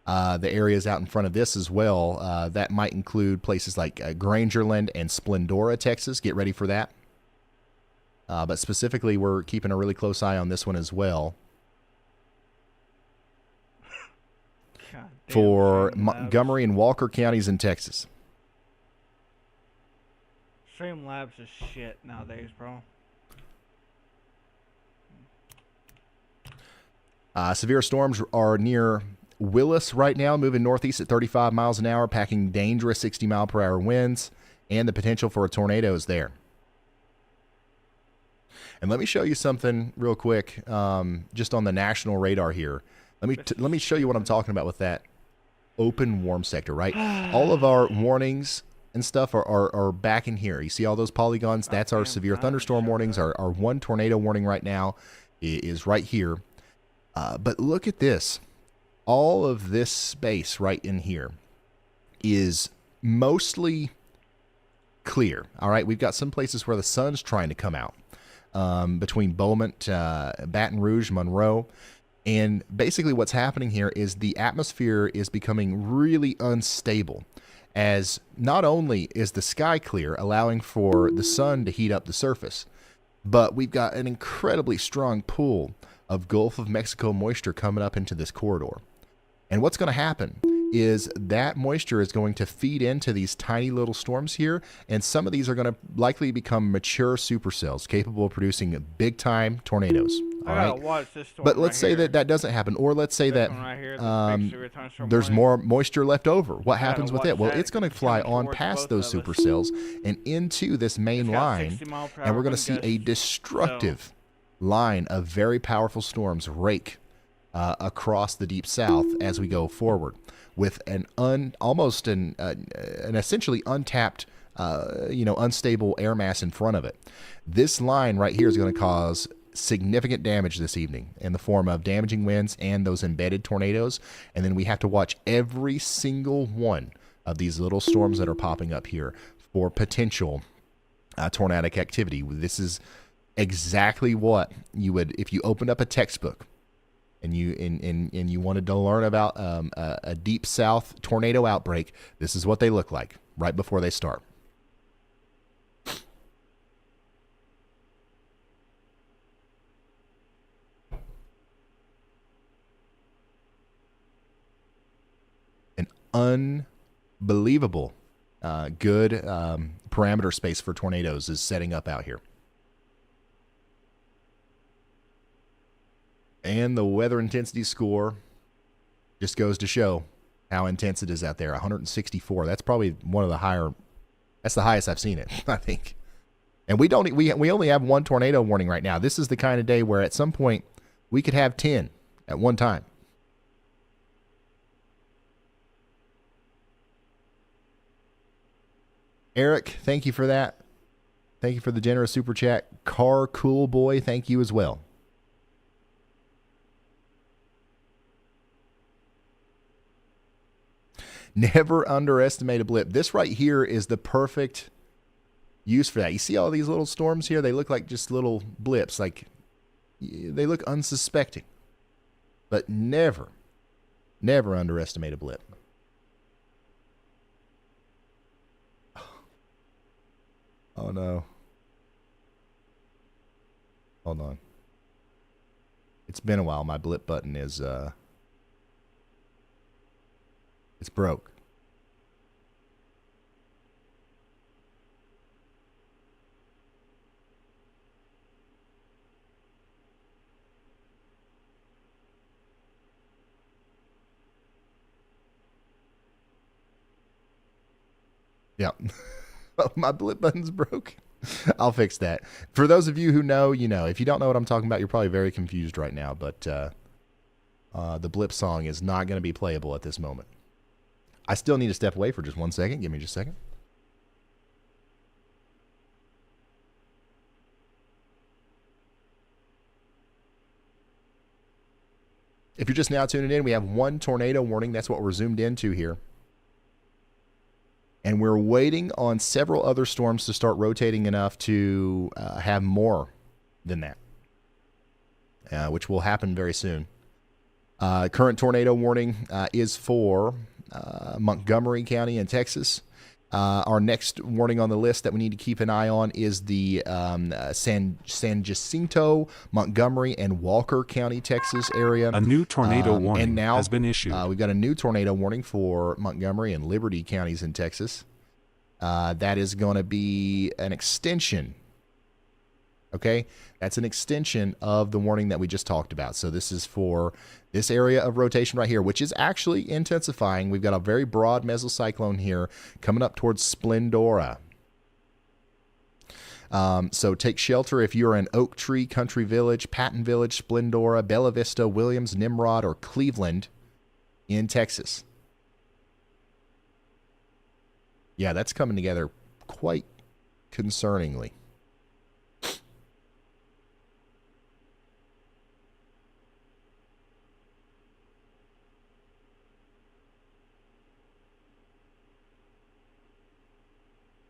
the areas out in front of this as well. That might include places like Grangerland and Splendora, Texas. Get ready for that. But specifically, we're keeping a really close eye on this one as well. God damn, For Streamlabs. Montgomery and Walker counties in Texas. Streamlabs is shit nowadays, bro. Severe storms are near Willis right now, moving northeast at 35 miles an hour, packing dangerous 60-mile-per-hour winds, and the potential for a tornado is there. And let me show you something real quick, just on the national radar here. Let me show you what I'm talking about with that open warm sector, right? All of our warnings and stuff are back in here. You see all those polygons? That's our severe thunderstorm warnings. Our one tornado warning right now is right here. But look at this. All of this space right in here is mostly clear. All right, we've got some places where the sun's trying to come out, between Beaumont, Baton Rouge, Monroe. And basically what's happening here is the atmosphere is becoming really unstable, as not only is the sky clear, allowing for the sun to heat up the surface, but we've got an incredibly strong pull of Gulf of Mexico moisture coming up into this corridor. And what's going to happen is that moisture is going to feed into these tiny little storms here, and some of these are going to likely become mature supercells capable of producing big-time tornadoes. All right, watch this storm but let's right say here. that doesn't happen, or let's say This that one right here, this big severe thunderstorm there's warning. more moisture left over. What I gotta happens with watch it? Well, that. it's going to It's fly coming on towards past both those of us. supercells and into this main It's got line, 60 mile per and hour we're going to wind see a gusts, destructive line of very powerful storms rake across the deep south as we go forward, with an almost an essentially untapped, unstable air mass in front of it. This line right here is going to cause significant damage this evening in the form of damaging winds and those embedded tornadoes. And then we have to watch every single one of these little storms that are popping up here for potential tornadic activity. This is exactly what you would, if you opened up a textbook and you wanted to learn about a deep south tornado outbreak, this is what they look like right before they start. An unbelievable good parameter space for tornadoes is setting up out here. And the weather intensity score just goes to show how intense it is out there. 164. That's probably one of the higher. That's the highest I've seen it, I think. And we only have one tornado warning right now. This is the kind of day where at some point we could have 10 at one time. Eric, thank you for that. Thank you for the generous super chat. Car Cool Boy, thank you as well. Never underestimate a blip. This right here is the perfect use for that. You see all these little storms here? They look like just little blips. Like, they look unsuspecting. But never underestimate a blip. Oh no. Hold on. It's been a while. My blip button is it's broke. Yeah. My blip button's broke. I'll fix that. For those of you who know, you know. If you don't know what I'm talking about, you're probably very confused right now. But the blip song is not going to be playable at this moment. I still need to step away for just 1 second. Give me just a second. If you're just now tuning in, we have one tornado warning. That's what we're zoomed into here. And we're waiting on several other storms to start rotating enough to have more than that, which will happen very soon. Current tornado warning is for Montgomery County in Texas. Our next warning on the list that we need to keep an eye on is the San Jacinto, Montgomery, and Walker County, Texas area. A new tornado warning and now, has been issued. We've got a new tornado warning for Montgomery and Liberty counties in Texas. That is going to be an extension. Okay, that's an extension of the warning that we just talked about. So this is for this area of rotation right here, which is actually intensifying. We've got a very broad mesocyclone here coming up towards Splendora. So take shelter if you're in Oak Tree, Country Village, Patton Village, Splendora, Bella Vista, Williams, Nimrod, or Cleveland in Texas. Yeah, that's coming together quite concerningly.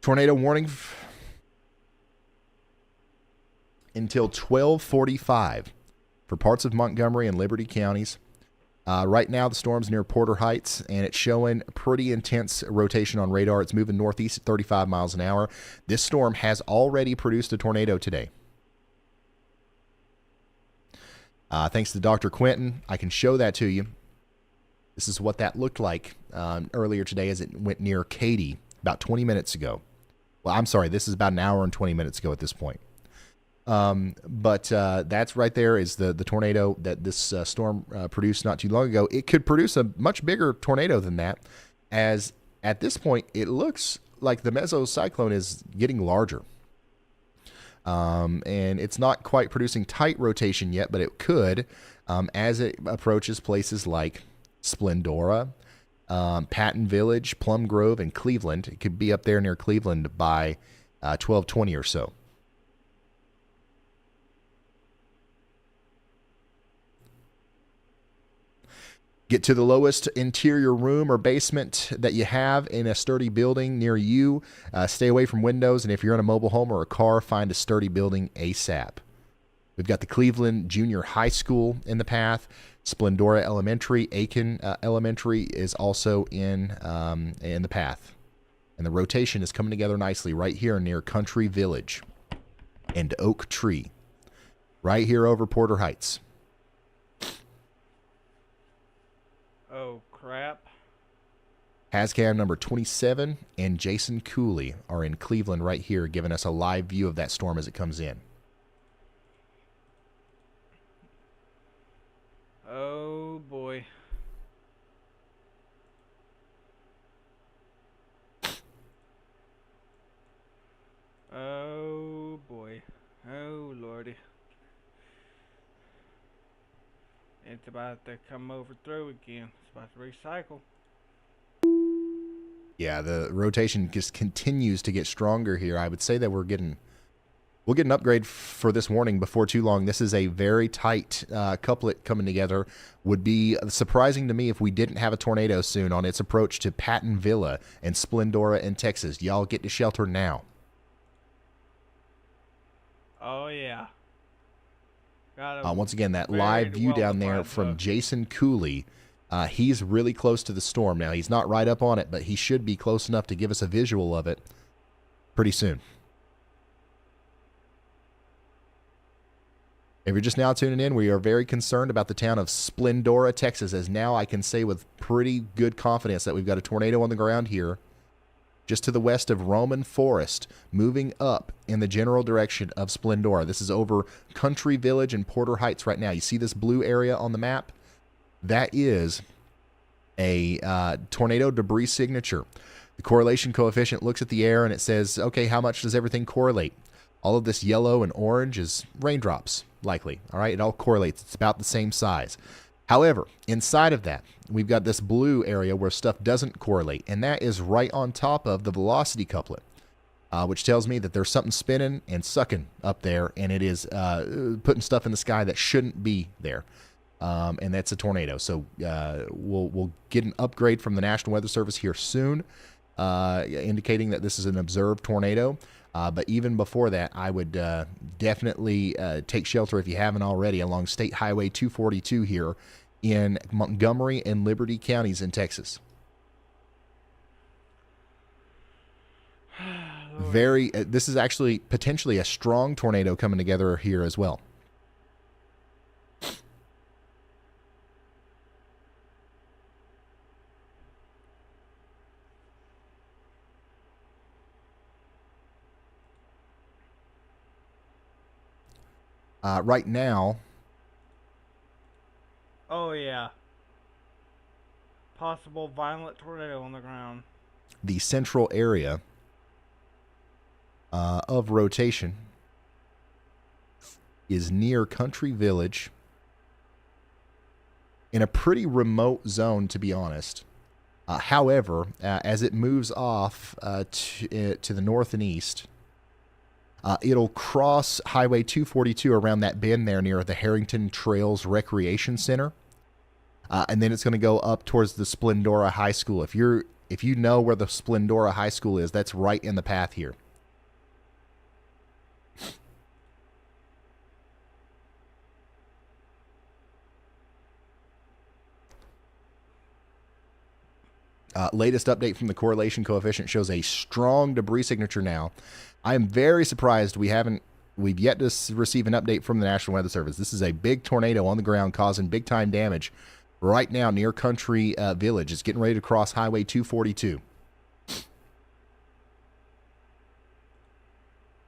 Tornado warning until 12:45 for parts of Montgomery and Liberty counties. Right now, the storm's near Porter Heights, and it's showing pretty intense rotation on radar. It's moving northeast at 35 miles an hour. This storm has already produced a tornado today. Thanks to Dr. Quentin, I can show that to you. This is what that looked like earlier today as it went near Katy about 20 minutes ago. Well, I'm sorry, this is about an hour and 20 minutes ago at this point. But that's right there is the tornado that this storm produced not too long ago. It could produce a much bigger tornado than that, as at this point it looks like the mesocyclone is getting larger. And it's not quite producing tight rotation yet, but it could as it approaches places like Splendora, Patton Village, Plum Grove, and Cleveland. It could be up there near Cleveland by 12:20 or so. Get to the lowest interior room or basement that you have in a sturdy building near you. Stay away from windows, and if you're in a mobile home or a car, find a sturdy building ASAP. We've got the Cleveland Junior High School in the path. Splendora Elementary, Aiken Elementary is also in the path. And the rotation is coming together nicely right here near Country Village and Oak Tree. Right here over Porter Heights. Oh, crap. Hazcam number 27 and Jason Cooley are in Cleveland right here, giving us a live view of that storm as it comes in. Oh, boy. Oh, boy. Oh, Lordy. It's about to come over through again. It's about to recycle. Yeah, the rotation just continues to get stronger here. I would say that we'll get an upgrade for this warning before too long. This is a very tight couplet coming together. Would be surprising to me if we didn't have a tornado soon on its approach to Patton Villa and Splendora in Texas. Y'all get to shelter now. Oh, yeah. Once again, that live view down there from Jason Cooley. He's really close to the storm now. He's not right up on it, but he should be close enough to give us a visual of it pretty soon. If you're just now tuning in, we are very concerned about the town of Splendora, Texas, as now I can say with pretty good confidence that we've got a tornado on the ground here just to the west of Roman Forest, moving up in the general direction of Splendora. This is over Country Village and Porter Heights right now. You see this blue area on the map? That is a tornado debris signature. The correlation coefficient looks at the air and it says, okay, how much does everything correlate? All of this yellow and orange is raindrops, likely. All right, it all correlates. It's about the same size. However, inside of that, we've got this blue area where stuff doesn't correlate, and that is right on top of the velocity couplet, which tells me that there's something spinning and sucking up there, and it is putting stuff in the sky that shouldn't be there, and that's a tornado. So we'll get an upgrade from the National Weather Service here soon, indicating that this is an observed tornado. But even before that, I would definitely take shelter if you haven't already along State Highway 242 here in Montgomery and Liberty counties in Texas. This is actually potentially a strong tornado coming together here as well. Right now. Oh, yeah. Possible violent tornado on the ground. The central area of rotation is near Country Village, in a pretty remote zone, to be honest. However, as it moves off to the north and east, it'll cross Highway 242 around that bend there near the Harrington Trails Recreation Center. And then it's going to go up towards the Splendora High School. If you know where the Splendora High School is, that's right in the path here. Latest update from the correlation coefficient shows a strong debris signature now. I am very surprised we've yet to receive an update from the National Weather Service. This is a big tornado on the ground causing big time damage right now near Country Village. It's getting ready to cross Highway 242.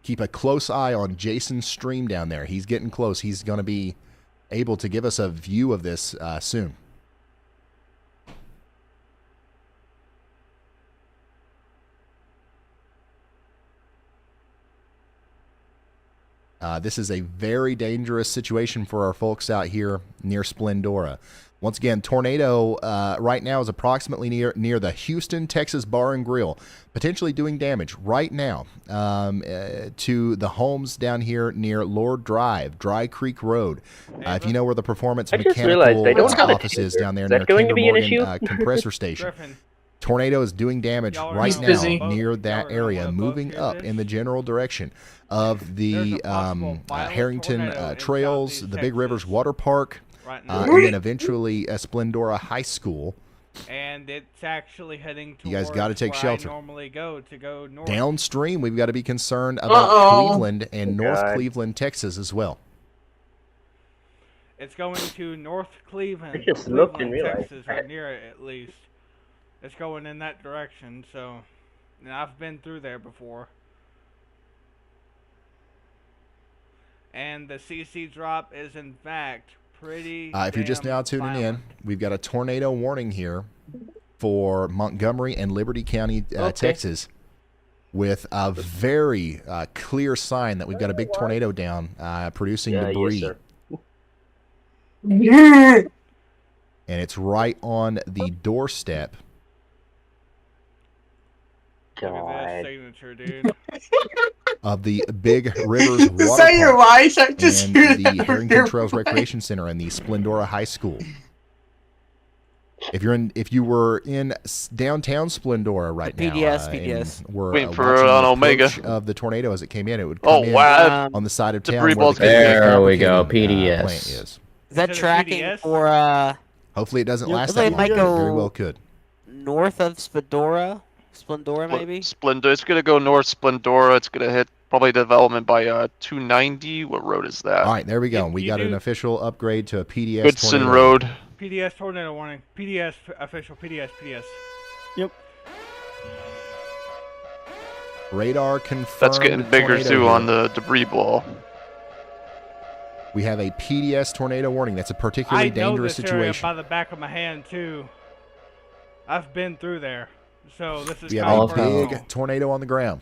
Keep a close eye on Jason's stream down there. He's getting close. He's going to be able to give us a view of this soon. This is a very dangerous situation for our folks out here near Splendora. Once again, tornado right now is approximately near the Houston, Texas Bar and Grill, potentially doing damage right now to the homes down here near Lord Drive, Dry Creek Road. If you know where the Performance Mechanical office is down there near Kinder Morgan compressor station. Tornado is doing damage right now near that area, moving up in the general direction of the Harrington Trails, the Big Rivers Water Park, and then eventually Splendora High School. And it's actually heading towards you guys got to take shelter. I normally go north. Downstream, we've got to be concerned about Cleveland and North Cleveland, Texas as well. It's going to North Cleveland, Texas, or near it at least. It's going in that direction, so and I've been through there before. And the CC drop is in fact pretty if you're just now tuning in, we've got a tornado warning here for Montgomery and Liberty County, Texas, with a very clear sign that we've got a big tornado down producing debris. Yes, and it's right on the doorstep. Look at that signature, dude. Of the Big Rivers Water Is that your Park voice? I just and hear the that Harrington Trails Recreation Center and the Splendora High School. If you were in downtown Splendora right now, PDS. We're waiting for watching on the Omega approach of the tornado as it came in. It would come in wow! on the side of town Debris where balls the There we go, fabricating, PDS. plant is. Is that Is it a tracking PDS? for Hopefully, it doesn't last looks like that it long. might It go very well could. north of Splendora? Splendora, maybe? Splendora. It's gonna go north Splendora. It's gonna hit probably development by 290. What road is that? All right, there we go. You- We you got do- an official upgrade to a PDS Goodson tornado. Road. PDS tornado warning. PDS official. PDS. Yep. Radar confirmed. That's getting bigger tornado too here. on the debris ball. We have a PDS tornado warning. That's a particularly I know dangerous this area situation. by the back of my hand too. I've been through there, so this is We kind have of a personal. big tornado on the ground.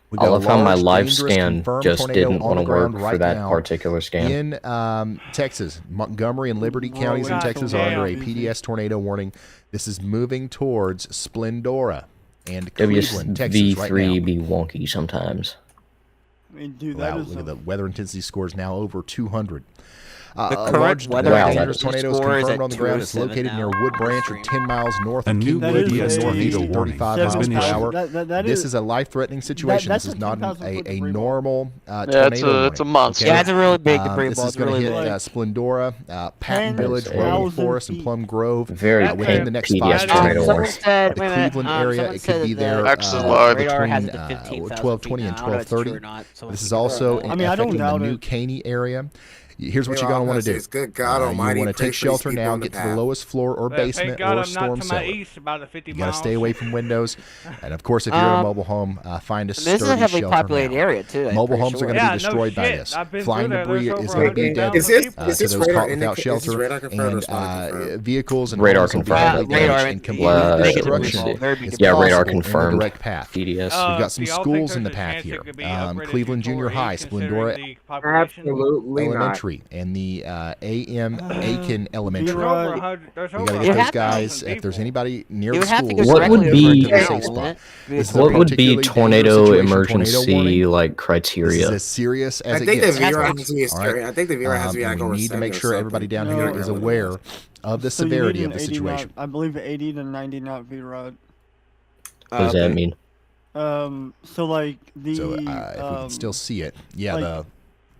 We've I got a love how my large, live dangerous, scan confirmed just tornado didn't on want the to work ground for right that now particular scan. in Texas. Montgomery and Liberty counties in God Texas are under a damn. PDS tornado warning. This is moving towards Splendora and Cleveland, Texas right WV3 now. be wonky sometimes. I mean, dude, Wow, look at the weather intensity scores now over 200. The A current large weather dangerous intelligence tornado is score is confirmed at on the ground. It's 207 located near now. Wood Branch or 10 miles north A of new Kingwood. PDS Winds tornado at warning 35 has miles been per issued. hour. This is a life-threatening situation. That's This is a not 10,000 foot a debris ball. normal Yeah, tornado it's a warning. monster. Yeah, it's a really big debris This ball. is It's going to really hit big. Splendora, Patton Village, 10,000 Royal Forest, and feet. Plum Grove Very within the big next PDS 5 tornado minutes. Someone warning. said, The wait a minute, Cleveland area, someone it could said be that there the X is live. radar has between it to 15,000 12:20 feet and now. I don't know if it's true 12:30. or not. Someone This is can confirm also that. I mean, I don't affecting the doubt New it. Caney area. Here's what Hey, you're going all to I'm want to gonna do. say is, good God You Almighty, want to pray take for these shelter people now, on the get to the path. lowest floor or But thank basement God or I'm not storm to my cellar. east, about a 50 You got to miles. stay away from windows, and of course, if you're in a mobile home, find a I mean, this is a sturdy heavily shelter populated now. area too. I'm Mobile pretty homes are sure. going to Yeah, be destroyed no by shit. this. I've been Flying through there. debris There's is over going to be 100,000 deadly Is this people. to is this those radar caught without is this shelter, radar confirmed or and is not confirmed? vehicles and Radar homes will be confirmed. heavily Radar, damaged, and complete big destruction ball, very big is Yeah, ball. radar possible in the confirmed. direct path. PDS. We've got some Do y'all think schools in the there's a path chance here. it could be upgraded Cleveland to Junior 4E, High, considering Splendora the population? Absolutely not. Elementary, and the A.M. Aiken There's Elementary. over Right. 100. There's We over got to You get those have to- 100,000 guys. If there's people. anybody near You the would have to schools, go What directly would over be- to the a safe town, spot. wouldn't it? This is a What would be particularly dangerous tornado situation, tornado emergency warning. like This is criteria? as serious as I it think the gets. viewer All has to be a right. I think the viewer has to be like And we over need to 7 make or sure everybody something. down No. here is aware of the So you severity need of an the 80 situation. knot, I believe 80 to 90 knot V-rod. What does that mean? So like the So if we can still see it, yeah, like, the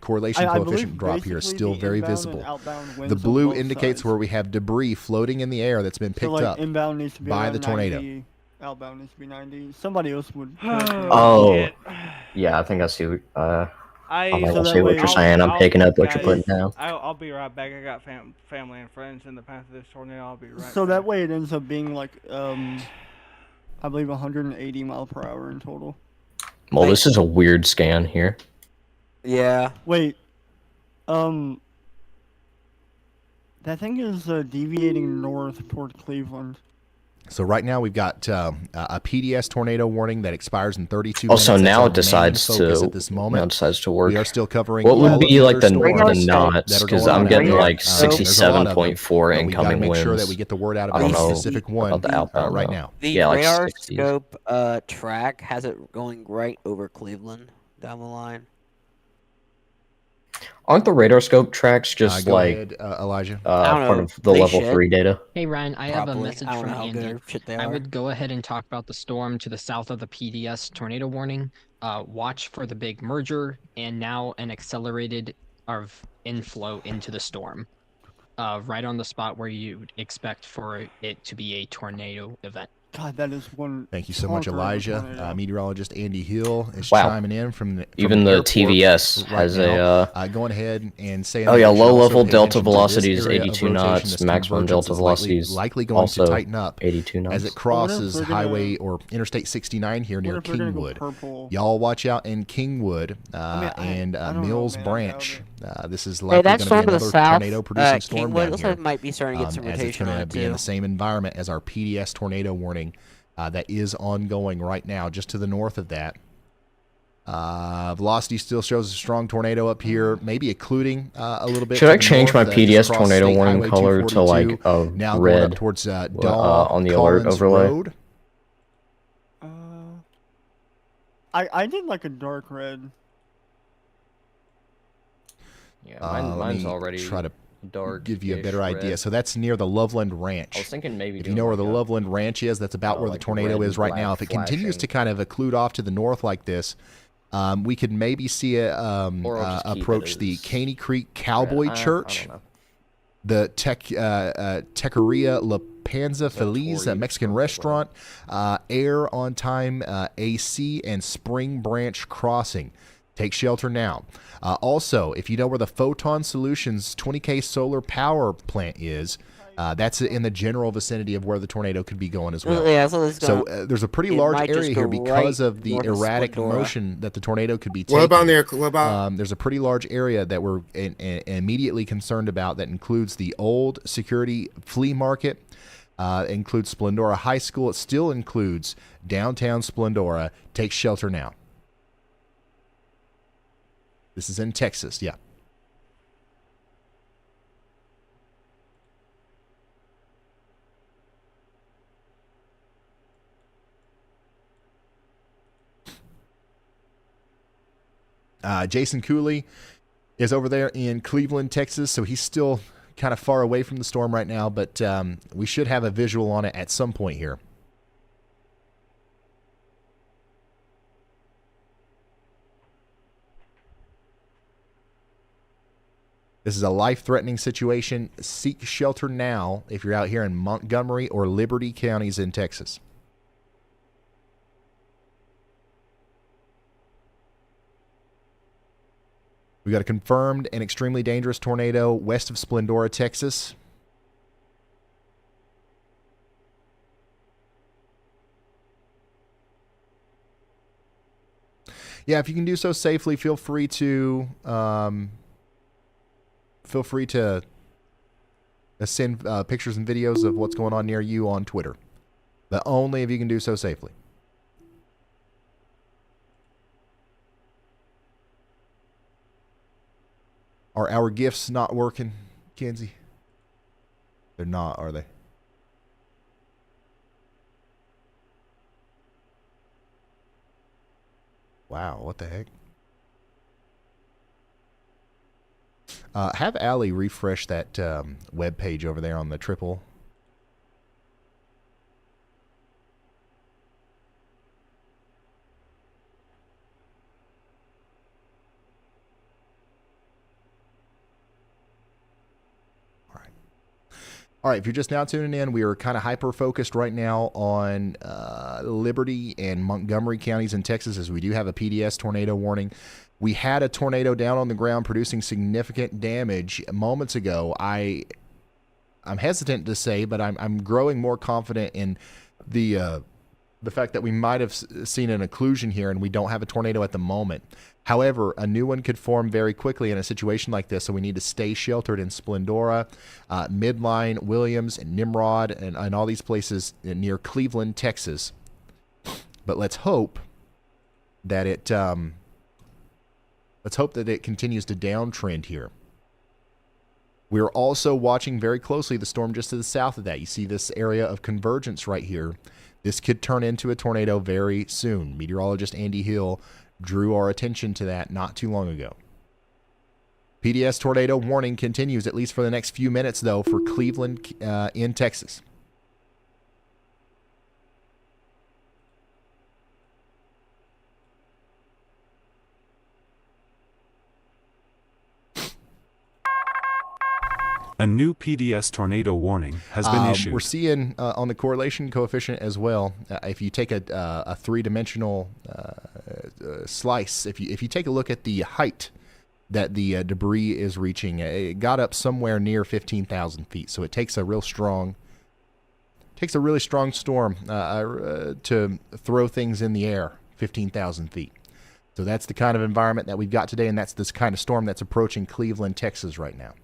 correlation I coefficient believe drop here is basically still the very inbound and visible. outbound winds The on blue both indicates sides. where we have debris floating in the air that's been So picked like up. inbound needs to be by around the tornado. 90, outbound needs to be 90. Somebody else would. correct me. Oh, Shit. yeah, I think I see. I I think So I that see what way- you're saying. I'm picking up what you're guys, putting down. I'll be right back. I got family and friends in the path of this tornado. I'll be right So back. that way it ends up being like I believe 180 mile per hour in total. Well, this is a weird scan here. Yeah. Wait, that thing is deviating north toward Cleveland. So right now we've got a PDS tornado warning that expires in 32 Oh, minutes. so That's now our it decides main focus to at this moment. now it decides to work. We are still covering What would all of be the like other the storms knots? that are Because going I'm on getting out like there. There's a lot of them, 67.4 but we gotta incoming make winds. sure that we get the word out I about don't the know specific one about the outbound right though. now. The Yeah, like radar 60s. scope track has it going right over Cleveland down the line. Aren't the radar scope tracks just Go like ahead, Elijah. I don't part know. of the They level should. 3 data? Hey Ryan, I have a Probably. message I don't from know how Andy. good or shit they I are. would go ahead and talk about the storm to the south of the PDS tornado warning. Watch for the big merger and now an accelerated of inflow into the storm. Right on the spot where you'd expect for it to be a tornado event. God, that is one. Thank you so much, chonker of a Elijah. tornado. Meteorologist Andy Hill is Wow. chiming in from Even the the airport TVS right has now. a Going ahead and saying. oh that yeah, we should low also level pay delta attention to this velocity is area of 82 rotation. knots. This Maximum convergence delta is velocity is likely going also to tighten up 82 knots. as it crosses they're gonna- Highway or Interstate 69 here near What if they're gonna go Kingwood. purple? Y'all watch out in Kingwood and I don't know, Mills man, I doubt Branch. This is Hey, likely that going to storm be to the another south, tornado-producing storm Kingwood, down looks here. like it might be starting to get some As it's rotation going on to it be in too. the same environment as our PDS tornado warning that is ongoing right now, just to the north of that. Velocity still shows a strong tornado up here, maybe occluding a little bit. Should to I the change north, my just PDS across tornado State warning Highway color to 242, like a now going up red towards Daw on the alert Collins overlay? Road? I did like a dark red. Yeah, Let mine's me already try to dark. give you a better idea. So that's near the Loveland Ranch. I was thinking maybe If you know where the Loveland Ranch is, that's about where the like tornado red is right and now. black If it continues flashing. to kind of occlude off to the north like this, we could maybe see it Or I'll just keep approach it the as Caney Creek Cowboy I Church, don't know. the Tequeria La Panza Feliz Torrey Mexican Church, restaurant, Air on Time AC, and Spring Branch Crossing. Take shelter now. Also, if you know where the Photon Solutions 20K solar power plant is, that's in the general vicinity of where the tornado could be going as well. Yeah, so this is So going. there's a pretty it large might just area go here because right of the north of erratic Splendora. motion that the tornado could be taking. What about near? What about? There's a pretty large area that we're immediately concerned about that includes the old security flea market, includes Splendora High School. It still includes downtown Splendora. Take shelter now. This is in Texas, yeah. Jason Cooley, is over there in Cleveland, Texas, so he's still kind of far away from the storm right now, but we should have a visual on it at some point here. This is a life-threatening situation. Seek shelter now if you're out here in Montgomery or Liberty counties in Texas. We got a confirmed and extremely dangerous tornado west of Splendora, Texas. Yeah, if you can do so safely, feel free to send pictures and videos of what's going on near you on Twitter, but only if you can do so safely. Are our gifts not working, Kenzie? They're not, are they? Wow, what the heck? Have Allie refresh that web page over there on the triple. All right, if you're just now tuning in, we are kind of hyper-focused right now on Liberty and Montgomery counties in Texas, as we do have a PDS tornado warning. We had a tornado down on the ground producing significant damage moments ago. I'm hesitant to say, but I'm growing more confident in the fact that we might have seen an occlusion here and we don't have a tornado at the moment. However, a new one could form very quickly in a situation like this, so we need to stay sheltered in Splendora, Midline, Williams, and Nimrod, and all these places near Cleveland, Texas. But let's hope that it continues to downtrend here. We're also watching very closely the storm just to the south of that. You see this area of convergence right here. This could turn into a tornado very soon. Meteorologist Andy Hill drew our attention to that not too long ago. PDS tornado warning continues, at least for the next few minutes, though, for Cleveland in Texas. A new PDS tornado warning has been issued. We're seeing on the correlation coefficient as well, if you take a three-dimensional slice, if you take a look at the height that the debris is reaching, it got up somewhere near 15,000 feet. So it takes a really strong storm to throw things in the air 15,000 feet. So that's the kind of environment that we've got today, and that's this kind of storm that's approaching Cleveland, Texas right now.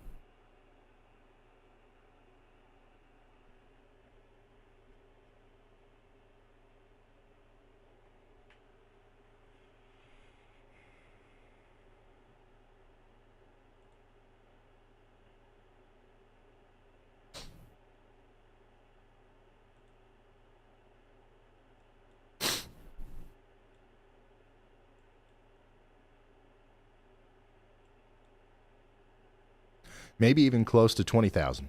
Maybe even close to 20,000.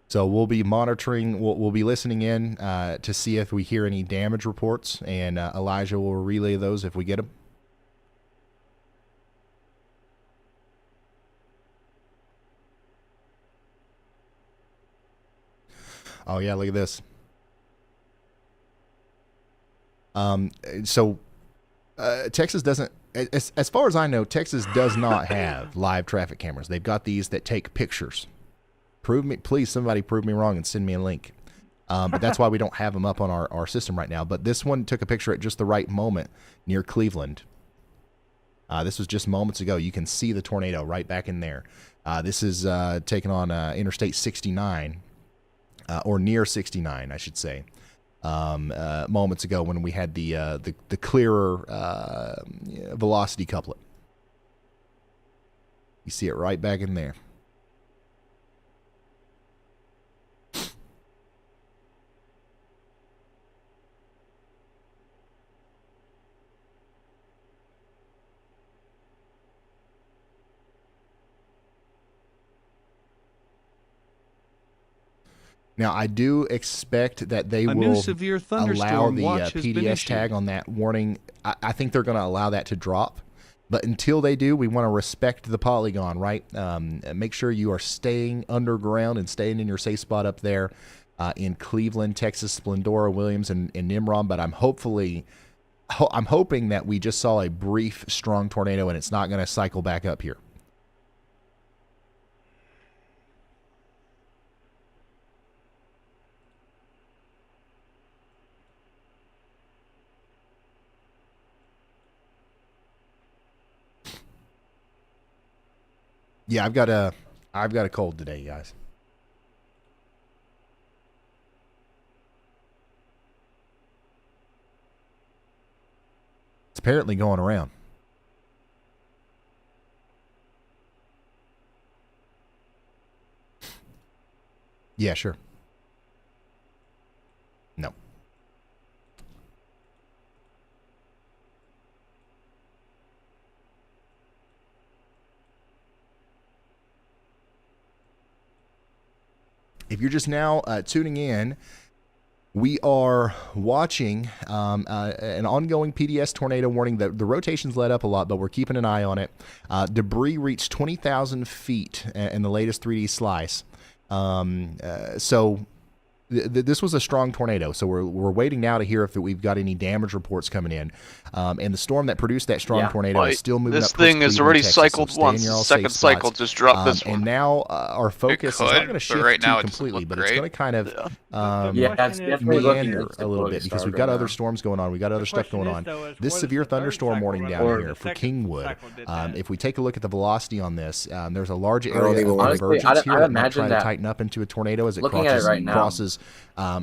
So we'll be monitoring, we'll be listening in to see if we hear any damage reports, and Elijah will relay those if we get them. Oh yeah, look at this. Texas doesn't, as far as I know, Texas does not have live traffic cameras. They've got these that take pictures. Please, somebody prove me wrong and send me a link. But that's why we don't have them up on our system right now. But this one took a picture at just the right moment near Cleveland. This was just moments ago. You can see the tornado right back in there. This is taken on Interstate 69, or near 69, I should say. Moments ago when we had the clearer velocity couplet. You see it right back in there. Now, I do expect that they A new will severe allow thunderstorm the watch has been PDS issued. tag on that warning. I think they're going to allow that to drop. But until they do, we want to respect the polygon, right? Make sure you are staying underground and staying in your safe spot up there in Cleveland, Texas, Splendora, Williams, and Nimrod. But I'm hoping that we just saw a brief, strong tornado and it's not going to cycle back up here. Yeah, I've got a cold today, guys. It's apparently going around. Yeah, sure. No. If you're just now tuning in, we are watching an ongoing PDS tornado warning. The rotation's let up a lot, but we're keeping an eye on it. Debris reached 20,000 feet in the latest 3D slice. So this was a strong tornado. So we're waiting now to hear if we've got any damage reports coming in. And the storm that produced that strong tornado is still moving this up towards thing has Cleveland, already Texas, cycled so stay in once. your The all second safe cycle spots. just dropped this one. And now our focus is not going to but shift right now too it doesn't completely, look but it's great. going to kind of it's definitely looking meander a little bit because we've got other storms going on. We've got other stuff going on. This severe thunderstorm warning down here for Kingwood. If we take a look at the velocity on this, there's a large area of divergence here that might try to tighten up into a tornado as it crosses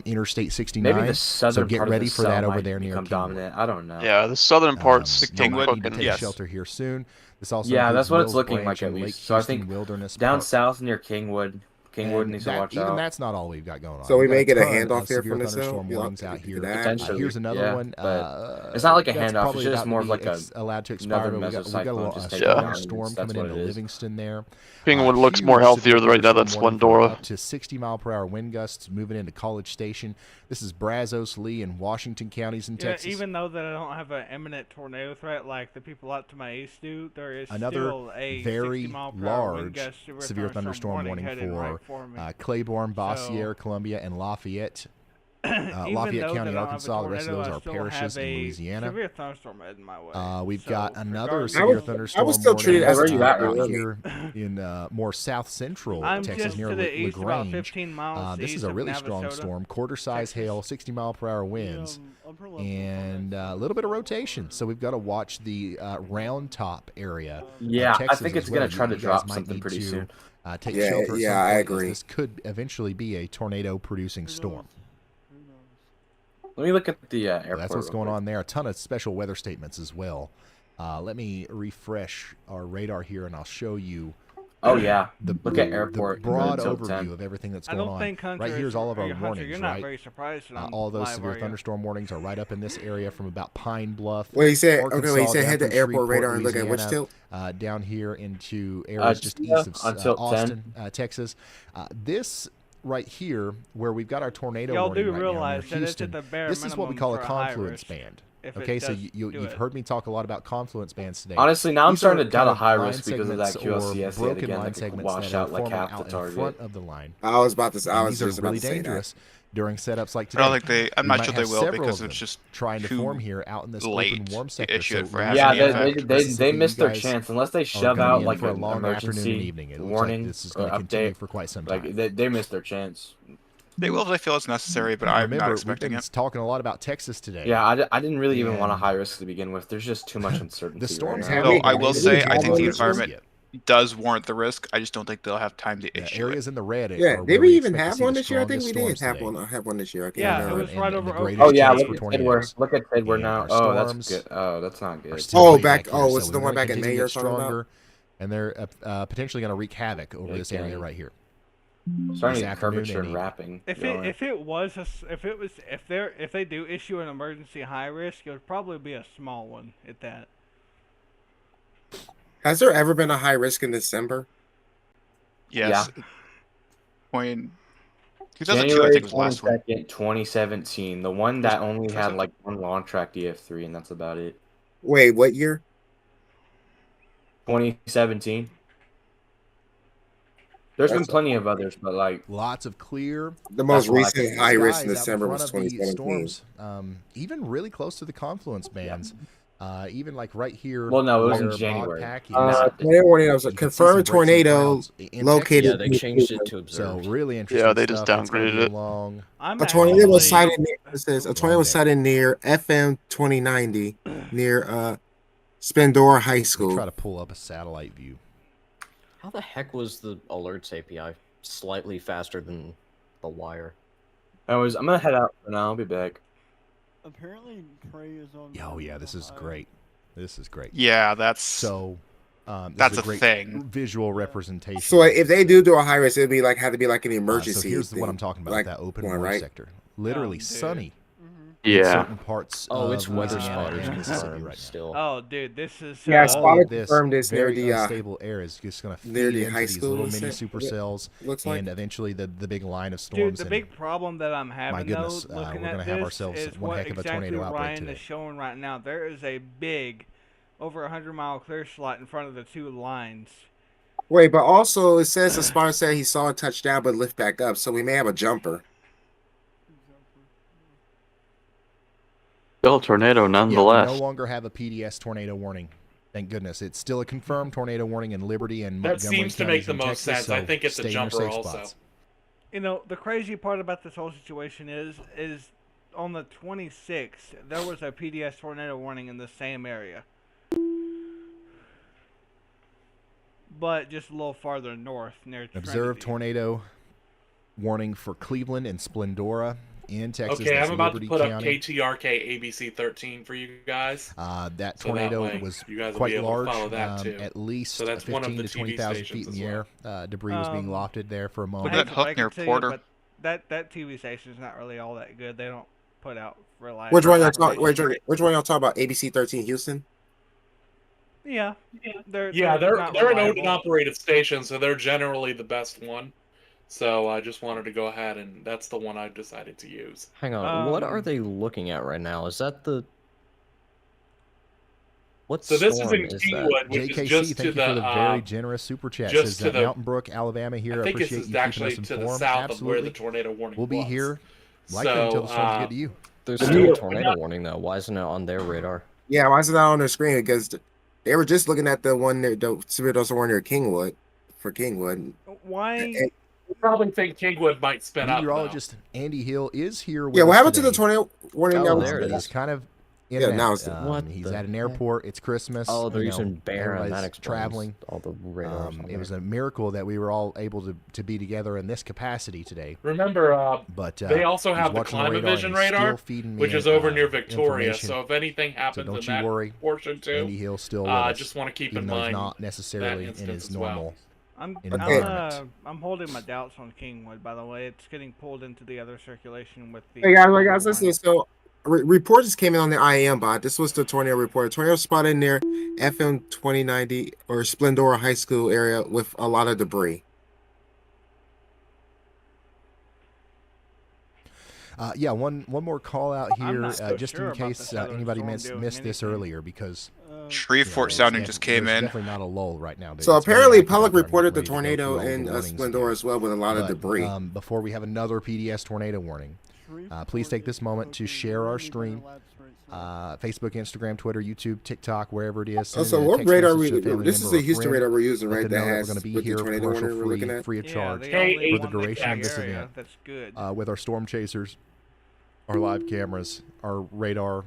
Interstate 69. Maybe the southern So get part ready of the for that cell over might there near become Kingwood. dominant. I don't know. Yeah, the southern parts. You might need to cooking. take shelter here soon. This also Yeah, includes that's what it's Mills looking Branch like at and Lake least. So I Houston think Wilderness down Park. south near Kingwood And needs to that, watch even out. that's not all we've got going on. So we We've got may get a ton handoff of here severe from the cell? thunderstorm Yeah, warnings we out could do here. that. Potentially, Here's another yeah, one. but it's not like a that's handoff, probably it's just about more to of be like allowed to expire. another But we got a mesocyclone just taking strong down. storm That's coming what into it is. Livingston there. Kingwood looks Huge more healthier severe right now than thunderstorm warning for Splendora. up to 60-mile-per-hour wind gusts moving into College Station. This is Brazos, Lee, and Washington counties in Texas. Even though that I don't have an imminent tornado threat like the people out to my east do, there is Another still a very 60-mile-per-hour wind large gust severe thunderstorm warning for Claiborne, Bossier, Columbia, and Lafayette. Lafayette County, Arkansas. The rest of those are parishes in Louisiana. Severe thunderstorm in my way. We've got another regardless- severe thunderstorm I would still treat it as warning a out tornado. here in more south central I'm Texas just near to the east, about LaGrange. 15 miles This east is a of really strong Navasota, storm, quarter-size hail, 60-mile-per-hour winds, and a little bit of rotation. So we've got to watch the Round Top area. Yeah, I Texas think as it's going well. to try to You guys drop might something need pretty to, soon. Take Yeah, shelter at yeah, some I point, as agree. This could eventually be a tornado-producing storm. Let me look at the airport. That's what's real going quick. on there. A ton of special weather statements as well. Let me refresh our radar here, and I'll show you. Oh yeah, the look at airport. broad until overview 10. of everything that's I going don't on. think Hunter Right here's is- all of our Hunter, warnings, you're not right? very surprised that I'm All those live, severe are you? thunderstorm warnings are right up in this area from about Pine Bluff. Well, he said, Arkansas, okay, he said down head to through airport Shreveport, radar and look at which Louisiana, tilt. down here into areas just east of until 10. Austin, Texas. This right here, where we've got our tornado Y'all warning do right now near realize that it's Houston, at the bare this is what we minimum call a for a high confluence risk band. if it Okay, so does you've do it. heard me talk a lot about confluence bands today. Honestly, now I'm These starting are to doubt kind a of high line risk because of that segments or QLCS yet broken again line that could segments wash that are out like forming half out the in target. front of the line. I was about to. I And was these just are about really to say that. dangerous during setups like I today. don't think they. I'm We not might sure they have will several because of it's them just trying to too form here out in this late open warm to sector. issue it So for we having Yeah, any should- effect. this is they if you missed their guys chance unless they are shove gonna out be in like for a an long afternoon and emergency evening. It looks warning like this is or going to continue update. for quite some time. Like they missed their chance. They will if they feel it's necessary, but Now, I'm remember, not we've expecting been it. talking a lot about Texas today. Yeah, I didn't really even want a And- high risk to begin with. There's just too much uncertainty. The storms right have now. Though I will Did say, we I have think one the this year? environment does warrant the risk. I just don't think they'll have time to The issue it. areas in the red. Yeah, are did where we even expect to have see one the this year? I think we strongest did have storms one. Have one this year. I can't Yeah, remember. it was right over the Oak greatest Oh Ridge. yeah, chance look for at tornadoes. Tidward. Look at Tidward And now. our Oh, that's storms good. Oh, that's not are good. still Oh, way back- here, oh, so was it the we're one gonna back in continue May to you're get talking about? stronger, and they're potentially going to wreak havoc over Yeah, this can area you- right here. Starting this to get afternoon curvature and and evening. wrapping. If going. if they do issue an emergency high risk, it would probably be a small one at that. Has there ever been a high risk in December? Yes. Point 2002, I think, was the last one. 22nd, 2017. The one that only had like one long track DF3, and that's about it. Wait, what year? 2017. There's been plenty of others, but like Lots of clear The most why I recent think high risk in skies out in December front was of the 2017. storms, even really close to the confluence bands. Even like right here. Well, no, it was in where January. Mogpac is, Tornado warning. That was a you can see some confirmed breaks in tornado clouds in located. Texas. Yeah, they changed it to So observed. really interesting. Yeah, they just stuff. It's gonna downgraded be it. long. I'm A tornado was actually- sighted near. It says a tornado was sighted near FM 2090 near Spandora High Let me School. try to pull up a satellite view. How the heck was the alerts API slightly faster than the wire? I'm gonna head out for now. I'll be back. Apparently, Trey is on. Oh yeah, this is great. This is great. Yeah, that's So this that's is a great thing. visual representation. So if they do a high risk, it'd be like had to be like an so emergency. here's thing, what I'm talking about. like That open one, warm right? sector, literally dude. sunny. in Yeah. certain parts. Oh, of it's weather Louisiana spotters and Mississippi confirmed right now. still. Oh, dude, this is Yeah, All Spotter of this confirmed this near very the unstable air is just going to near feed the into high these school. little is mini it? supercells, Looks and like. eventually the big line of Dude, storms. the and big problem that I'm having goodness, though, we're looking gonna at have this, ourselves is one what heck of a exactly tornado outbreak Ryan today. is showing right now. There is a big, over 100-mile clear slot in front of the two lines. Wait, but also it says the spotter said he saw a touchdown but lift back up, so we may have a jumper. Still a tornado yeah, we nonetheless. no longer have a PDS tornado warning. Thank goodness. It's still a confirmed tornado warning in Liberty and That Montgomery seems to counties make the in most Texas, sense. I so think it's a stay in your jumper safe also. spots. You know, the crazy part about this whole situation is on the 26th, there was a PDS tornado warning in the same area. But just a little farther north, near Observed Trinity. tornado warning for Cleveland and Splendora in Texas. Okay, That's I'm about Liberty to put up County. KTRK ABC 13 for you guys. That So tornado that way was you guys will quite be able large, to follow that too. at least So that's one of 15 the to TV 20,000 feet in stations the as air. Debris was being lofted there for a moment. Look at that I hate to hook near break it to you, Porter. but that TV station's not really all that good. They don't put out reliable. Which one y'all talk? information. Which one y'all talk about? ABC 13 Houston. Yeah, they're Yeah, not they're an owned and reliable. operated station, so they're generally the best one. So I just wanted to go ahead, and that's the one I decided to use. Hang on, what are Um, they looking at right now? Is that the what So this is storm in is that? Kingwood, which JKC, is just thank to you for the very the. generous super chat. just Says to the- Mountain Brook, Alabama here. I think this Appreciate is you keeping actually us to the informed. south Absolutely. of where the tornado warning We'll be was. here likely until the storms get to you. There's The still New a York- tornado warning though. Why isn't it on their radar? Yeah, why is it not on their screen? Because they were just looking at the one that the severe dose warning near Kingwood for Kingwood. Why? I probably think Kingwood might spin up. though. Meteorologist Andy Hill is here with Yeah, what us happened to the today. tornado warning? Oh, that was- there it He's is. kind of in Yeah, and now out. it's- What He's the at an airport. It's Christmas. Oh, they're you know, using bear, and that everybody's explains traveling. all the radars. on It was there. a miracle that we were all able to be together in this capacity today. Remember, But they also he's have the watching Climate radar, and Vision he's still radar, feeding me which is over near Victoria. information. So if anything So happens don't in you that worry. portion too, Andy Hill still with us, just want to keep even in though he's mind not necessarily in instance his as well. normal. I'm environment. I'm holding my doubts on Kingwood. By the way, it's getting pulled into the other circulation with the. Hey guys, listen. So report just came in on the IAM bot. This was the tornado report. Tornado spotted near FM 2090 or Splendora High School area with a lot of debris. Yeah, one more call out I'm here, not so just sure in about case the southern anybody storm missed doing this anything. earlier, because Shreveport it's sounding def- just came there's in. definitely not a lull right now. So It's very apparently, active public out there. I'm reported the ready to go tornado through all the in warnings Splendora again. as well with a lot of But, debris. before we have another PDS tornado warning, please take this moment to share our stream. Facebook, Instagram, Twitter, YouTube, TikTok, wherever it is. Send Also, in a what text radar message we? to a family This is member the or Houston friend. radar we're using, Let right? them That know that we're has going to be with the here tornado warning we're commercial looking free, at. free of Yeah, charge the Hey, only for the one in duration of that this area event. That's good. With our storm chasers, our live cameras, our radar,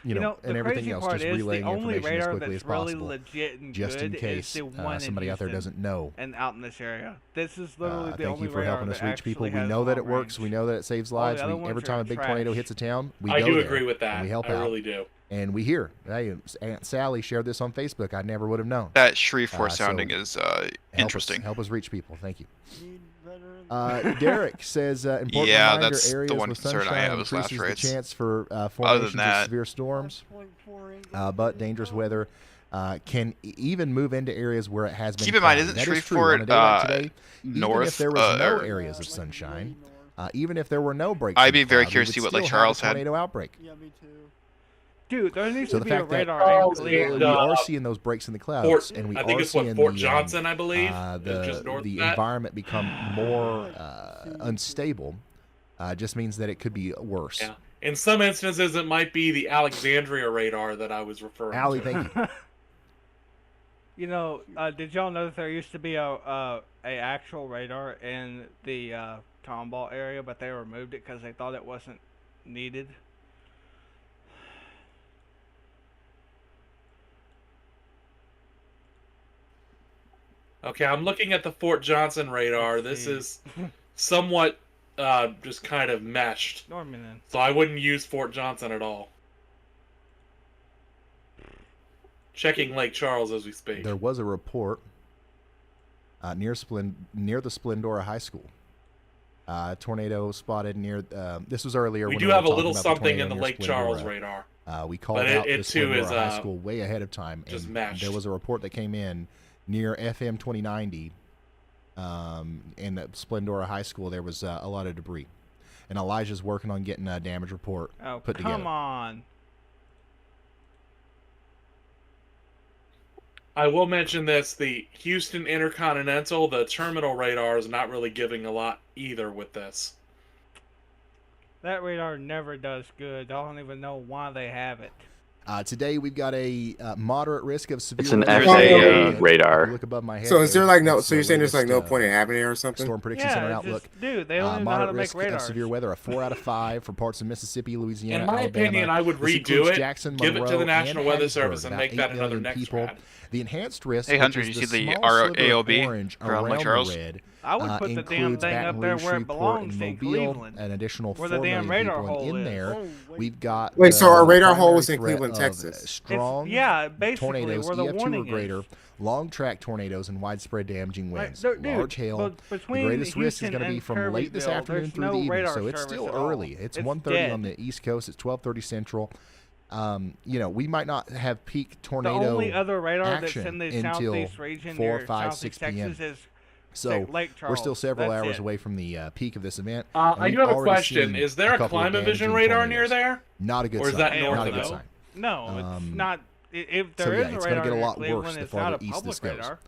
you know, the and everything crazy else, part just is relaying the only information as radar quickly as that's really possible, legit and just in good case is the one in somebody out there Houston doesn't know. and out in this area. This is literally the Thank only you for radar helping us that reach people. actually We has know that it long works. We range. know that it saves All the lives. other Every ones time are a big tornado trash. hits a town, we I go do there, agree with and that. we help I out. really do. And we hear. Hey, Aunt Sally shared this on Facebook. I never would have known. That Shreveport so sounding is interesting. Help us reach people. Thank you. Derek says, important Yeah, reminder, that's the areas one with concern I sunshine have is last increases the rates. chance for Other formations than that, of severe storms, but dangerous weather can even move into areas where it has been keep in mind, cloudy. isn't That is true. On a Shreveport day like today, even north if there was no or areas of sunshine, Even if there were no breaks, I'd in the be very cloud, we curious would to see what Lake still have a Charles had. tornado outbreak. Yeah, me too. Dude, there needs So to the be a fact that radar in Charles Cleveland. we are seeing those breaks in the clouds, Fort, and we I think are it's what seeing Fort the Johnson, I believe, the just north the of that. environment become more unstable. Just means that it could be worse. Yeah. In some instances, it might be the Alexandria radar that I was referring Allie, to. thank you. You know, did y'all know that there used to be a actual radar in the Tomball area, but they removed it because they thought it wasn't needed? Okay, I'm looking at the Fort Johnson radar. This is somewhat just kind of meshed. Norman, then. So I wouldn't use Fort Johnson at all. Checking Lake Charles as we speak. There was a report near the Splendora High School. Tornado spotted near. This was earlier. We when do were have a talking little about something tornado in the near Lake Splendora. Charles radar. We called But out it the too Splendora is, High School way ahead of time, just and meshed. there was a report that came in near FM 2090. In the Splendora High School, there was a lot of debris, and Elijah's working on getting a damage report put together. Come on. I will mention this: the Houston Intercontinental, the terminal radar is not really giving a lot either with this. That radar never does good. I don't even know why they have it. Today we've got a moderate risk of severe. It's an weather. FAA If radar. you look above my head. So is there like no? it's So you're the saying there's like no latest, point in having it or something? Storm Prediction Yeah, Center it's outlook. just- dude, they don't even know how moderate to make risk of radars. severe weather, a 4 out of 5 for parts of Mississippi, Louisiana, In my Alabama. opinion, I would This redo includes it, Jackson, give it to Monroe, the National and Weather Hattiesburg, Service, and about make 8 that another million next people. rad. The enhanced risk, Hey, Hunter, which you is see the small sliver of AOB orange around Lake around Charles? the red, I would put the damn includes thing Baton up there Rouge, where it Shreveport, belongs and in Mobile, Cleveland. an additional Where 4 the damn million radar people hole in is. there. We've got Wait, so our radar hole primary was in threat Cleveland, of Texas. Strong yeah, basically tornadoes, where the EF2 or warning greater, is. long track tornadoes, and widespread damaging Like, winds. dude, Large hail. but The between greatest risk is Houston going to be and from late this Kirbyville, afternoon there's through no the evening, radar so it's service still at all. early. It's It's 1:30 on dead. the East Coast. It's 12:30 Central. You know, we might not have peak tornado The only other radar that's action in the until southeast region 4, near 5, southeast 6 p.m. Texas is So Lake Charles. we're still several That's hours it. away from the peak of this event. I and do we've have a already question. seen Is there a couple of climate vision damaging radar near tornadoes. there? Not a good Or is sign. that north Not a of good it? sign. No, it's not. If So there yeah, is it's a going radar to get a near lot Cleveland, worse the it's not farther a east this public goes. radar.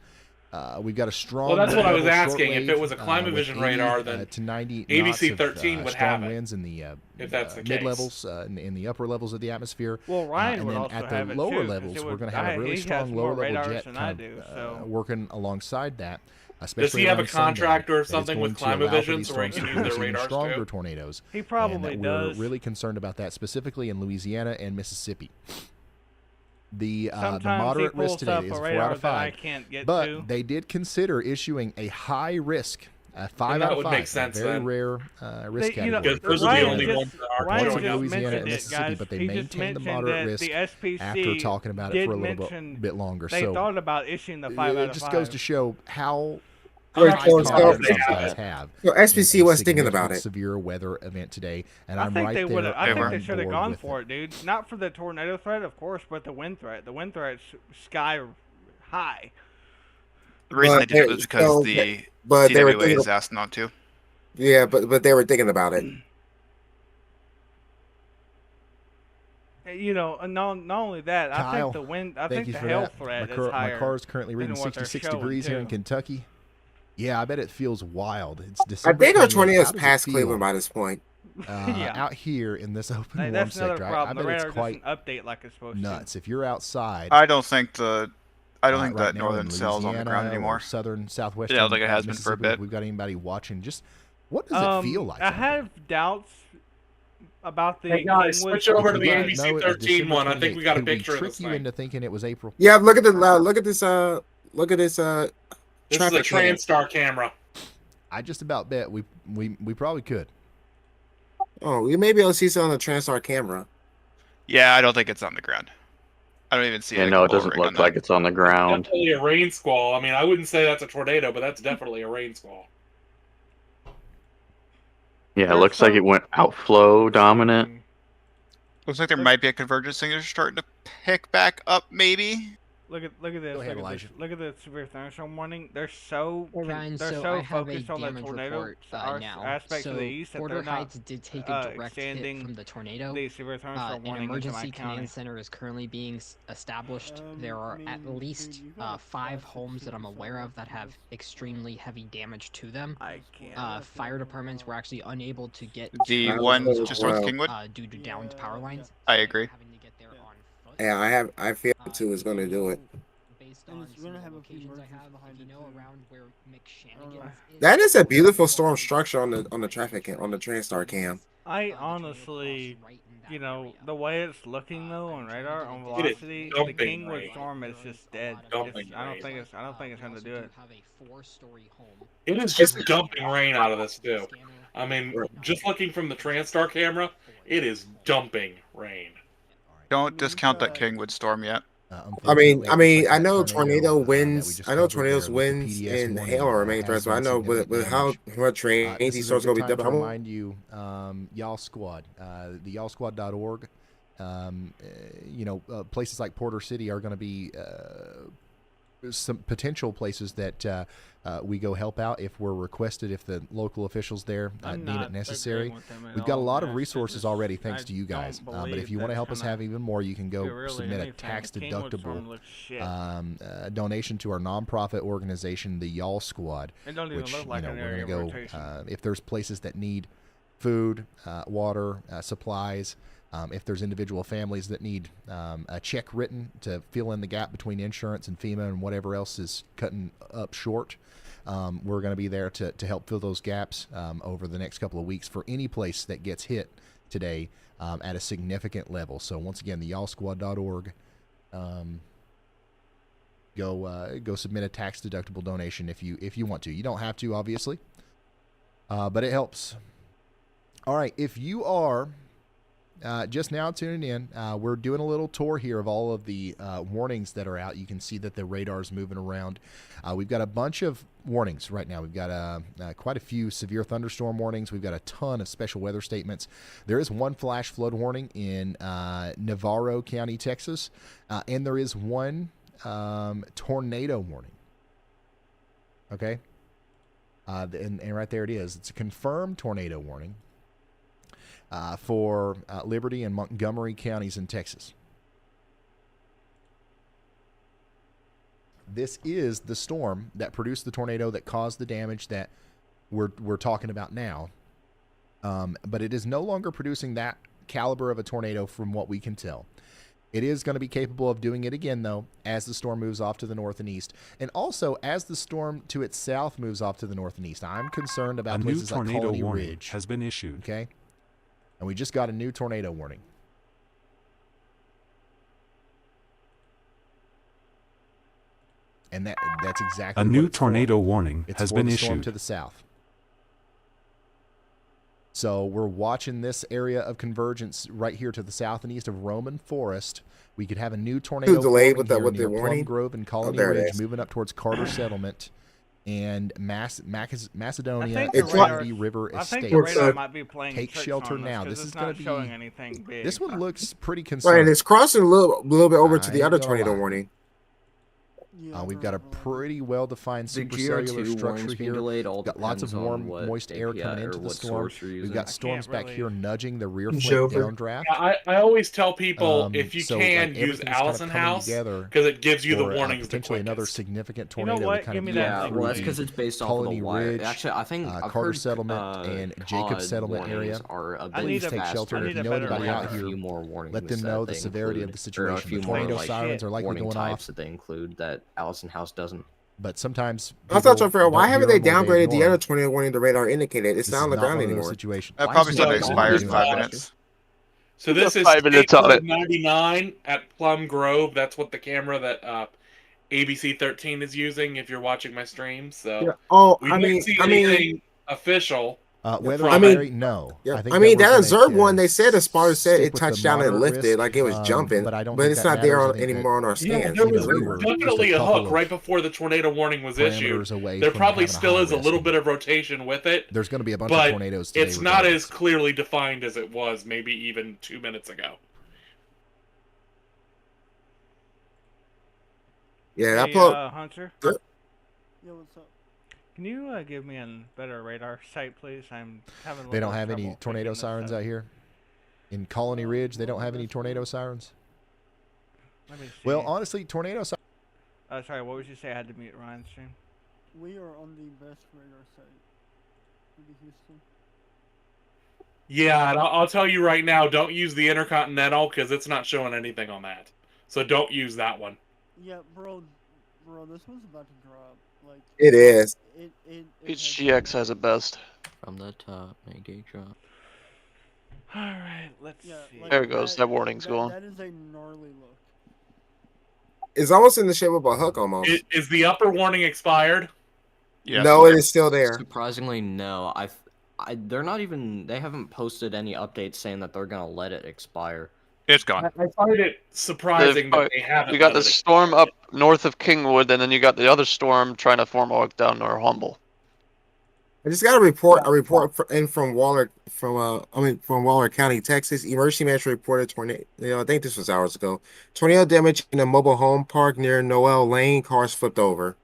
We've got a strong. Well, that's what I was variable asking. If it was a shortwave, climate with vision 80, radar, then to 90 ABC knots of, 13 would strong have it, winds in the if that's the mid case. levels, in the upper levels of the atmosphere. Well, Ryan and would then also at the have it lower too, 'cause levels, it we're would- going to have a really he has strong more lower level radars jet than I kind do, of, so. working alongside that. Does Especially he have a around Sunday, contract or that is something going with to Climate allow for Vision these so where he storms can to use their produce even radars stronger too? tornadoes. He probably and does. We're really concerned about that, specifically in Louisiana and Mississippi. The Sometimes he moderate risk pulls today up is a 4 radar out of that I 5, can't get but to. they did consider issuing a high risk, a 5 And that out of would 5, make sense a very then. rare risk You know, category. Because those are the Ryan only just- ones that are Ryan Parts showing of just up. Louisiana and mentioned it, Mississippi, guys. but they He just maintained the mentioned moderate that risk the SPC after talking about it did for a little mention bit longer. They So thought about issuing the 5 out it of just 5. goes to show how Wait, high so- confidence so- these guys have. So SPC in was thinking about significant it. severe weather event today, and I I'm think right they there. would have. I think on they should have board gone with for it, dude. Not for the tornado threat, of course, but the wind threat. The wind threat's sky high. The reason But they did it they- was because so- the but they were TWA thinking- is asked not to. Yeah, but they were thinking about it. You know, and not only that, I Kyle, think the wind. I thank think you the for hail that. threat my is higher. My car's currently than reading what they're 66 showing, degrees here in too. Kentucky. Yeah, I bet it feels wild. It's I December. think our 28th. tornadoes How does it past feel, Cleveland by this point. Yeah. out here in this open Hey, warm that's another sector? I problem. The bet it's radar quite doesn't update like it's supposed nuts. If you're outside, I don't think the I don't think right that now in northern cell's on the Louisiana ground or anymore. southern, southwest. Yeah, I don't think it has been for a Mississippi, if bit. we've got anybody watching. Just what does it feel like? I have doubts about the. Hey guys, Kingwood- switch over to If the you guys ABC know it was 13 December one. I think we got a 28th, picture could of we this trick you thing. into thinking it was April? Yeah, look at this. Look at this. This is a traffic cam. TransStar camera. I just about bet we probably could. Oh, we may be able to see something on the TransStar camera. Yeah, I don't think it's on the ground. I don't even see Yeah, it. no, it doesn't look like it's on the ground. Definitely a rain squall. I mean, I wouldn't say that's a tornado, but that's definitely a rain squall. Yeah, it looks like it went outflow dominant. Looks like there might be a convergence signature starting to pick back up, maybe. Look at this. Go ahead, Look at Elijah. this. Look at the severe thunderstorm warning. They're so Ryan, they're so so I have a focused on the damage tornado report now. aspects of the So east that Border they're not Heights did take a direct hit extending from the tornado. the severe thunderstorm An warning into my emergency county. command center is currently being established. There are at least 5 homes that I'm aware of that have extremely heavy damage to them. I can't. Fire departments were actually unable to get The to one those just north of homes, Kingwood? due to downed power lines. I agree. Having to get there on foot. Yeah, I feel too is going to do it. Based And on it's some gonna of the have a few locations I merchants have, behind if you it, know too. around where McShannigan's is. That is a beautiful storm structure on the traffic cam, on the TrainStar cam. I honestly, you know, the way it's looking though on radar, on It is velocity, the dumping Kingwood rain. storm is just dead. Dumping I don't rain. think it's going to do it. It is just dumping rain out of this too. I mean, just looking from the TransStar camera, it is dumping rain. Don't discount that Kingwood storm yet. I mean, unfortunately, it looks like I that know tornado, tornado that we winds. just I know covered tornadoes there with the winds PDS and warning, hail are remain has threats. So been I know, significant but how damage. much rain This these is a storms good gonna be time to dumping? remind you, Y'all Squad, the y'allsquad.org. Places like Porter City are going to be some potential places that we go help out if we're requested, if the local officials there deem it necessary. We've got a lot of resources already thanks to you guys. But if you want to help us have even more, you can go submit a tax-deductible donation to our nonprofit organization, the Y'all Squad, It don't even which look like an we're area going of to rotation. go if there's places that need food, water, supplies. If there's individual families that need a check written to fill in the gap between insurance and FEMA and whatever else is cutting up short, we're going to be there to help fill those gaps over the next couple of weeks for any place that gets hit today at a significant level. So once again, the y'allsquad.org. Go submit a tax-deductible donation if you want to. You don't have to, obviously, but it helps. All right, if you are just now tuning in, we're doing a little tour here of all of the warnings that are out. You can see that the radar's moving around. We've got a bunch of warnings right now. We've got quite a few severe thunderstorm warnings. We've got a ton of special weather statements. There is one flash flood warning in Navarro County, Texas, and there is one tornado warning. Okay? And right there it is. It's a confirmed tornado warning for Liberty and Montgomery counties in Texas. This is the storm that produced the tornado that caused the damage that we're talking about now. But it is no longer producing that caliber of a tornado from what we can tell. It is going to be capable of doing it again, though, as the storm moves off to the north and east. And also, as the storm to its south moves off to the north and east, I'm concerned about places like Colony Ridge. Has been issued. Okay? And we just got a new tornado warning. And that's exactly a what new it's tornado for. warning It's has for been the storm issued. to the south. So we're watching this area of convergence right here to the south and east of Roman Forest. We could have a new tornado delayed with warning the here near warning? Plum Grove and Colony there it Ridge, is. moving up towards Carter Settlement and Macedonia I think the Trinity radar- River I think Estates. the radar might be playing Take tricks shelter on us now. 'cause This it's is going not to be. showing anything big. This one looks pretty Right, concerning. and it's crossing a little bit over to the I other ain't gonna tornado lie. warning. We've got a pretty well-defined The supercellular GR2 structure warnings being here. delayed all We've got lots of depends on warm, what moist air API coming or into the what storm. source you're We've using. got storms back here nudging the rear flank Joker. downdraft. I always tell people if you So, can like, use everything's kind of Allison coming House together because it gives you the for, warnings the potentially another quickest. significant You know tornado what? to kind Give of me be that Yeah, thing. well, that's through because the it's based off of Colony the wire. Ridge, Actually, I think I've Carter heard, Settlement and Jacob COD Settlement area. warnings are a I bit need Please a- take faster. shelter. I If need you a know better anybody radar. out A few here, more warnings let them that know the they severity of include, the or a situation. few The more, tornado like, sirens are likely warning going types off, that they include that Allison House doesn't. but sometimes I thought so. people For why don't haven't hear they 'em or downgraded the ignore other 'em. tornado warning the radar indicated? It's This not is on the not ground one of those anymore. situations. That Why probably is said it it gone? expired in Is 5 that minutes. So this is 5 minutes on it. 99 at Plum Grove. That's what the camera that ABC 13 is using. If you're watching my stream, so Yeah. Oh, we didn't see anything official. Whether from it's it. very no. Yeah, I think I mean we're that gonna, observed one. They said as far as said stick it with the touched down and moderate lifted risk, like it was jumping, but I don't but think it's that not there matters. I think anymore on our Yeah, stands. there you know, was we were definitely just a a couple hook of right before the tornado warning was issued. parameters away There from probably having a still high is a risk, little and bit of rotation with it, there's going to be a bunch of but tornadoes today. it's not regardless. as clearly defined as it was maybe even 2 minutes ago. Yeah, Hey, that pulled. Hunter. Yo, what's up? Can you give me a better radar sight, please? I'm having a little They don't bit of have any trouble tornado picking this sirens up. out here in Colony Ridge. They don't have any tornado sirens. Let me see. Well, honestly, tornado sirens. Sorry, what would you say? I had to mute Ryan's stream. We are on the best radar site. Houston. Yeah, and I'll tell you right now, don't use the Intercontinental because it's not showing anything on that. So don't use that one. Yeah, bro, this one's about to drop. Like It is. HGX has it best. From the top, make a drop. Alright, let's see. Like There it goes. That warning's going. That is a gnarly look. It's almost in the shape of a hook, almost. Is the upper warning expired? Yes. No, it is still there. Surprisingly, no. They're not even. They haven't posted any updates saying that they're gonna let it expire. It's gone. I find it surprising that they haven't. You got the let it storm up north of Kingwood, and then you got the other storm trying to form down near Humble. I just got a report in from Waller from Waller County, Texas. Emergency manager reported tornado. I think this was hours ago. Tornado damage in a mobile home park near Noel Lane. Cars flipped over.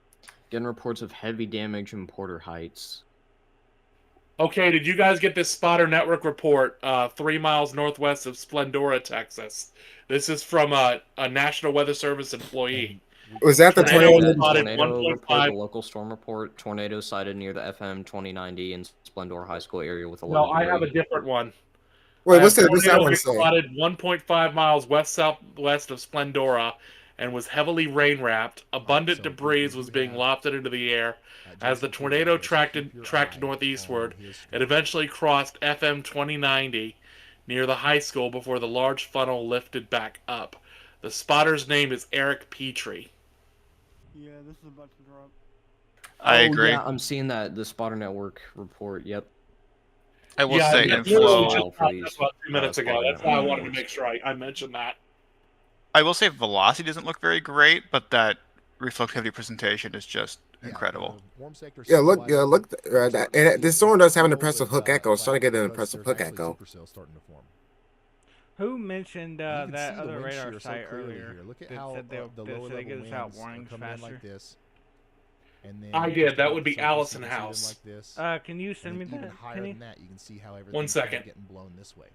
Getting reports of heavy damage in Porter Heights. Okay, did you guys get this spotter network report 3 miles northwest of Splendora, Texas? This is from a National Weather Service employee. Was that the tornado? Tornado report, the local storm report. Tornado sighted near the FM 2090 in Splendora High School area with a No, low I have a degree. different one. Wait, what's that Tornado one was say? spotted 1.5 miles west-southwest of Splendora and was heavily rain-wrapped. Abundant debris was being lofted into the air. As the tornado tracked northeastward, it eventually crossed FM 2090 near the high school before the large funnel lifted back up. The spotter's name is Eric Petrie. Yeah, this is about to drop. I agree. Yeah, I'm seeing that the spotter network report. Yep. I will Yeah, say it inflow. literally just popped up about 2 minutes ago. spotter That's why I network wanted to reports. make sure I mentioned that. I will say velocity doesn't look very great, but that reflectivity presentation is just incredible. Yeah, look. And this storm does have an impressive hook echo. It's starting to get an impressive hook echo. Who mentioned You can that see the other wind radar shear so site clearly earlier? here. Look at that how said the they lower said they level give us out winds warnings come in faster. like this. And then I did. That would be so you can Allison see them House. like this. Can you send me And then even that, higher Penny? than that, you can see how everything's 1 second. getting blown this way.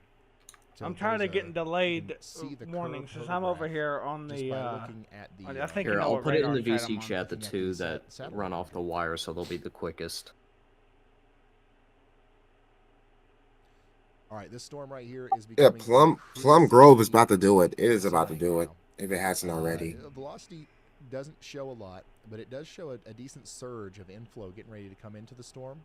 So I'm tired there's of getting delayed see the warnings curved since I'm over photograph here on just the. by looking at the, I think Here, you know I'll what put it in the radar site I'm VC on. chat, the looking at two the that satellite run off the wire, so they'll be the quickest. All right, this storm right here is Yeah, becoming Plum Grove is about to do it. It is about to do it if it hasn't already. Velocity doesn't show a lot, but it does show a decent surge of inflow getting ready to come into the storm.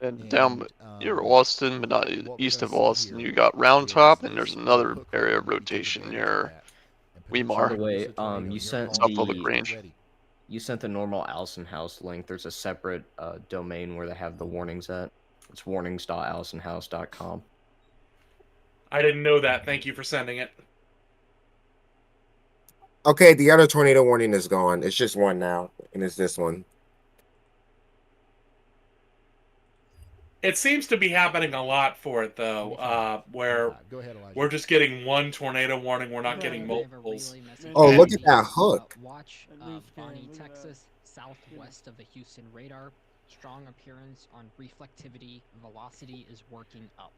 And down near Austin, but not east of Austin, you got Round Top, and there's another area of rotation near By Weimar. the way, you sent South Public Range. You sent the normal Allison House link. There's a separate domain where they have the warnings at. It's warnings.allisonhouse.com. I didn't know that. Thank you for sending it. Okay, the other tornado warning is gone. It's just one now, and it's this one. It seems to be happening a lot for it, though, where we're just getting one tornado warning. We're not getting multiples. Oh, look at that hook. Watch Bonnie, Texas, southwest of the Houston radar. Strong appearance on reflectivity. Velocity is working up.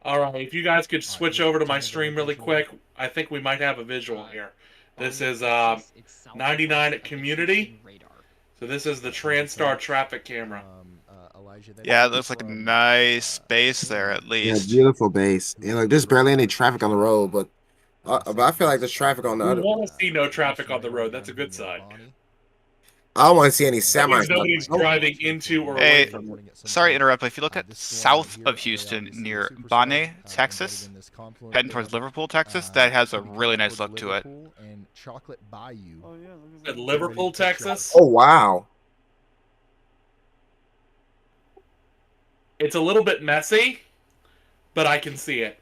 All right, if you guys could switch over to my stream really quick, I think we might have a visual here. This is 99 at Community. So this is the TransStar traffic camera. Yeah, it looks like a nice base there at Yeah, least. beautiful base. And like, there's barely any traffic on the road, but I feel like there's traffic on the We other. want to see no traffic on the road. That's a good sign. I don't want to see any That means semis. nobody's driving into or away Hey, from it. sorry to interrupt, but if you look at south of Houston near Bonnie, Texas, heading towards Liverpool, Texas, that has a really nice look to it. And Chocolate Bayou. Oh yeah, look At Liverpool, Texas. Oh wow. It's a little bit messy, but I can see it.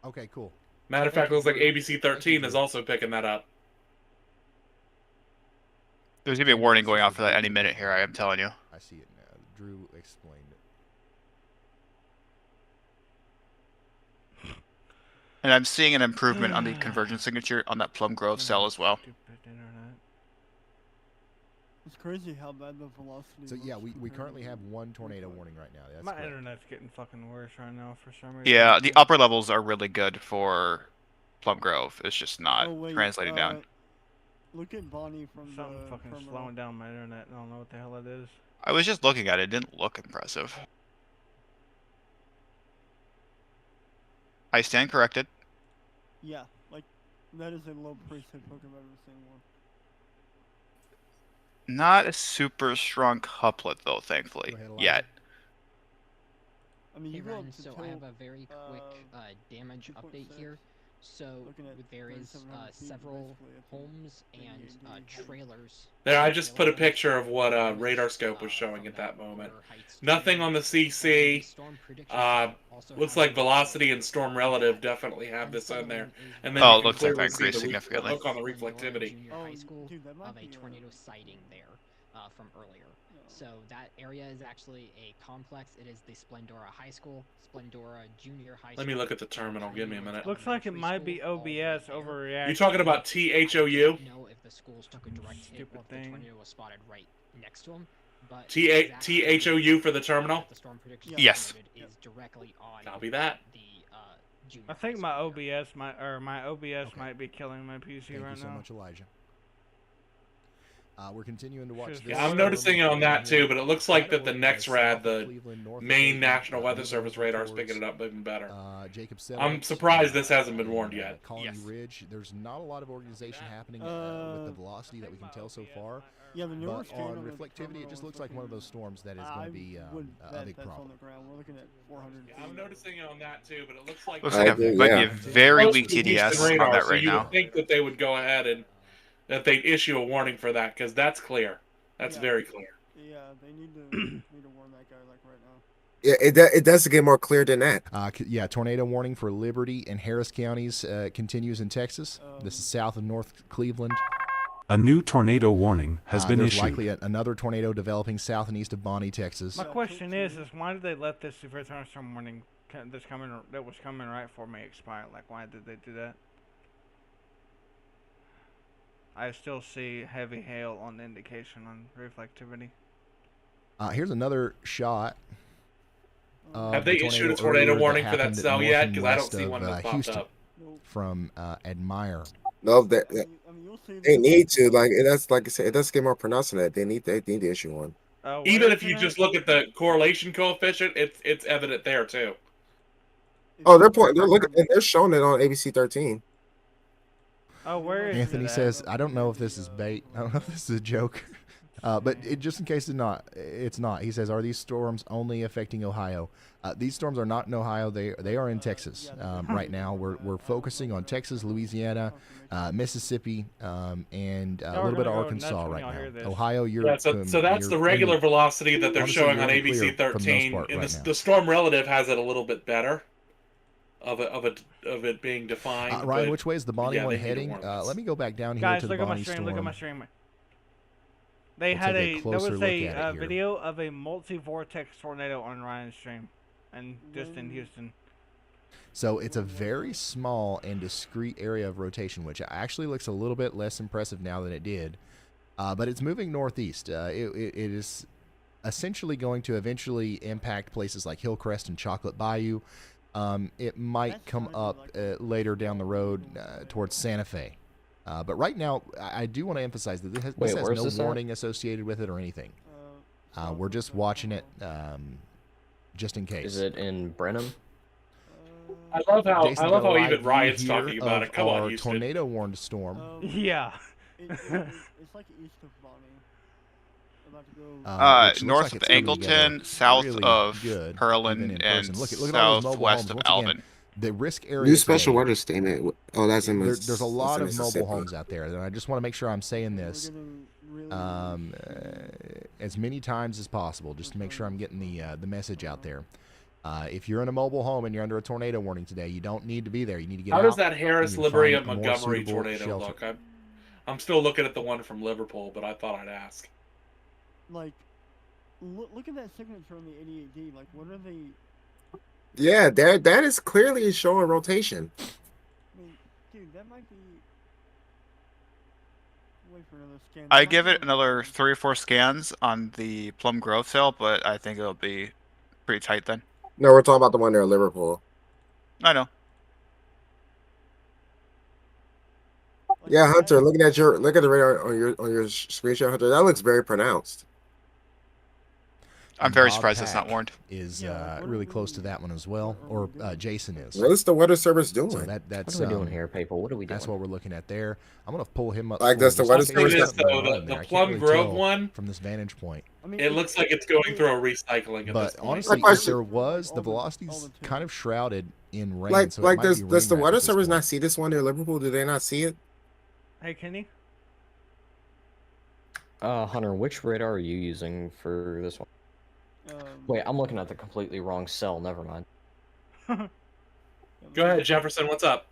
Okay, cool. Matter of fact, it looks like ABC 13 is also picking that up. There's gonna be a warning going out for that any minute here, I am telling you. I see it now. Drew explained it. And I'm seeing an improvement on the convergence signature on that Plum Grove cell as well. It's crazy how bad the velocity. So yeah, we currently have one tornado warning right now. That's My correct. internet's getting fucking worse right now for some reason. Yeah, the upper levels are really good for Plum Grove. It's just not translating down. Look at Bonnie from Something the fucking terminal. slowing down my internet. I don't know what the hell it is. I was just looking at it. It didn't look impressive. I stand corrected. Yeah, like that is a low priesthood poke I've ever seen one. Not a super strong couplet though, thankfully, yet. I mean, Hey, you go Ryan, up to so I have a very quick damage update here. So there is several homes and trailers. There, I just put a picture of what Radar Scope was showing at that moment. Nothing on the CC. Looks like Velocity and Storm Relative definitely have this on there. And then Oh, you it can looks like clearly that see increased the significantly. hook on the reflectivity. High School of a tornado sighting there from earlier. So that area is actually a complex. It is the Splendora High School, Splendora Junior High School. Let me look at the terminal. Give me a minute. Looks like it might be OBS overreacting. You talking about THOU? Know if the schools took a direct hit or if the tornado was spotted right next to them. But THOU for the terminal? The storm prediction Yes. is directly on Copy that. the junior I think my OBS might be killing my PC Thank right you so now. much, Elijah. We're continuing to watch this. Yeah, I'm noticing it on that too, but it looks like that the next rad, the main National Weather Service radar is picking it up even better. I'm surprised this hasn't been warned yet. Colony Ridge, there's not a lot of organization happening with the velocity that we can tell so far. Yeah, the but on reflectivity, it just looks like one of those storms that is going to be a big problem. We're looking at 400. Yeah, I'm noticing it on that too, but it looks like Looks like it might be a very weak TDS on that right you now. would think that they would go ahead and that they'd issue a warning for that because that's clear. That's very clear. Yeah, they need to warn that guy like right now. Yeah, it does get more clear than that. Yeah, tornado warning for Liberty and Harris counties continues in Texas. This is south of North Cleveland. A new tornado warning has been there's issued. likely another tornado developing south and east of Bonnie, Texas. My question is why did they let this severe thunderstorm warning that was coming right for me expire? Like, why did they do that? I still see heavy hail on the indication on reflectivity. Here's another shot. Have they issued a tornado warning for that cell yet? Because I don't see one that popped up. From Admire. No, they need to. Like that's like I said, it does get more pronounced than that. They need to issue one. Even if you just look at the correlation coefficient, it's evident there too. Oh, they're showing it on ABC 13. Oh, where is Anthony it says, I don't know if this is bait. I don't know if this is a joke. But just in case it's not. He says, are these storms only affecting Ohio? These storms are not in Ohio. They are in Texas right now. We're focusing on Texas, Louisiana, Mississippi, and a little bit of Arkansas right now. Ohio, you're so that's the regular velocity that they're showing on ABC 13. And the storm relative has it a little bit better of it being defined. Ryan, which way is the Bonnie one heading? Let me go back down here to the Bonnie storm. Look at my stream. There was a video of a multi-vortex tornado on Ryan's stream, and just in Houston. So it's a very small and discrete area of rotation, which actually looks a little bit less impressive now than it did. But it's moving northeast. It is essentially going to eventually impact places like Hillcrest and Chocolate Bayou. It might come up later down the road towards Santa Fe. But right now, I do want to emphasize that this has no warning associated with it or anything. We're just watching it just in case. Is it in Brenham? I love how even Ryan's talking about it. Come on, Houston. Tornado warned storm. Yeah. It's like east of Bonnie. North of Angleton, south of Pearland, and southwest of Alvin. The risk area. New special weather statement. Oh, that's in there's a lot of mobile homes out there, and I just want to make sure I'm saying this as many times as possible, just to make sure I'm getting the message out there. If you're in a mobile home and you're under a tornado warning today, you don't need to be there. You need to get out. How does that Harris, Liberty, and Montgomery tornado look? I'm still looking at the one from Liverpool, but I thought I'd ask. Like, look at that signature on the 88D. Like, what are they? Yeah, that is clearly showing rotation. mean, dude, that might be. Wait for another scan. I give it another 3 or 4 scans on the Plum Grove cell, but I think it'll be pretty tight then. No, we're talking about the one there in Liverpool. I know. Yeah, Hunter, look at the radar on your screenshot, Hunter. That looks very pronounced. I'm very surprised that's not warned. Is really close to that one as well, or Jason is. What is the Weather Service doing? So that's what are we doing here, people? What are we doing? That's what we're looking at there. I'm gonna pull him up. Like, does the Weather Service? The Plum Grove one from this vantage point. It looks like it's going through a recycling. But honestly, if there was, the velocity's kind of shrouded in rain. Like, so it might be does rain the wrapped Weather at this Service point. not see this one near Liverpool? Do they not see it? Hey, Kenny. Hunter, which radar are you using for this one? Wait, I'm looking at the completely wrong cell. Never mind. Go ahead, Jefferson. What's up?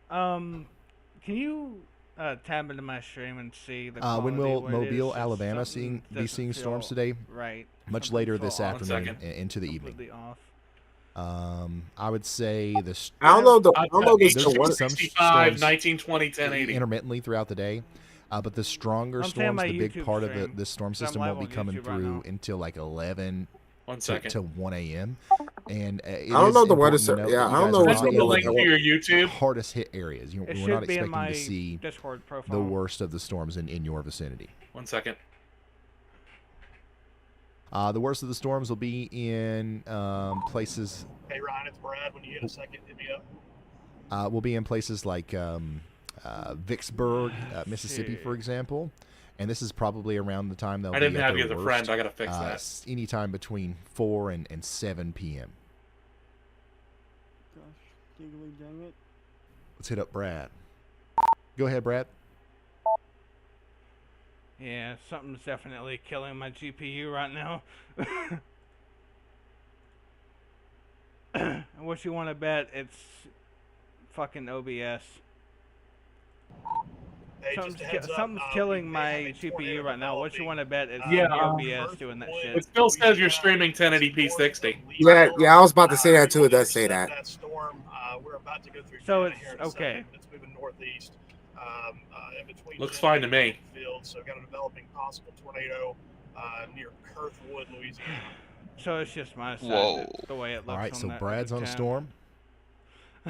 Can you tab into my stream and see the When will quality, what it Mobile, is? Alabama, Something be doesn't seeing feel storms today? Right. Much Something later feel this off. afternoon into the evening. Completely off. I would say the. I don't know. I don't know There's this. gonna be What? some 65, storms 19, 20, 10, 80. intermittently throughout the day, but the stronger I'm saying storms, my the big YouTube part of stream, the storm 'cause I'm system live won't be on coming YouTube right through now. until like 11 1 second. to 1 a.m. And I don't know the Weather Service. Yeah, I don't know what's the link to your YouTube. Hardest hit areas. It We're should not be in expecting my to see Discord the profile. worst of the storms in your vicinity. 1 second. The worst of the storms will be in places. Hey Ryan, it's Brad. When you get a second, hit me up. Will be in places like Vicksburg, Mississippi, for example. And this is probably around the time they'll I be didn't at have their you as a worst, friend. I gotta fix that. Anytime between 4 and 7 p.m. Gosh, giggly dang it. Let's hit up Brad. Go ahead, Brad. Yeah, something's definitely killing my GPU right now. What you want to bet? It's fucking OBS. Hey, Something's killing my GPU right now. What you want to bet? It's Yeah, OBS doing that shit. It still says you're streaming 1080p 60. Yeah, I was about to say that too. It does say that. That storm, we're about to go through. So Canada it's here in a okay. second. It's moving northeast. In between. Looks fine to me. Fields, so got a developing possible tornado near Kirkwood, Louisiana. So it's just my side. Whoa. The way it looks. All right, on so that Brad's on a cam. storm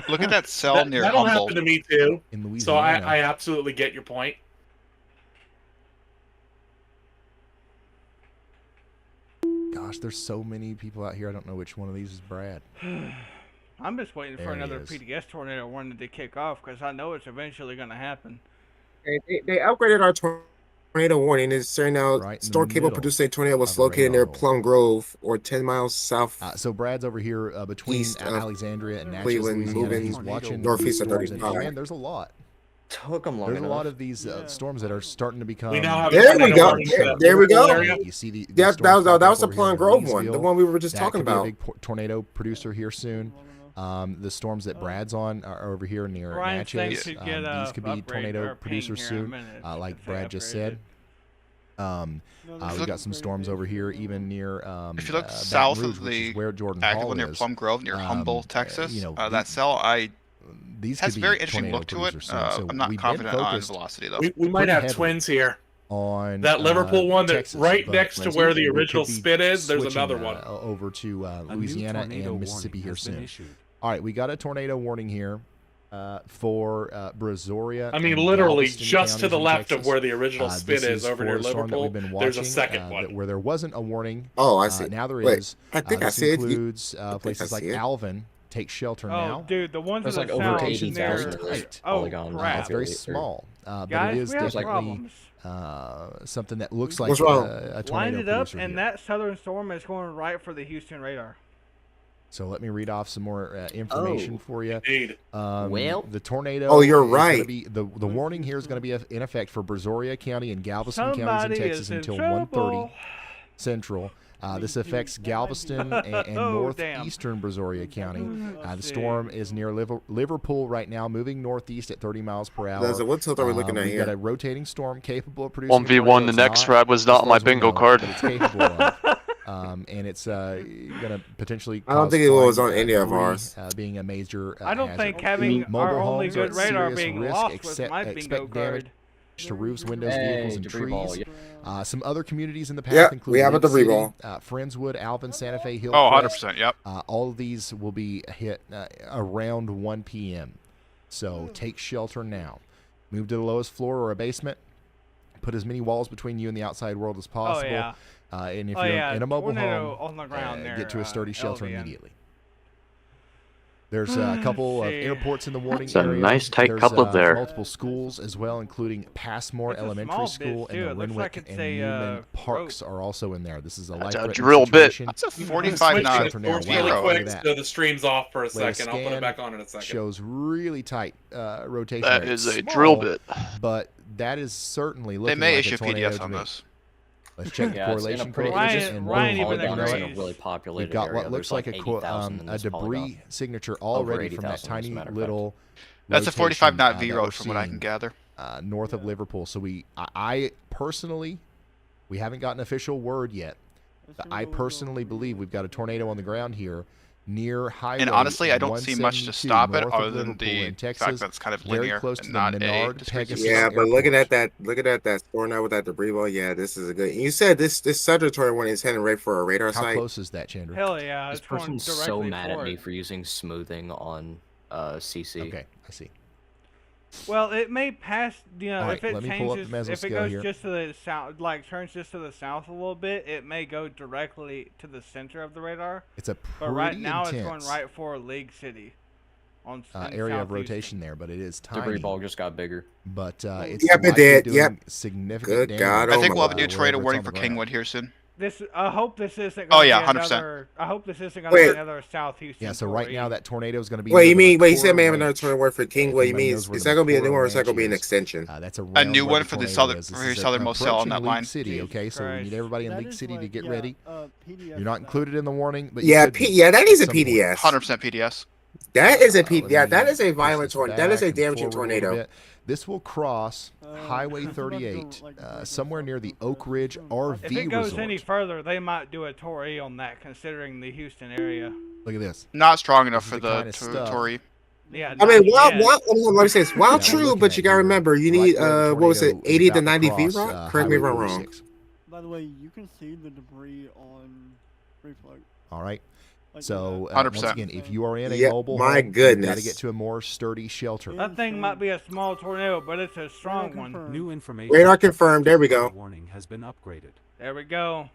Look at that cell near That'll Humboldt. happen to me too. in So Louisiana. I absolutely get your point. Gosh, there's so many people out here. I don't know which one of these is Brad. I'm just waiting for There he another is. PDS tornado warning to kick off because I know it's eventually going to happen. They upgraded our tornado warning. It's saying now Right in the storm capable middle producing a tornado was of a located near radar hole. Plum Grove or 10 miles south. So Brad's over here between East of Alexandria and Natchez, Cleveland, Louisiana. moving He's watching northeast of storms, and 35. man, there's a lot. Took them long There's a enough. lot of these storms that are starting to become. We now have There we tornado go. warnings in the There we go. area. You see the Yeah, storms that was popping the up over Plum here in Grove one, the Leesville. one we were just That talking could be a about. big tornado producer here soon. The storms that Brad's on are over here near Ryan thinks Natchez. to get These could be upgrade tornado or ping producers here in a soon, minute. like If they Brad just upgraded. said. We've got some storms over here, even near. If you look Baton south Rouge, of which is the where Jordan active Hall one near is. Plum Grove, near Humboldt, Texas, you know, that cell these has could a very be interesting tornado look to it. producers soon. So I'm not we've been confident on focused velocity though. We might pretty have heavily twins here. on That Liverpool one that's Texas, right but next to where the we original could be spit is, there's switching, another one. Over to A new Louisiana tornado and Mississippi warning here has been soon. issued. All right, we got a tornado warning here for Brazoria. I mean, and literally Galveston just to counties the in left Texas. of where the original spit This is over near for a storm that Liverpool. we've been There's a watching, second one. where there wasn't a warning. Oh, I see. Now there Wait, is. I think I this see it. includes I think places I like see it. Alvin. Take shelter Oh, now. dude, the ones There's that like are over south 80,000 near. right Oh, polygon crap. It's very populated. small, but Guys, it is we have definitely problems. something that looks like What's wrong? a tornado Lined it up, producer and here. that southern storm is going right for the Houston radar. So let me read off some more information for you. Indeed. Well- the tornado. Oh, you're is gonna right. Be, the warning here is going to be in effect for Brazoria County and Galveston counties Somebody in Texas is in until trouble. 1:30 Central. This affects Galveston and Oh, damn. northeastern Brazoria County. The Let's see. storm is near Liverpool right now, moving northeast at 30 miles per hour. What tilt are we looking at We've here? got a rotating storm capable of producing. 1v1, the next rad was not as on far my as we bingo know, card. but it's capable of. and it's gonna potentially. I don't cause think it was flying, on any of debris, ours. Being a major. I don't hazard. think having Mobile our only homes are good at radar serious being risk. lost was Expect, my bingo expect damage card. to roofs, windows, Hey, vehicles, and debris trees. ball, yeah. Some other communities in the path Yep, include we have a Lake debris City, ball. Friendswood, Alvin, Santa Fe, Oh, Hillcrest. 100%. Yep. All of these will be hit around 1 p.m. So take shelter now. Move to the lowest floor or a basement. Put as many walls between you and the outside world as possible. Oh, yeah. And if Oh, you're yeah, in a mobile tornado home, on the ground there, get to a sturdy shelter LVN. immediately. There's a couple of airports in the warning It's a area. nice tight There's couplet there. multiple schools as well, including Passmore It's a Elementary small School bit, and too. the It looks Renwick like it's and a, Newman Parks are also in there. This is a That's a life-threatening drill bit. situation. That's a Switch 45 to knot the Shelter now. source Wow, really look quick at that. so the stream's off for a Latest second. I'll put it scan back on in a second. shows really tight rotation. That there. It's is a small, drill bit. but that is certainly They looking may like issue a tornado PDFs to on me. this. Let's check the Yeah, it's in a correlation pretty, coefficient just and Ryan more even polygons in a agrees. really populated We've got area. what looks There's like 80,000 in a this debris polygon. signature Over already from that 80,000 as a tiny matter of little. That's a 45 knot rotation, V that road we're from what I can seeing, gather. north of Liverpool. So I personally, we haven't gotten official word yet. But I personally believe we've got a tornado on the ground here near Highway. And honestly, I don't see much to 172 stop it north other of than Liverpool the in fact Texas, that it's kind of very linear close and to not the a Menard discrete Pegasus Yeah, but looking Airport. at that storm now with that debris ball, yeah, this is a good. You said this Centaur one is heading right for a radar How site. close is that, Chandra? Hell yeah, This it's going person's directly so mad at for me it. for using smoothing on CC. Okay, I see. Well, it may pass. You know, All if right, it let me pull up changes, the mesoscale if it goes here. just to the south, like turns just to the south a little bit, it may go directly to the center of the radar. It's a But right pretty now, intense it's going right for League City. On in area South of rotation there, but it is tiny. Debris ball just got bigger. But it's Yep, it likely did. doing Yep. significant Good damage. God I think we'll have a almighty. new tornado wherever it's warning on for the ground. Kingwood here soon. This, I hope this isn't. Oh, Gonna yeah, be 100%. another, I hope this isn't going to be Wait. another South Houston. Yeah, so right now that tornado is going to be. Wait, near you the mean? Wait, you said Makora may have another Ranch. tornado word for King. What you Everybody mean? knows where Is the that going to be a Makora new one or is that Ranch going to be an is. extension? That's A around new where one the for the tornado southern, is. This for your is southern most cell on approaching that League line. City, Jesus okay, so we Christ. need everybody in That League is City to like, get yeah, ready. PDF You're not for that. included in the warning, but Yeah, you could be yeah, that is a at some point. PDS. 100% PDS. That is a P. Let Yeah, me that is a push violent this tornado. That is back a and damaging forward a little tornado. bit. This will cross Highway it's about to go, 38 like, right somewhere near near the south Oak Ridge of- RV If it goes Resort. any further, they might do a Tory on that, considering the Houston area. Look at this. Not strong enough This for is the the kind of stuff- Tory. Yeah. I mean, not yet. let me say this. While Yeah, we're true, looking but at you gotta here, remember, you right need where the what was it, tornado is 80 to about 90 cross, feet, right? Correct me if Highway I'm wrong. 46. By the way, you can see the debris on reflect. All right. Like So that. once 100%. again, if you are in a Yeah, mobile my home, you've got to goodness. get to a more sturdy shelter. That thing might be a small tornado, but it's a strong one. confirmed. New information. Radar confirmed. There we go. Warning has been upgraded. There we go.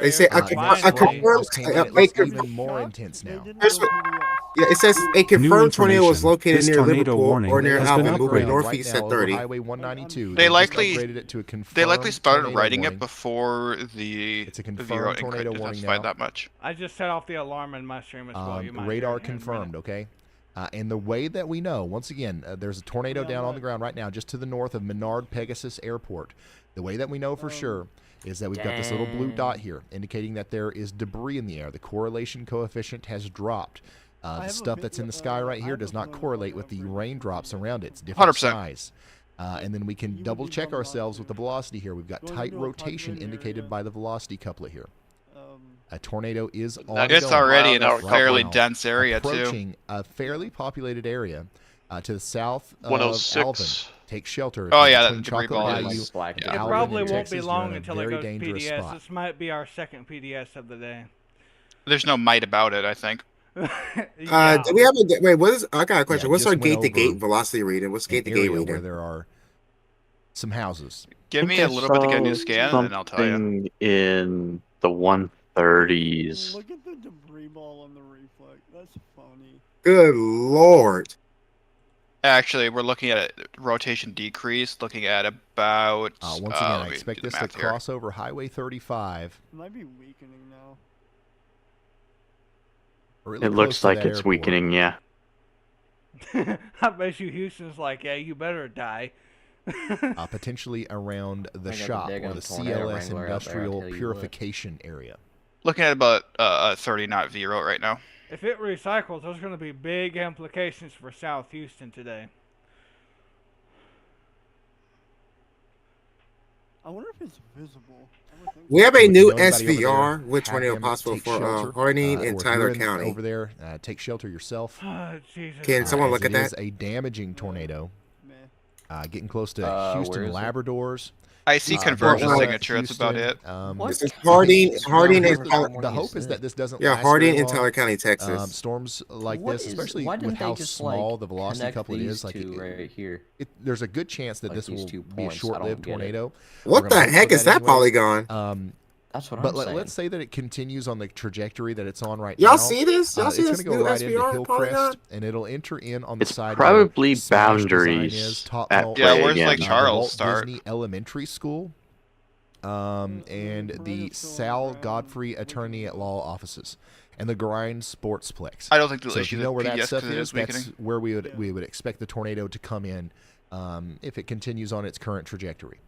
They say Uh, I this confirmed. one just came in, it looks even more intense They now. didn't Here's go what- PDS. Yeah, it says a confirmed tornado was information. located This near tornado Liverpool warning or near has been Alvin, moving upgraded. northeast right at now 30. over Highway 192. They just likely- upgraded it to a They likely confirmed started tornado writing warning. it before the It's a the confirmed V-road tornado encrypted warning specified now. that much. I just set off the alarm in my stream as well. You might hear Radar it here in a confirmed, minute. okay? And the way that we know, once again, there's a tornado Yeah, down on look. the ground right now, just to the north of Menard Pegasus Airport. The way that we know for sure is that we've got this little blue dot here, indicating that there is debris in the air. The correlation coefficient has dropped. I The have a stuff that's in the sky right I here have does a not feeling correlate about with the Outbreak. raindrops around it. It's different 100%. size. And then we can You double would be check going ourselves to- with the velocity here. We've got going tight into a rotation populated indicated area. by the velocity couplet here. Um, A tornation is It's ongoing. It's already in a right fairly now, dense area too. approaching a fairly populated area to the south of 106. Alvin. Take shelter. Oh, If yeah, you're that between debris Chocolate ball Bayou is black. and It It Alvin probably in won't Texas, be you're long in a until it very goes dangerous PDS. spot. This might be our second PDS of the day. There's no might about it, I think. Yeah. Do we have a wait? What is? I got a question. Yeah, What's our just went gate to gate over velocity reading? What's An gate to gate area where reading? there are some houses. Give me a little bit to get a new scan, and then I'll tell you. Something in the 130s. look at the debris ball on the reflect. That's funny. Good lord. Actually, we're looking at a rotation decrease, looking at about. Once again, let I me expect do the this to math here. cross over Highway 35. It might be weakening now. Really It close looks to like that it's airport. weakening, yeah. I bet you Houston's like, yeah, you better die. Potentially around the I got the shop dig or on the tornado CLS wrangler out there, I'll Industrial tell you what. Purification Area. Looking at about a 30 knot V route right now. If it recycles, there's going to be big implications for South Houston today. I wonder if it's visible. We have a So if you new know anybody over there, SVR with have tornado them possible take for shelter, Harding or and if Tyler you're in County. over there, take shelter yourself. Jesus. Can someone as look at it is that? a damaging tornado, getting close to where Houston, is it? Labradors. I see conversion signature. That's about it. This is Harding and The hope is that this doesn't yeah, last Harding very and long. Tyler County, Texas. Storms like What this, is- especially why with didn't they how just, small like, the velocity connect couplet these is, like two right here? there's a good chance that Like this these will 2 be a points, I don't short-lived get it. tornado. What We're the gonna hope heck for is that anyways. polygon? That's what But I'm saying. let's say that it continues on the trajectory that it's on right Y'all now. see this? Y'all see it's this going to new go right into SVR Hillcrest, polygon? and it'll enter in on the It's side probably where Smash Design boundaries is, Top at Vault, Yeah, play where's like again. the Charles Walt start? Disney Elementary School, and the Sal Godfrey Attorney at Law offices, and the Grind Sportsplex. I don't think they'll So if issue you the know where that PDS stuff 'cause it is, is that's weakening. where we would expect the tornado to come in if it continues on its current trajectory.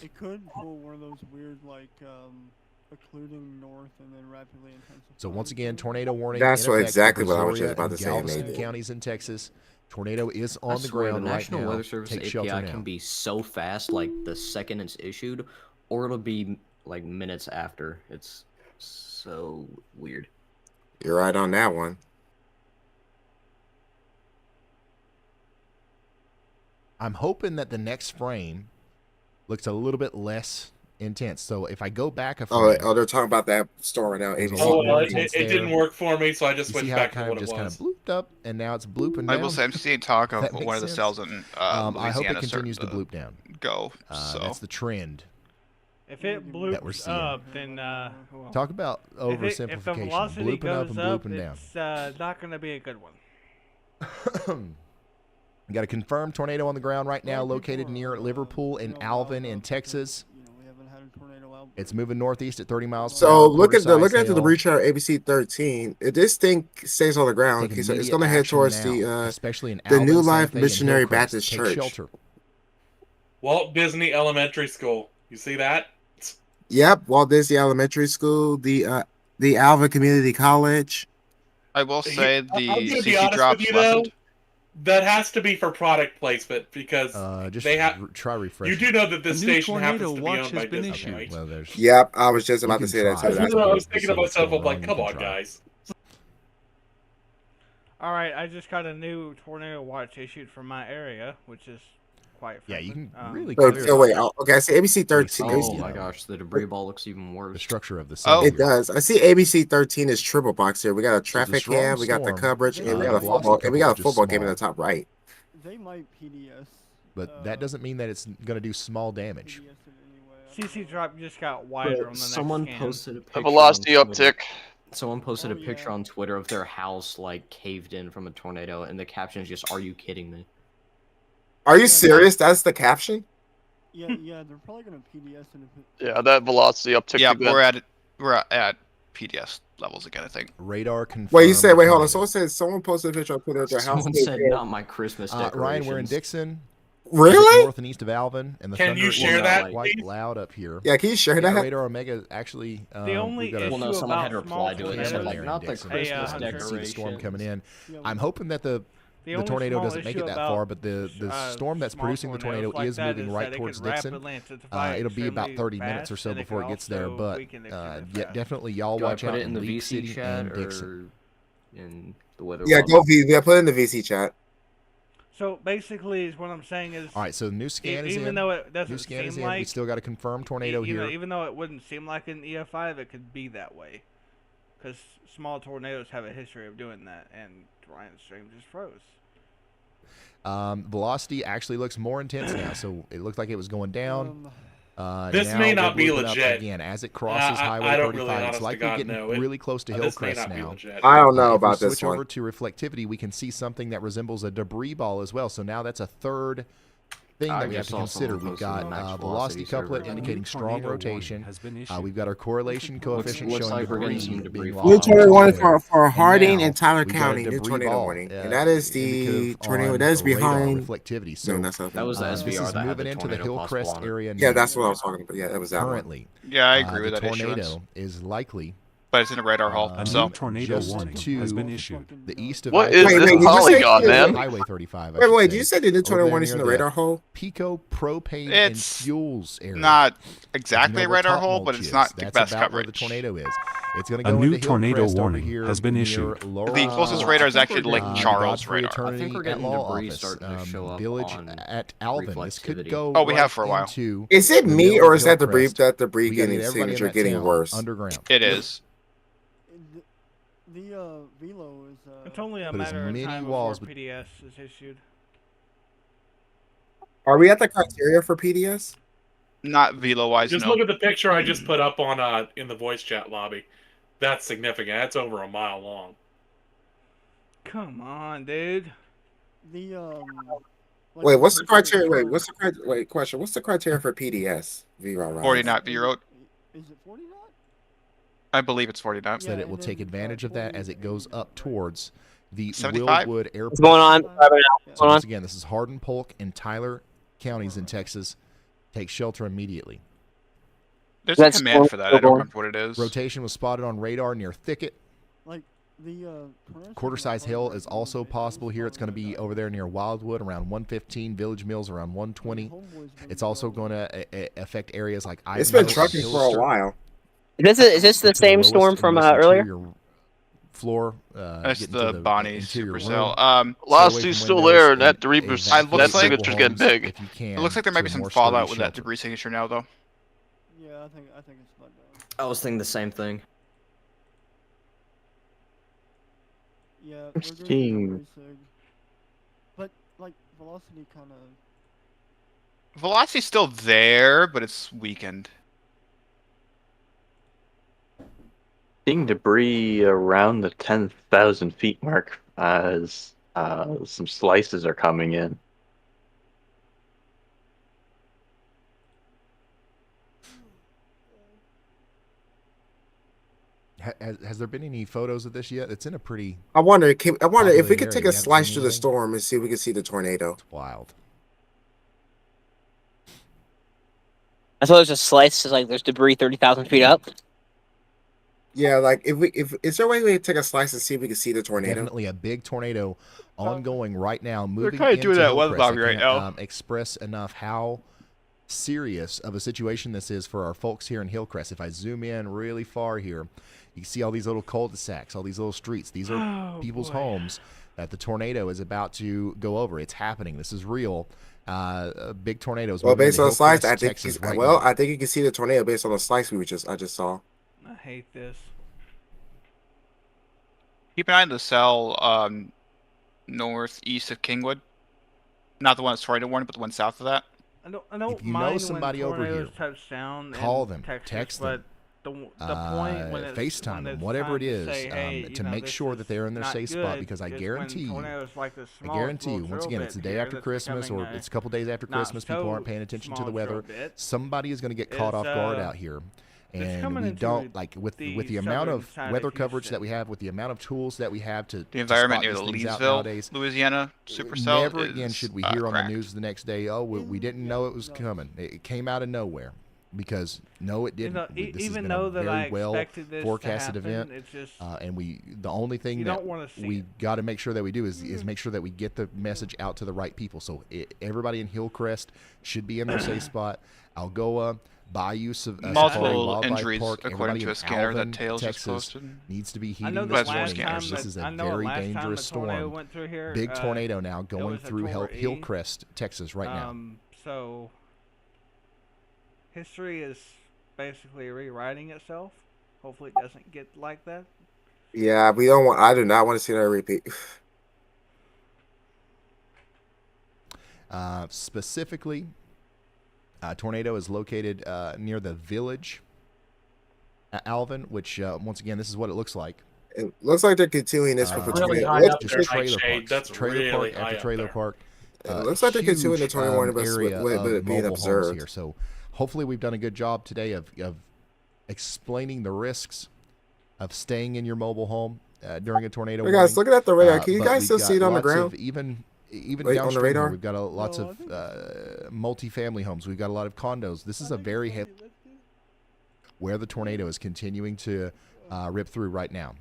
It could pull one of those weird, like, occluding north and then rapidly intensifying. So once again, tornado warning. That's in what effect exactly for what I was Brazoria just about and to say, Galveston maybe. counties in Texas. Tornado is I on the swear, ground the right National now. Weather Service Take API shelter can now. be so fast, like the second it's issued, or it'll be like minutes after. It's so weird. You're right on that one. I'm hoping that the next frame looks a little bit less intense. So if I go back a frame, they're talking about that store right now. there's a ABC. lot Oh, more well, intense it didn't there. work for me, so I just You see switched how it back to kind what of it just kind was. of blooped up, and now it's blooping I down. will say I'm seeing talk of That one makes of the sense. cells in I hope it Louisiana continues to starting bloop down. Go. So That's the trend. If it that we're bloops seeing. up, then well, Talk about if the oversimplification. velocity Blooping up goes and up, blooping down. it's not going to be a good one. We got a confirmed tornado on the ground right now, located near Liverpool and Alvin in Texas. It's moving northeast at 30 miles per So hour. look at the quarter-size the hail. debris chart ABC 13. If this thing stays on the ground, Take it's immediate going to head action towards now, the especially in the Alvin, New Santa Life Fe, and Missionary Hillcrest. Baptist Take Church. shelter. Walt Disney Elementary School. You see that? Yep, Walt Disney Elementary School, the Alva Community College. I will say I'm the gonna be CC honest drops with you, though. lessened. That has to be for product placement because Just they have. try refresh. You do know that this A new station happens tornado to be watch owned by has been Disney, issued. right? Well, there's. Yep, I was just You about to can say that try. too. That's That's what I cool. was thinking See to what's myself. going I'm like, on, you come can on, try. guys. All right, I just got a new tornado watch issued from my area, which is quite. Yeah, you friendly. can really Wait, clear wait. it. Okay, I see ABC 13. Oh my gosh, the debris ball looks even worse. The structure of the Oh. cell It here. does. I see ABC 13 is triple box here. We got a So it's a traffic strong cam, we got the storm. coverage, and we got The a velocity football. And we got a couplet's just football game in small. the top right. They might PDS. But that doesn't mean that it's going to do small damage. CC drop just got wider on the Someone next scan. posted a The picture. velocity on Twitter. uptick. Someone posted a picture on Twitter of their house like caved in from a tornado, and the caption is just, "Are you kidding me?" Are you serious? That's the caption? Yeah, they're probably gonna PDS it if it. Yeah, that velocity uptick. Yeah, again. we're at PDS levels again. I think. Radar confirmed. Wait, you said, wait, hold on. tornado. Someone posted a picture on Twitter of their house. Someone caved said, in. "Not my Christmas decorations." Ryan, we're in Dixon. Really? North and east of Alvin, and the Can thunder you is share that, quite please? loud up here. Yeah, can you share that? Radar Omega actually. The only we've got a issue Well, no, someone had to about reply small to it and said, tornadoes- like, not the Dixon. Christmas Hunter. You can see the storm coming in. Yeah, I'm hoping that the only tornado small doesn't make issue it that about, far, but the storm that's small producing the tornado tornadoes like is that moving is right that it towards could Dixon. rapidly intensify It'll be about extremely 30 minutes or fast, so and it before could it gets there, also but weaken extremely fast. definitely y'all Do I watch put out it in the League VC City chat and Dixon. or in the weather? Yeah, log? go yeah, put it in the VC chat. So basically, is what I'm saying is. All right, so the new scan is in. Even though it doesn't New scan is seem in. like. We still got a confirmed tornado you know, here. even though it wouldn't seem like an EF5, it could be that way, because small tornadoes have a history of doing that, and Ryan's stream just froze. Velocity actually looks more intense now, so it looked like it was going down. This now may we're not be blooping up legit. again as it crosses I Highway don't really, 35. honest It's to likely God, getting know. really close to This may Hillcrest not be now. legit. I don't know If we about this switch one. over to reflectivity, we can see something that resembles a debris ball as well. So now that's a third thing I that we have just to saw consider. someone We've posted got the max velocity velocity couplet server. indicating strong Tornado warning rotation. has been issued. We've got our correlation coefficient looks showing like we're debris getting some debris being falling. New lost. tornado warning everywhere. for Harding now and Tyler we've got a County. New debris tornado ball, warning. And that is the indicative tornado on that's radar behind. reflectivity. So No, that's not That was the this SVR is that had moving the into the tornado Hillcrest possible on it. area Yeah, now. that's what I was talking about. Yeah, that was that Currently, Yeah, I agree the with that tornado issuance. is likely but it's in a radar hole. A So new tornado warning has been issued. The east of What is this polygon, man? Highway 35. Wait, you said the new tornado warning's in the radar hole? Pico propane It's and fuels area. not If you exactly know a where radar top hole, mulch but it's is, not the that's best about where the coverage. tornado is. It's going A to go new into tornado Hillcrest over warning here has been near issued. Laurel. The closest radar is actually Lake Charles Godfrey radar. Attorney I think we're at getting law debris office, starting to show up village on at Alvin. This could reflectivity. go Oh, we have right for a while. into Is it the me middle or of is that debris Hillcrest. getting We gotta get everybody in signature that getting town worse? underground. It is. The velo is. It's only a But as matter of many time walls before PDS is issued. Are we at the criteria for PDS? Not velo-wise, Just no. look at the picture I just put up on in the voice chat lobby. That's significant. That's over a mile long. Come on, dude. The Wait, what's the criteria? Wait, what's the criteria? Wait, question. What's the criteria for PDS? VROI? 40 knot V-road. Is it 40 knot? I believe it's 40 knot. So that it will take advantage of that as it goes up towards the 75? Wildwood Airport. What's going on? So once again, this is Hardin, Polk, and Tyler counties in Texas. Take shelter immediately. There's a command for that. I don't remember what it is. Rotation was spotted on radar near Thicket. Like the Quarter size hail is also possible here. It's going to be over there near Wildwood around 115, Village Mills around 120. It's also going to affect areas like It's been trucking for a while. Is this the same storm from earlier? Floor. That's getting the to Bonnie interior supercell. room. Last two's still there, and that debris that signature's getting big. If you can, It looks like there might be to some more fallout sturdy with that shelter. debris signature now, though. Yeah, I think it's not down. I was thinking the same thing. Yeah, I'm we're going to seeing- debris sig. But like velocity kind of. Velocity's still there, but it's weakened. Seeing debris around the 10,000 feet mark as some slices are coming in. Has there been any photos of this yet? It's in a pretty. I wonder if we populated could area. take You a haven't slice seen through the anything? storm and see if we can see the tornado. It's wild. I thought it was just slice. It's like there's debris 30,000 feet up. Yeah, like if is there a way we can take a slice and see if we can see the tornado? Definitely a big tornado ongoing right now. Moving kinda doing into that weather Hillcrest. lobby I right can't, now. express enough how serious of a situation this is for our folks here in Hillcrest. If I zoom in really far here, you can see all these little cul-de-sacs, all these little streets. These are people's homes that the tornado is about to go over. It's happening. This is real. Big tornadoes. Well, moving based into on the slice, Hillcrest, I think Texas right well, now. I think you can see the tornado based on the slice I just saw. I hate this. Keep an eye on the cell northeast of Kingwood. Not the one that's tornado warning, but the one south of that. I don't If you know mind somebody when over here, tornadoes touch down call in them, Texas, text but them, the point when it's FaceTime when them, it's whatever it time to is, say, hey, you to know, make this sure is that they're in their not safe spot, good, because I is when guarantee you, tornadoes like the I small guarantee you, little once drill again, it's the bit day here after that's Christmas, becoming or it's a couple days after not Christmas, people so aren't paying attention to small the weather. drill bit. Somebody is going to get caught off guard out here. it's And coming we into don't, like, with the amount southern of side of weather coverage that Houston. we have, with the amount of tools that we have to The environment to near spot the these things out Leesville, nowadays, Louisiana supercell never again is, should we hear on the cracked. news the next day, oh, we didn't know it was coming. It came out of nowhere. Because no, it didn't. know, This has even been though a that very I well expected this to forecasted happen, event, it's just and the only thing you that don't wanna see we it. got to make sure that we do is make sure that we get the message out to the right people. So everybody in Hillcrest should be in their safe spot. Algoa, Bayou, Safari Multiple Wildlife injuries, Park, according everybody to in a scanner that Alvin, Tails just Texas, posted. needs to be I know heeding the this last warning, time as this is a I know the very last time dangerous a tornado storm. went through here, Big tornado now it going was a through Tor E. Hillcrest, Texas right now. So history is basically rewriting itself. Hopefully, it doesn't get like that. Yeah, we don't want. I do not want to see that repeat. Specifically, tornado is located near the village at Alvin, which once again, this is what it looks like. It looks like they're continuing this for Really 20. high It up there, Nightshade. That's trailer really park high after up trailer there. park. looks like they're continuing the Huge, 21 area with of it being mobile homes observed. here. So hopefully we've done a good job today of explaining the risks of staying in your mobile home during a tornado. Hey guys, warning. looking at the radar, can you But guys we've still got see it on the lots of ground? even Wait, on the downstream radar? here, we've got lots of multi-family homes. We've got a lot of condos. This is a very heavy where the tornado is continuing to rip through right now.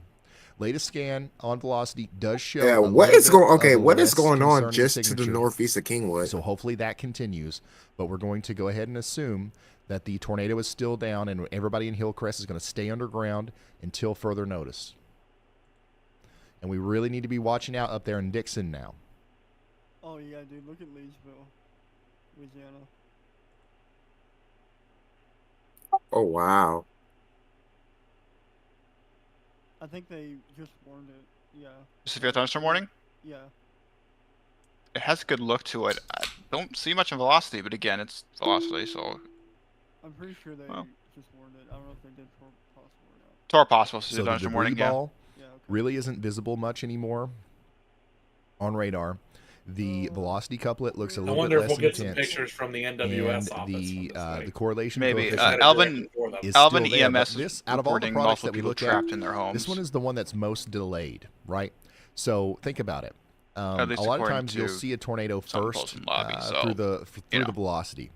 Latest scan on velocity does show. Yeah, a what little is bit going? of Okay, a what is less going on concerning just to the signature. northeast of Kingwood? So hopefully that continues. But we're going to go ahead and assume that the tornado is still down, and everybody in Hillcrest is going to stay underground until further notice. And we really need to be watching out up there in Dixon now. Oh yeah, dude, look at Leesville, Louisiana. Oh wow. I think they just warned it. Yeah. Severe thunderstorm warning? Yeah. It has a good look to it. I don't see much in velocity, but again, it's velocity, so. I'm pretty sure they just warned it. I don't know if they did for possible or not. Tor possible severe So the thunderstorm debris warning, yeah. ball really isn't visible much anymore on radar. The velocity couplet looks a little bit less I wonder if we'll get some intense. pictures from the NWS office. The correlation Maybe coefficient Alvin is Alvin still there, but EMS this, is out of all the reporting products multiple that we people look trapped at, in their homes. this one is the one that's most delayed, right? So think about it. A least lot of according times you'll to see a tornado some first polls and lobbies, so, through the velocity,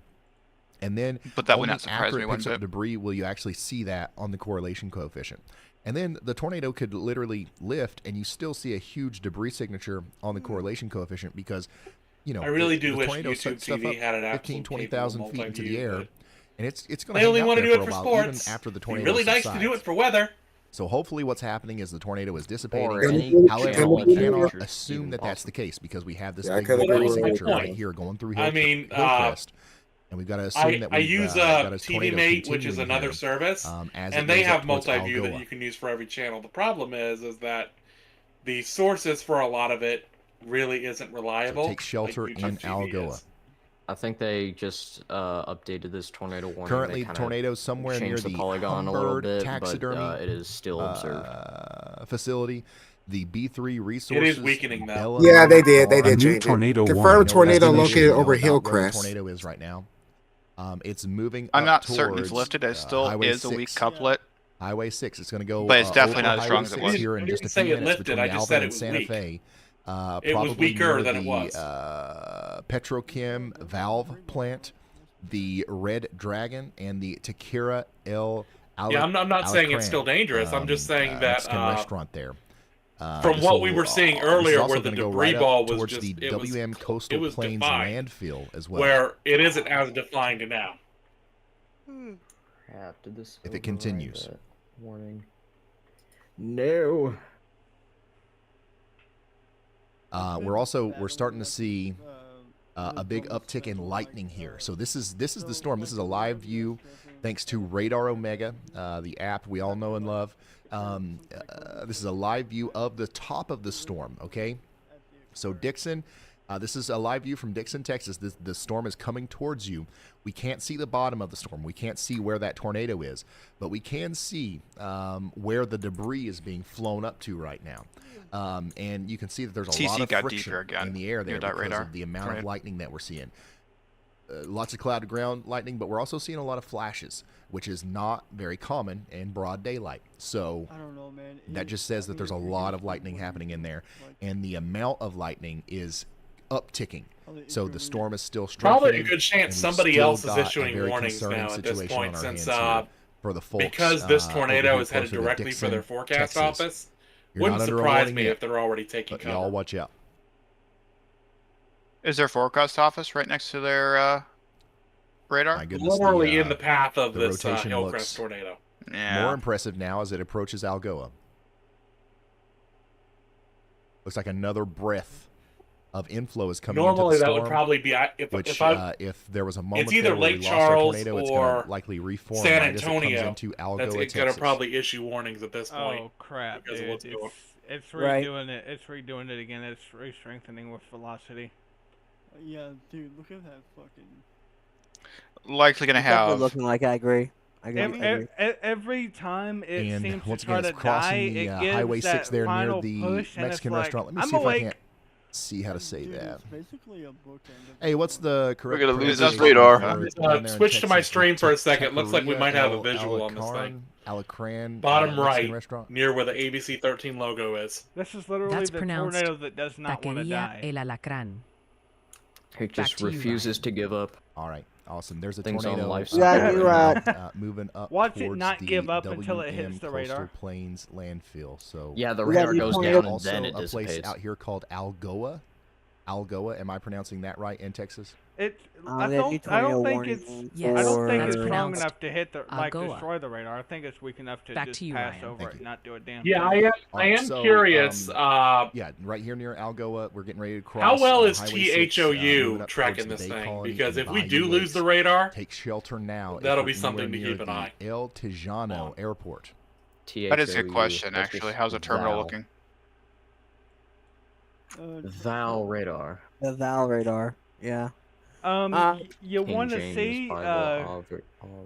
and then But that would only not surprise after me it one picks up bit. debris will you actually see that on the correlation coefficient. And then the tornado could literally lift, and you still see a huge debris signature on the correlation coefficient because, you know, I really do the wish tornado YouTube stuff TV up had an 15, absolute 20,000 feet into the air, but and it's going to they hang only out want to there do for it a for while, sports. even after the It'd be tornado really nice subsides. to do it for weather. So hopefully what's happening is the tornado is dissipating. Or any However, channel we that cannot features assume even that that's the case because we have this Yeah, I big kinda debris agree with signature my right point. here going through I mean, Hillcrest. And we've got to assume that I we've use got a TV tornado Mate, which is continuing another here, service, as and it they goes up have towards multi-view that Algoa. you can use for every channel. The problem is that the sources for a lot of it really isn't reliable. So take shelter like in YouTube TV Algoa. is. I think they just updated this tornado warning. Currently, They kinda tornadoes somewhere near changed the the polygon a little Humbird bit, taxidermy but it is still observed. facility. The B3 resources. weakening, though. Bellum Yeah, they did. They are- did change it. Confirmed tornado located over Where the Hillcrest. tornado is right now. It's moving. I'm up not certain towards, it's lifted. It still Highway is a weak 6. couplet. Highway 6. It's going to go. But it's definitely over not as strong Highway as it 6 was. here in I just a didn't say few it minutes lifted, between I just Alvin said it and was Santa weak. Fe. It was Probably weaker near than it the was. Petrochem valve plant, the Red Dragon, and the Tequila El Yeah, I'm not saying it's still dangerous. I'm just saying that Mexican restaurant there. from what we were seeing earlier, where the debris ball was towards just the it was, WM Coastal it was Plains defined, landfill as well. where it isn't as defined now. Yeah, did this if it continues. Warning. No. We're starting to see a big uptick in lightning here. So this is the storm. This is a live view, thanks to Radar Omega, the app we all know and love. This is a live view of the top of the storm. Okay, so Dixon. This is a live view from Dixon, Texas. The storm is coming towards you. We can't see the bottom of the storm. We can't see where that tornado is, but we can see where the debris is being flown up to right now. And you can see that there's a lot of got friction deeper again in the air there near that because radar. of the amount of Tornado. lightning that we're seeing. Lots of cloud to ground lightning, but we're also seeing a lot of flashes, which is not very common in broad daylight. So I don't know, man. that just says that there's a lot of lightning happening in there, and the amount of lightning is upticking. So the storm is still strengthening. Probably a good chance and we've somebody still else is got a issuing very warnings concerning now at this situation point, on our since hands here for the folks, because this over tornado here is headed closer to directly for their Dixon, forecast Texas. office. You're Wouldn't not under a surprise warning me yet, if they're already taking but cover. y'all watch out. Is their forecast office right next to their radar? My goodness, Literally in the path of the this rotation Hillcrest looks tornado. Yeah. more impressive now as it approaches Algoa. Looks like another breath of inflow is coming Normally into the that storm. would probably be If there was a moment it's either there where Lake we lost our Charles tornado, it's or going to likely reform San right as it comes Antonio. into Algoa, That's Texas. going to probably issue warnings at this point. Oh crap, because of dude! what's going on. It's Right. redoing it. It's redoing it again. It's re-strengthening with velocity. Yeah, dude, look at that fucking. Likely going to It's definitely have. looking like I agree. I agree. Every time it And seems once to try again, to it's crossing die, the it gives Highway 6 that there near final the push, and Mexican it's like, restaurant. Let me I'm see if awake. I can't see how to say Dude, that. it's basically a bookend of Hey, what's the correct gonna lose this pronunciation radar. for down there in Switch to my Texas? stream for a second. Looks like we Taqueria might have a El visual on this thing. Alacran, Bottom Mexican right, restaurant. near where the ABC 13 logo is. This is literally That's the pronounced tornado that does not want to Taqueria die. El Alacrán. It just to you, refuses to give up. All right. Awesome. There's a Things on tornado life moving up Watch it towards not the give up until it hits WM the Coastal radar. Plains landfill. So Yeah, the radar goes down and also then it a place dissipates. out here called Algoa. Algoa, am I pronouncing that right in Texas? I don't think it's strong enough to hit the destroy the radar. I think it's weak enough to just pass over it and not do a damn thing. I am curious. Yeah, right here near Algoa, we're getting ready to cross. How well is Highway 6, THOU moving up tracking towards the this Bay thing? Colony Because and if we Bayou do lose Lakes. the radar, Take shelter now. if that'll you're be something anywhere to near keep an the eye El Tejano Airport. That is a good question, actually. How's the terminal looking? Val radar. The Val radar. Yeah. You King want to James see? Bible,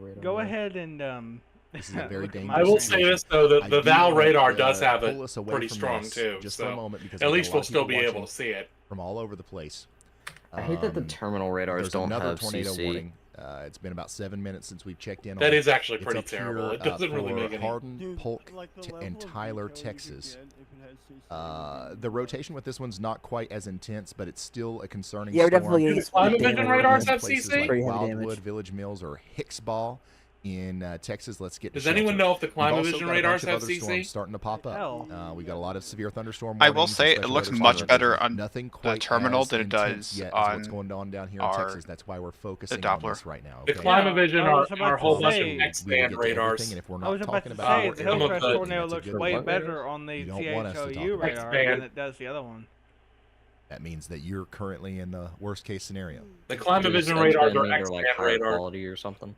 radar. Go ahead and This is a very dangerous. I will say this though: that the Val radar does have pull it us away pretty from strong this too. just So for a moment, because at we've got least a lot we'll of still people be able watching to see it from all over the place. I hate that the terminal radars There's don't another have tornado CC. warning. It's been about 7 minutes since we've checked in. That on is it. actually It's pretty up terrible. Here, It doesn't really for make any- Hardin, Polk, and Tyler, Texas. The rotation with this one's not quite as intense, but it's still a concerning Yeah, it storm. definitely is. Climate Vision radars have places CC? like Pretty heavy Wildwood, damage. Village Mills, or Hicksball in Texas. Let's get to Does anyone shelter. know if the We've Climate also Vision got a bunch radars of have other CC? storms starting to pop up. Hell. We got a lot of severe thunderstorm I warnings. will and say it special looks weather much storms. better on Nothing the quite terminal as than it intense does yet as what's on going on down here in our Texas. That's why we're focusing the on Doppler. this right now. The okay? Climate Vision I was are about a to whole bunch say- of X We will band get to radars. everything, and if we're I not was about talking to about say it, the we're Hillcrest not tornado that's a looks good way one. better on the You don't want us to talk THOU about it. radar X-band. than it does the other one. That means that you're currently in the worst case scenario. The Climate Does Vision X-band radars are mean they're, X like band higher radars. quality or something?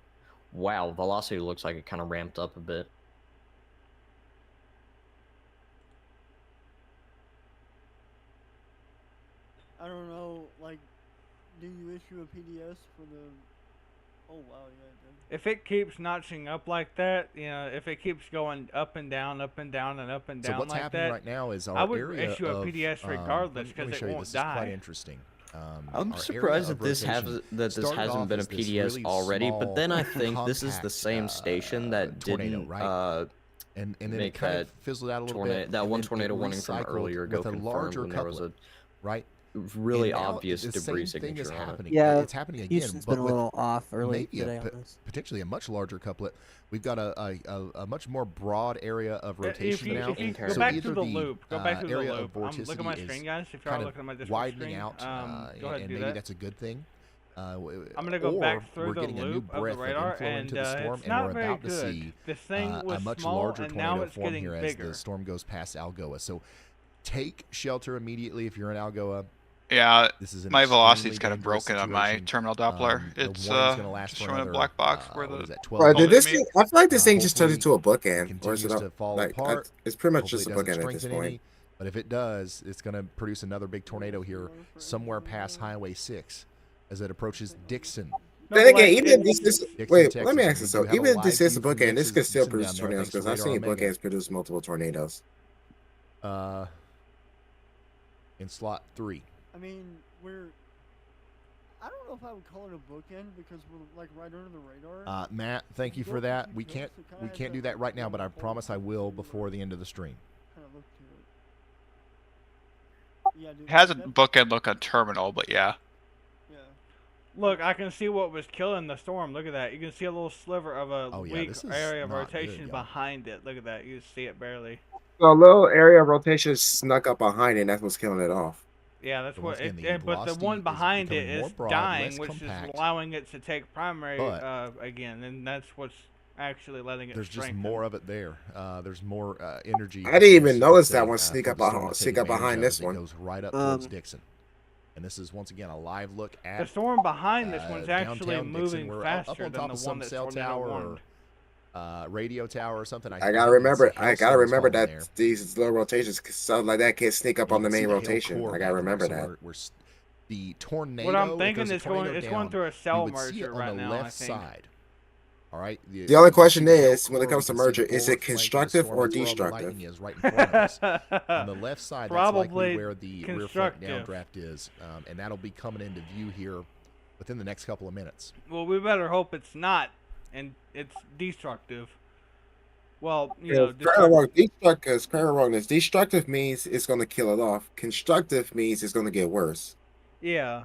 Wow, velocity looks like it kind of ramped up a bit. I don't know, like, do you issue a PDS for the... Oh, wow, yeah, it did. If it keeps notching up like that, if it keeps going up and down, up and down, and up and down So what's like happening that, right now is our I would area issue of, a PDS let regardless me because show it you, won't this die. is quite interesting. I'm Our surprised area of that this rotation hasn't started been a off as this PDS really already, but then I small, think this is the compact, same station that tornado, didn't right? And then it make kind that of fizzled out a little tornado, bit. that and one then it tornado warning from recycled earlier ago with a confirmed larger when there was a couplet, right? really And now obvious the debris same thing is signature on it. happening. Yeah, It's happening again, Houston's but been a with little off early maybe today on this. potentially a much larger couplet. We've got a much more broad area of rotation now. If you go So back either to the loop, go back to the area of loop. Look at my vorticity screen, is guys. If you're kind of looking at my Discord widening screen, out, go ahead and and do maybe that. that's a good thing. I'm gonna go or back through we're the getting a new loop of the breath radar, inflow and into the storm, it's and not we're very about to good. see This thing a was much small, larger and now tornado it's form getting here as bigger. the storm goes past Algoa. So take shelter immediately if you're in Algoa. Yeah, This is an my velocity's extremely kind of dangerous broken on my situation. terminal Doppler. The It's warning's gonna last just for showing a another, black box where what the is that, Bro, 12 did minutes? this thing, I feel like this thing just turned Hopefully into a bookend. Or is continues it to up? fall Like, apart. it's pretty much Hopefully just a it doesn't bookend at this strengthen point. any, but if it does, it's going to produce another big tornado here somewhere past Highway 6 as it approaches Dixon. Then again, even if this is Dixon, wait, Texas, let me and ask we this do though. have a Even if live this is a view from bookend, this could still Dixon produce down there, tornadoes thanks to because I've Radar seen Omega. bookends produce multiple tornadoes. In slot 3. I mean, I don't know if I would call it a bookend because we're like right under the radar. Matt, thank you for that. We can't do that right now, but I promise I will before the end of the stream. Kind of look to it. Yeah, dude, It has a bookend look on terminal, but yeah. Look, I can see what was killing the storm. Look at that. You can see a little sliver of a Oh, yeah, weak this is area of not good, rotation y'all. behind it. Look at that. You can see it barely. So a little area of rotation snuck up behind it, and that's what's killing it off. Yeah, that's So what. once again, the But the velocity one is behind it becoming more is broad, dying, less which compact, is allowing it to take primary but again, and that's what's actually letting it there's just strengthen. more of it there. There's more energy. I didn't even you notice could that say, one sneak for up the storm to take advantage behind of this as it one. goes right up towards Dixon. And this is once again a live look at The storm behind this one's actually downtown moving Dixon. We're faster up on than top the of one some that's cell tornado tower warned. or radio tower or something. I gotta remember. I gotta remember that these little rotations, something like that, can't sneak up on the main hill rotation. core I gotta back there. remember So that. the tornado. What I'm if thinking there's a is going. tornado It's going down, through a we cell would see it merger on right the now. I left think. side. All right. The only question you can see the is, hill when it core, comes to you can see merger, the is forward it flank of the constructive storm. or That's where all the destructive? lightning is right in front of us. On the left side, that's likely Probably where the rear front constructive. downdraft is, and that'll be coming into view here within the next couple of minutes. Well, we better hope it's not, and it's destructive. Well, you know, Destructive means it's going to kill it off. Constructive means it's going to get worse. yeah.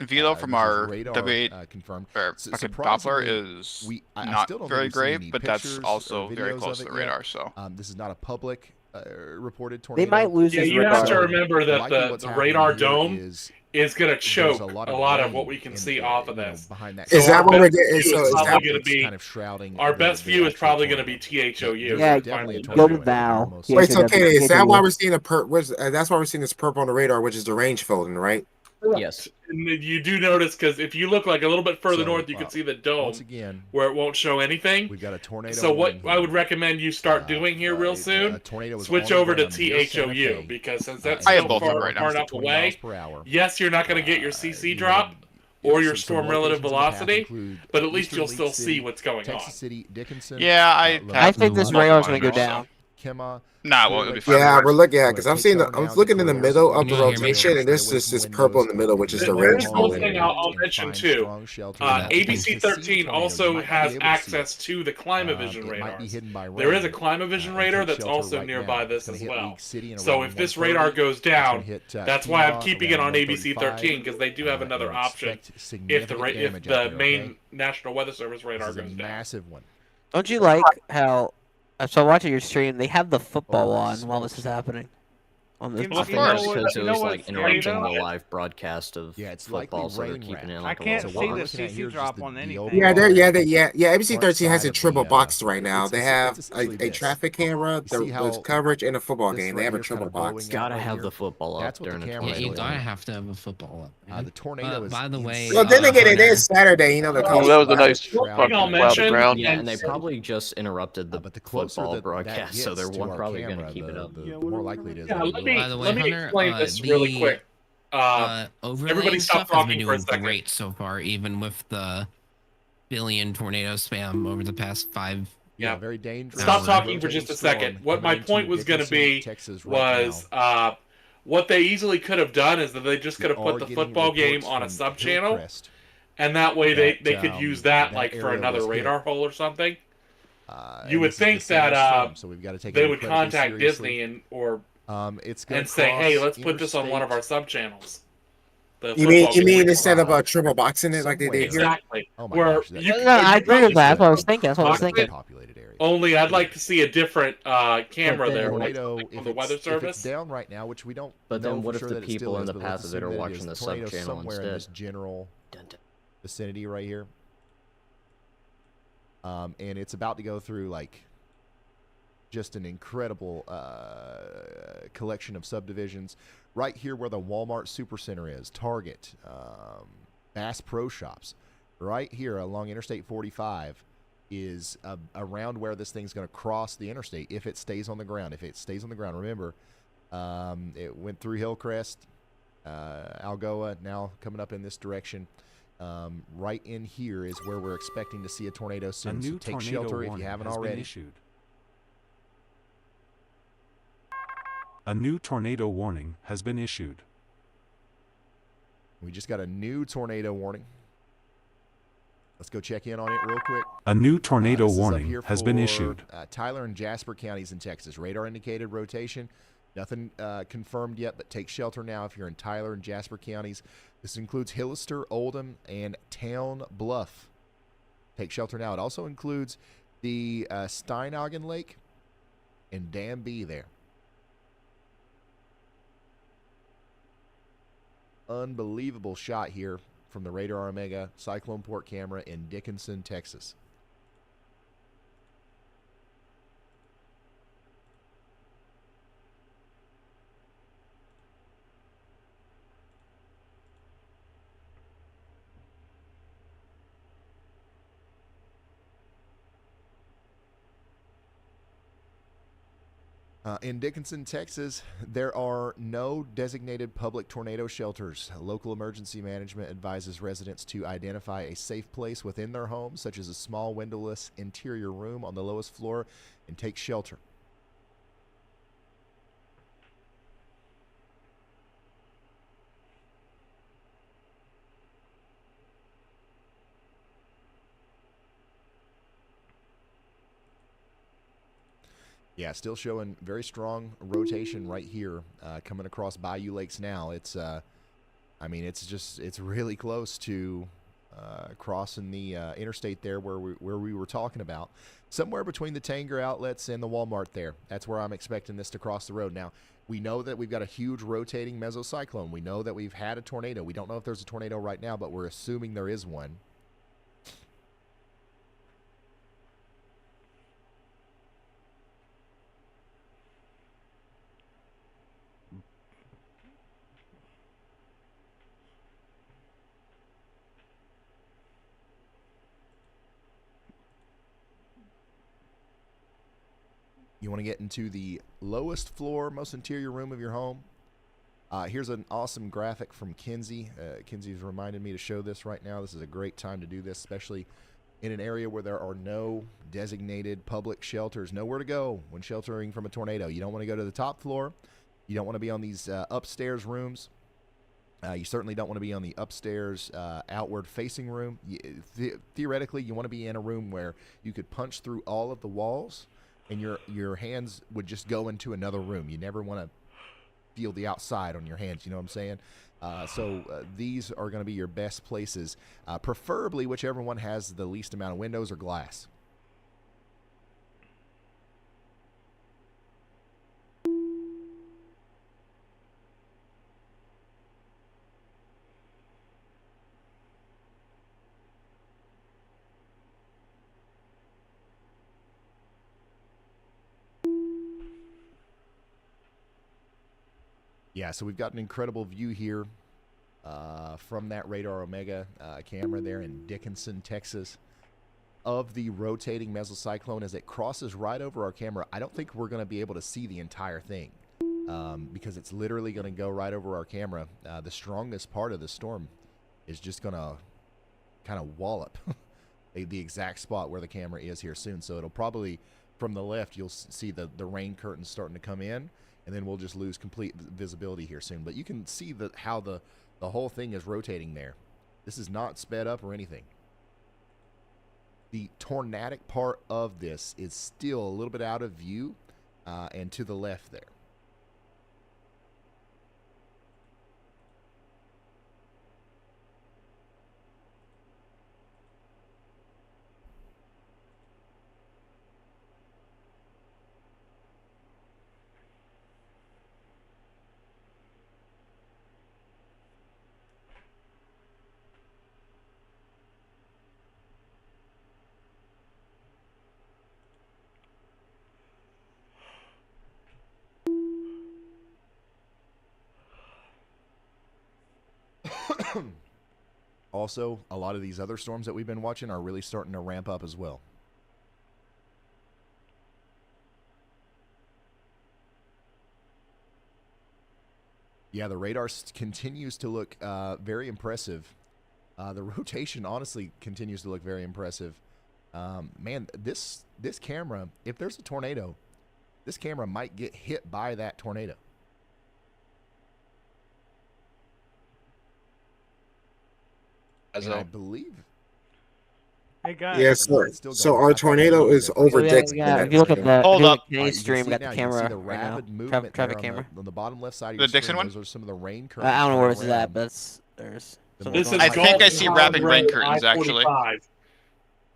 Velo from our radar, W8 confirmed. or fucking Doppler is not very great, but that's also very close to the radar. So this is not a public reported They tornado. might lose Yeah, his you radar. have to remember that Likely the what's the happening radar here dome is is going to there's choke a lot of of what rain we can in, see off of you know, this. behind that. So Is that our what we're best getting? view So is is probably that going to be kind of shrouding our the best view is actual probably going to tornado. be THOU. Yeah, Definitely a go tornado to in it, Val. almost. Wait, so THOW. Katie, is that why we're seeing that's why we're seeing this purple on the radar, which is the range folding, right? Yes. And you do notice, because if you look like a little bit further So, north, you can see the dome once again, where it won't show anything. We've got a tornado. So what warning I would here. recommend you start doing here real soon, tornado is switch on the over to ground near Santa THOU, Fe. because since that's I have so both of them far, right now. far Just at enough 20 miles away, per hour. yes, you're not going to get your CC you drop have- or your some storm relative locations in the path velocity, include, but at least Eastern you'll League still City, see what's going Texas on. City, Dickinson. Yeah, I think this radar's going to go down. Kemah, Nah, well, it'll be fine. Yeah, we're looking at Go because ahead, I'm seeing take I'm cover now, looking get in the clear. middle of Can the you hear me? rotation, and Stay there's away this from purple in the windows. middle, which is the There range is one folding. thing I'll mention Find too. strong shelter now. ABC To see 13 tornadoes, also you might not be has able to see access it. to the Climavision It might be radars. hidden by There is a rain. Climavision radar Take that's shelter also right nearby now. this It's as gonna hit well. League City in So around if this 1:30. radar goes It's gonna down, hit, that's why I'm Kemah keeping it around on ABC 1:35. 13, because they do have another and option expect if significant if damage out the there, main okay? National Weather Service radar This is a goes down. massive one. Don't you like how? So watching your stream, they have the football Holy on while this is smokes. happening. On this. Well, of I think that's course. because it You know was what's like scary, interrupting though? the live broadcast of Yeah, it's football, likely so they're rain keeping it in wrapped. like I a can't So little what see we're the box. looking at CC here is drop just on the anything. overall Yeah. ABC front 13 has side a of triple the, box right now. it's They it's have essentially a this. traffic camera, You see the how coverage, and a football this game. They right have a here is kind triple of box. blowing out Gotta right have here? the football up That's what the during a camera Yeah, is you tornado. showing. gotta have to have a football up. Man. The tornado is By the way, Well, then again, it Hunter, is Saturday. You know, the Uh, Oh, coast that was a is nice One thing I'll fucking cloud of mention, ground. Yeah, and and they probably just interrupted the but the closer football that broadcast, so gets they're to our probably going camera, to keep it up. the more likely it is yeah, that let it me will. by the way, let me Hunter, explain this really the quick. overlay Everybody and stop stuff has been talking for a doing second. great so far, even with the billion tornado spam over the past 5. Yeah, very dangerous. Stop hours. talking for just a second. What my point was going to be was what they easily could have done is that they just could have put the football game on a sub channel, and that way they could use that like for another radar hole or something. You would think that so we've got to take they it would incredibly contact seriously. Disney it's gonna and say, "Hey, cross let's put this on one of our interstate sub channels." You mean instead of a triple box in it like they did here? Exactly. Oh my Where gosh, you No, could- I you agree with that. That's what I was could thinking. That's what I was box it, thinking. populated area. Only I'd like to see a different camera there, like tornado, something from the Weather if it's Service. down right now, which we don't. But know then for what if sure the that it still people in is, the but path let's of it assume are that watching is. the Tornado's sub-channel somewhere in instead? this general vicinity right here. And it's about to go through like just an incredible collection of subdivisions right here where the Walmart Supercenter is, Target, Bass Pro Shops. Right here along Interstate 45 is around where this thing's going to cross the interstate if it stays on the ground. If it stays on the ground, remember, it went through Hillcrest, Algoa, now coming up in this direction. Right in here is where we're expecting to see a tornado soon. So take shelter if you haven't already. A new tornado warning has been issued. We just got a new tornado warning. Let's go check in on it real quick. A new tornado This is up warning here has been for, issued. Tyler and Jasper counties in Texas. Radar indicated rotation. Nothing confirmed yet, but take shelter now if you're in Tyler and Jasper counties. This includes Hillister, Oldham, and Town Bluff. Take shelter now. It also includes the Steinhagen Lake and Dam B there. Unbelievable shot here from the Radar Omega Cyclone Port camera in Dickinson, Texas. In Dickinson, Texas, there are no designated public tornado shelters. Local emergency management advises residents to identify a safe place within their home, such as a small windowless interior room on the lowest floor, and take shelter. Yeah, still showing very strong rotation right here, coming across Bayou Lakes now. It's, I mean, it's really close to crossing the interstate there where we were talking about. Somewhere between the Tanger outlets and the Walmart there. That's where I'm expecting this to cross the road. Now, We know that we've got a huge rotating mesocyclone. We know that we've had a tornado. We don't know if there's a tornado right now, but we're assuming there is one. You want to get into the lowest floor, most interior room of your home. Here's an awesome graphic from Kinsey. Kinsey's reminded me to show this right now. This is a great time to do this, especially in an area where there are no designated public shelters, nowhere to go when sheltering from a tornado. You don't want to go to the top floor. You don't want to be on these upstairs rooms. You certainly don't want to be on the upstairs outward-facing room. Theoretically, you want to be in a room where you could punch through all of the walls and your hands would just go into another room. You never want to feel the outside on your hands, you know what I'm saying? So these are going to be your best places, preferably whichever one has the least amount of windows or glass. Yeah, so we've got an incredible view here from that Radar Omega camera there in Dickinson, Texas, of the rotating mesocyclone as it crosses right over our camera. I don't think we're going to be able to see the entire thing because it's literally going to go right over our camera. The strongest part of the storm is just going to kind of wallop the exact spot where the camera is here soon. So it'll probably, from the left, you'll see the rain curtains starting to come in, and then we'll just lose complete visibility here soon. But you can see how the whole thing is rotating there. This is not sped up or anything. The tornadic part of this is still a little bit out of view and to the left there. Also, a lot of these other storms that we've been watching are really starting to ramp up as well. Yeah, the radar continues to look very impressive. The rotation honestly continues to look very impressive. Man, this camera, if there's a tornado, this camera might get hit by that tornado. And I believe. Hey guys. Yeah, so our tornado is over Dixon. Yeah, if you look at the Hold up. Kenny's stream, we got the camera the right now. rapid movement Traffic there camera. on the bottom left side of The your Dixon screen. one? Those are some of the rain curtains. I don't know where this is around. at, but there's. This is I think I see Gulf rapid Road rain curtains, actually. I-45.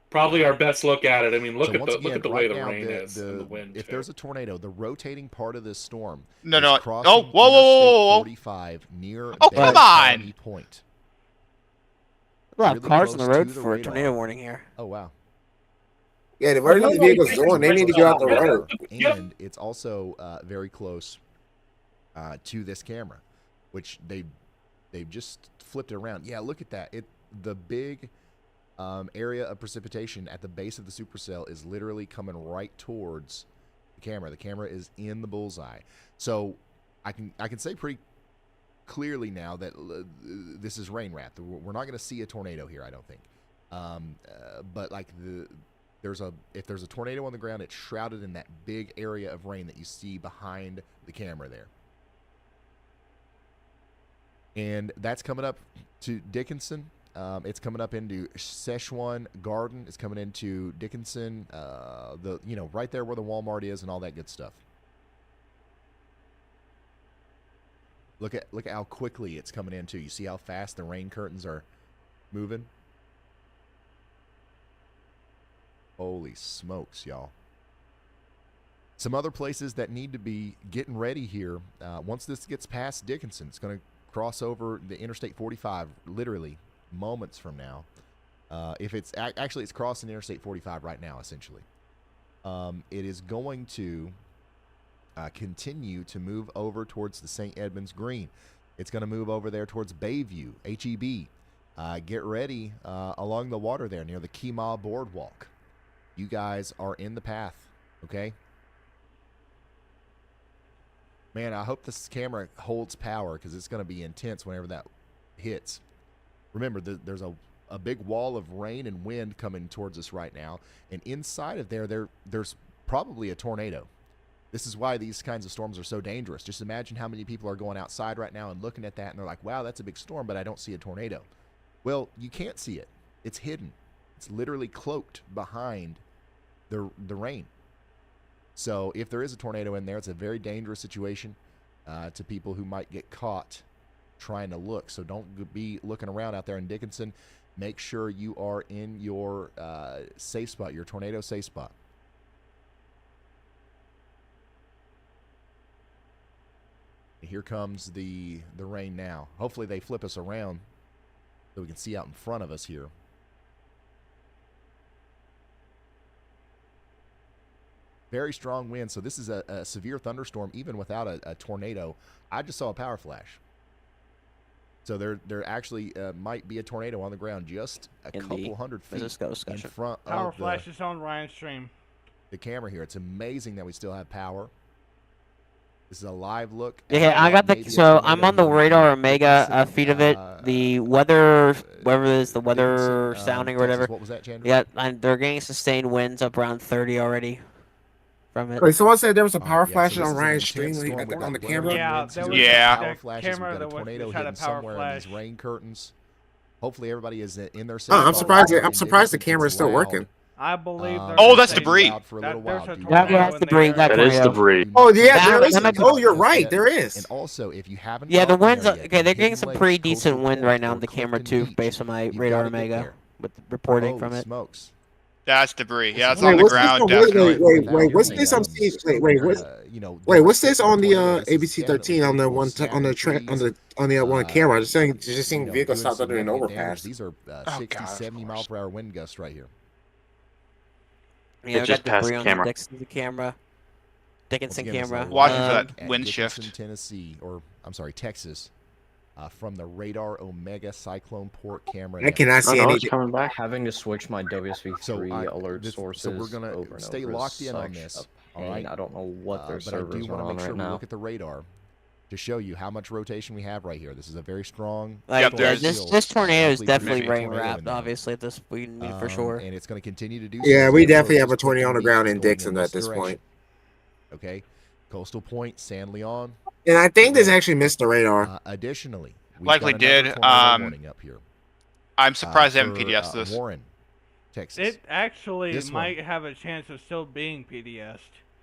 Probably our best look at it. I mean, look So at once the again, look at the right way the now, rain is and the wind. if too. there's a tornado, the rotating part of this storm No, is no. crossing Oh, whoa, whoa, Interstate whoa, whoa. 45 near Oh, Bexar come on! County Point. A lot of Really cars on the close road to the for a radar. tornado warning here. Oh, wow. Yeah, the emergency vehicles doing. They need to get out the road. And it's also very close to this camera, which they've just flipped it around. Yeah, look at that. The big area of precipitation at the base of the supercell is literally coming right towards the camera. The camera is in the bullseye. So I can say pretty clearly now that this is rain wrapped. We're not going to see a tornado here, I don't think. But like if there's a tornado on the ground, it's shrouded in that big area of rain that you see behind the camera there. And that's coming up to Dickinson. It's coming up into Szechuan Garden. It's coming into Dickinson. Right there where the Walmart is and all that good stuff. Look at how quickly it's coming in too. You see how fast the rain curtains are moving? Holy smokes, y'all. Some other places that need to be getting ready here. Once this gets past Dickinson, it's going to cross over the Interstate 45 literally moments from now. If it's actually it's crossing Interstate 45 right now, essentially. It is going to continue to move over towards the St. Edmunds Green. It's going to move over there towards Bayview, HEB. Get ready along the water there near the Key-Mile Boardwalk. You guys are in the path, okay? Man, I hope this camera holds power because it's going to be intense whenever that hits. Remember, there's a big wall of rain and wind coming towards us right now, and inside of there's probably a tornado. This is why these kinds of storms are so dangerous. Just imagine how many people are going outside right now and looking at that, and they're like, wow, that's a big storm, but I don't see a tornado. Well, you can't see it. It's hidden. It's literally cloaked behind the rain. So if there is a tornado in there, it's a very dangerous situation to people who might get caught trying to look. So don't be looking around out there in Dickinson. Make sure you are in your safe spot, your tornado safe spot. Here comes the rain now. Hopefully they flip us around so we can see out in front of us here. Very strong wind. So this is a severe thunderstorm even without a tornado. I just saw a power flash. So there actually might be a tornado on the ground just a couple hundred feet in front Power of flashes on Ryan's stream. The camera here. It's amazing that we still have power. This is a live look. Yeah, I got the. So I'm on the Radar Omega feed of it. The weather, whatever it is, the weather sounding or whatever. What was that, Chandra? Yeah, they're getting sustained winds up around 30 already. From it. Wait, someone said there was a power Yeah, flash so this on is an Ryan's intense stream storm. on the We've got camera. Yeah, winds. there We've was got a power flashes. camera We've got a that was tornado just had a hitting power somewhere in these flash. rain curtains. Hopefully everybody is in their safe I'm spot. surprised. In I'm surprised the Dickinson, camera is it's still loud. working. I believe there's Oh, a that's safe debris. spot. For a little while. There's a Do tornado Yeah, that's in the debris. area. That That is tornado. debris. Oh yeah, That- there is. that might be- Oh, you're right. There is. And also, if you haven't Yeah, the gotten winds. there yet, Okay, they're getting Hidden some Lakes, pretty decent Coastal wind Point, right now or on the camera Clifton too, Beach, based on my you've Radar gotta get Omega there. with reporting Holy from it. smokes. That's debris. Yeah, it's Wait, on the what's this ground, on? definitely. Wait, what's this on? Wait, what's wait, what's this on the ABC 13 on the one on the one camera? I just seeing vehicles stopped under an overpass. These are 60, 70 mile per hour wind gusts right here. Yeah, we just got passed debris the on camera. the Dickinson camera. Dickinson Once again, this is camera. a Watching live for look that at wind Dickinson, shift. Tennessee, or I'm sorry, Texas, from the Radar Omega Cyclone Port camera. I cannot Oh see no, any. it's coming back. Having to switch my WSV3 So, alert so sources we're gonna over and stay over locked is in on such this. a All pain. right. I don't know what their But I servers do are want to on make sure right we now. look at the radar to show you how much rotation we have right here. This is a very strong. Like, Yep, yeah, there's- this tornado is Likely definitely producing a rain tornado in wrapped. there. Obviously, this we knew for sure. And it's going to continue to do so. Yeah, as we we definitely approach have a tornado on the Clifton ground Beach. in It's going Dixon in at this direction. point. Okay, Coastal Point, San Leon. And I think this actually missed the radar. Additionally, we've Likely got another did. tornado warning up here. I'm surprised they haven't for, PDS this. Warren, Texas. It actually This might one have a chance of still being PDS'd.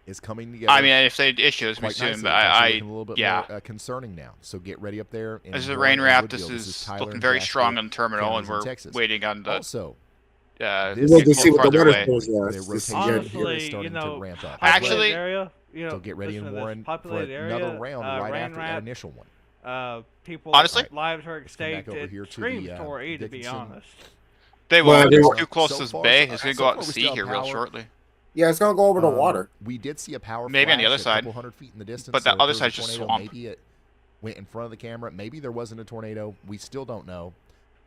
is coming together. I mean, if they issue this, me quite soon, nicely. but It's actually I looking a little bit yeah. more concerning now. So get ready up there. This is a Warren rain and wrap. Woodville. This is Tyler looking and very Jasper strong on the terminal, and counties in we're Texas. waiting on the. Also, We need to see what the farther weather away. shows the us. rotation Honestly, here is starting you know, to ramp up. Actually- area, you know, So get ready listen in to this, Warren for populated another area, round right rain after that wrap, initial one. People, Honestly? lives are at Let's come back stake. over It here to screams the, Tor E, to be Dickinson. honest. They Well, won't. they It's won't. too close So to this far- bay. It's so going to go far out to we sea still here have real power. shortly. Yeah, it's gonna go over the water. We did see a power Maybe on the flash other a side. couple hundred feet in the distance. But the so if other there was a side's just tornado, swamp. Maybe it went in front of the camera. Maybe there wasn't a tornado. We still don't know.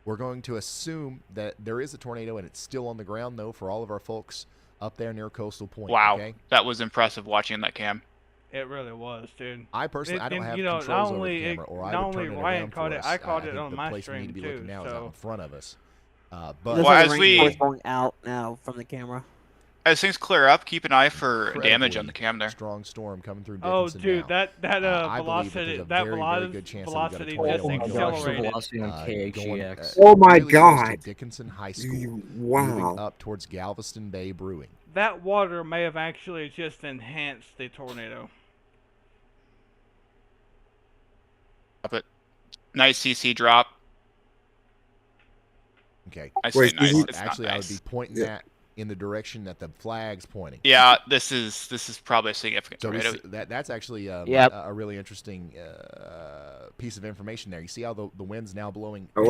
We're going to assume that there is a tornado and it's still on the ground, though, for all of our folks up there near Coastal Point. Wow, Okay? that was impressive watching that cam. It really was, dude. I personally, I don't And, have you know, controls not over the only camera, or I not would only turn it Ryan around caught for it, us. I caught it think on the my place we need to stream be looking too. now is out in So front of us. Looks But Well, like as the rain we- report's going out now from the camera. As things clear up, keep an eye for incredibly damage on the cam there. strong storm coming through oh, Dickinson dude, now. that I believe that velocity, there's a that very good chance that we got a velocity tornado just on the ground. accelerated. Velocity on Going, KHEX. Oh my really close to God. Dickinson High School, Wow. moving up towards Galveston Bay Brewing. That water may have actually just enhanced the tornado. But nice CC drop. Okay. I say Wait, nice. you- It's Actually, not I nice. would be pointing Yeah. that in the direction that the flag's pointing. Yeah, this is probably a significant So tornado. that's actually Yep. a really interesting piece of information there. You see how the wind's now blowing. Well,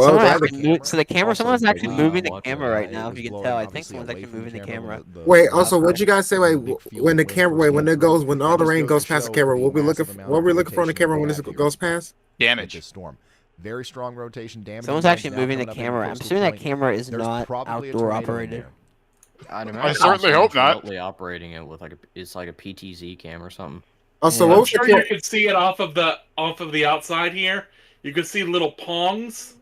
Someone's actually moving the camera right It now. was If you can blowing tell, I think obviously someone's away actually from moving the camera. Wait, the also, left what you guys say? Like, big field when the of wind camera, force when it coming goes, through. when all That the just rain goes goes to past the show camera, the we'll be looking. massive amount What of we looking for on the rotation camera we when this have here goes past? with Damage. this storm. Very strong rotation. Damage. Someone's winds actually now moving the coming up into camera. I'm coastal assuming that point. camera is There's not probably a outdoor tornado in operated. there. I'd imagine certainly hope not. remotely operating it with it's like a PTZ cam or something. Also, Yeah. what I'm was sure the you can see it off of the outside here. You can see little pongs,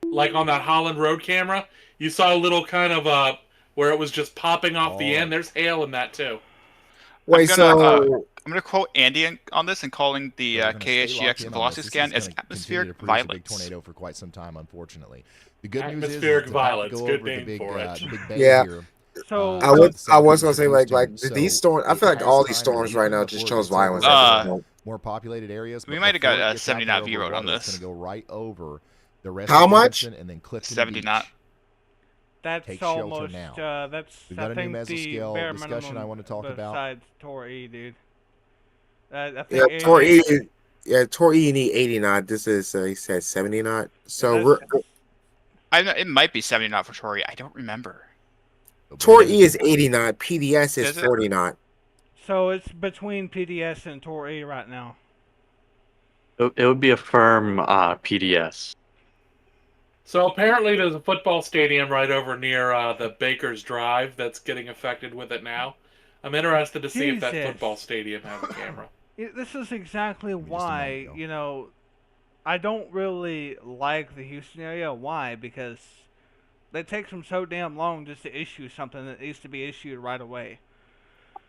like on that Holland Road camera. You saw a little kind of where it was just popping off the end. There's hail in that too. Wait, I'm gonna quote Andy on this and calling the So we're gonna stay locked KHGX in on velocity this. scan This as is gonna atmospheric continue to produce a big violence. tornado for quite some time, unfortunately. The good news is Atmospheric it's about to violence, go good over the name big, for it. the big bay Yeah. here. So I was southeast gonna of say like Houston. these So storms. I it feel like has all these time to storms right weaken now before just it chose gets over violence the at this point. more populated areas. We but might have before got it a gets out 70 there knot over V road on water, It's this. going to go right over the rest How of much? Houston and then Clifton 70 Beach. knot. that's Take shelter almost now. that's We've got I a new think the mesoscale bare discussion minimum I want to talk about. besides Tor E, dude. I Yeah, think Tor E. it- Yeah, Tor E need 80 knot. This is he said 70 knot. So that's- It might be 70 knot for Tori. I don't remember. Tor E is 80 knot. PDS is Is it? 40 knot. So it's between PDS and Tor E right now. It would be a firm PDS. So apparently there's a football stadium right over near the Baker's Drive that's getting affected with it now. I'm interested to see if that Jesus. football stadium has a camera. This is exactly why, I don't really like the Houston area. Why? Because it takes them so damn long just to issue something that needs to be issued right away.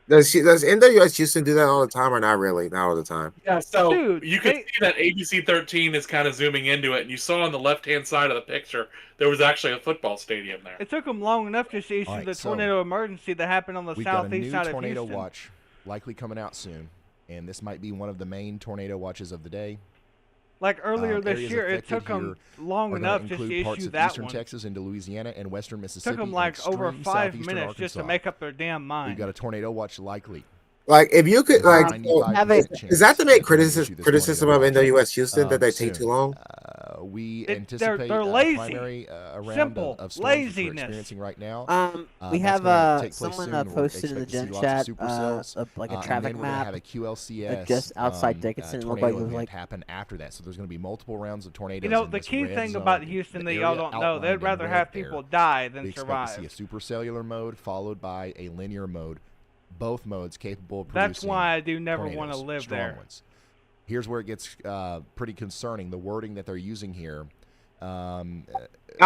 Does NWS Houston do that all the time or not really? Not all the time. Yeah, so Dude, you can see that ABC 13 is kind of zooming into it, and you saw on the left-hand side of the picture there was actually a football stadium there. It took them long enough just to issue All right, the so tornado emergency that happened on the We've got a southeast new side of tornado Houston. watch likely coming out soon, and this might be one of the main tornado watches of the day. Like earlier this Areas year, it affected took them here long are gonna enough just to include parts issue of that eastern one. Texas into Louisiana and western Mississippi. Took them and like over extreme 5 southeastern minutes just to Arkansas. make up their damn mind. We've got a tornado watch likely. Like if you could There's a like 95% is that to make chance that we're gonna issue this criticism of tornado watch, NWS Houston that they take soon. too long? We They're anticipate lazy. primary round Simple. of storms which we're Laziness. experiencing right now. We That's have gonna take place someone soon, and we're posted in the expecting to gen see lots chat of supercells. like a And traffic then we're gonna map have a QLCS just outside Dickinson. It looked like it tornado was event like happen after that. So there's going to be multiple rounds of tornadoes. You know, in the this key red thing zone, about Houston the that y'all area don't know, they'd outlined in rather red have there. people die than We expect survive. to see a supercellular mode followed by a linear mode. Both modes capable of That's producing why I do never want to tornadoes, live strong there. ones. Here's where it gets pretty concerning. The wording that they're using here. I'm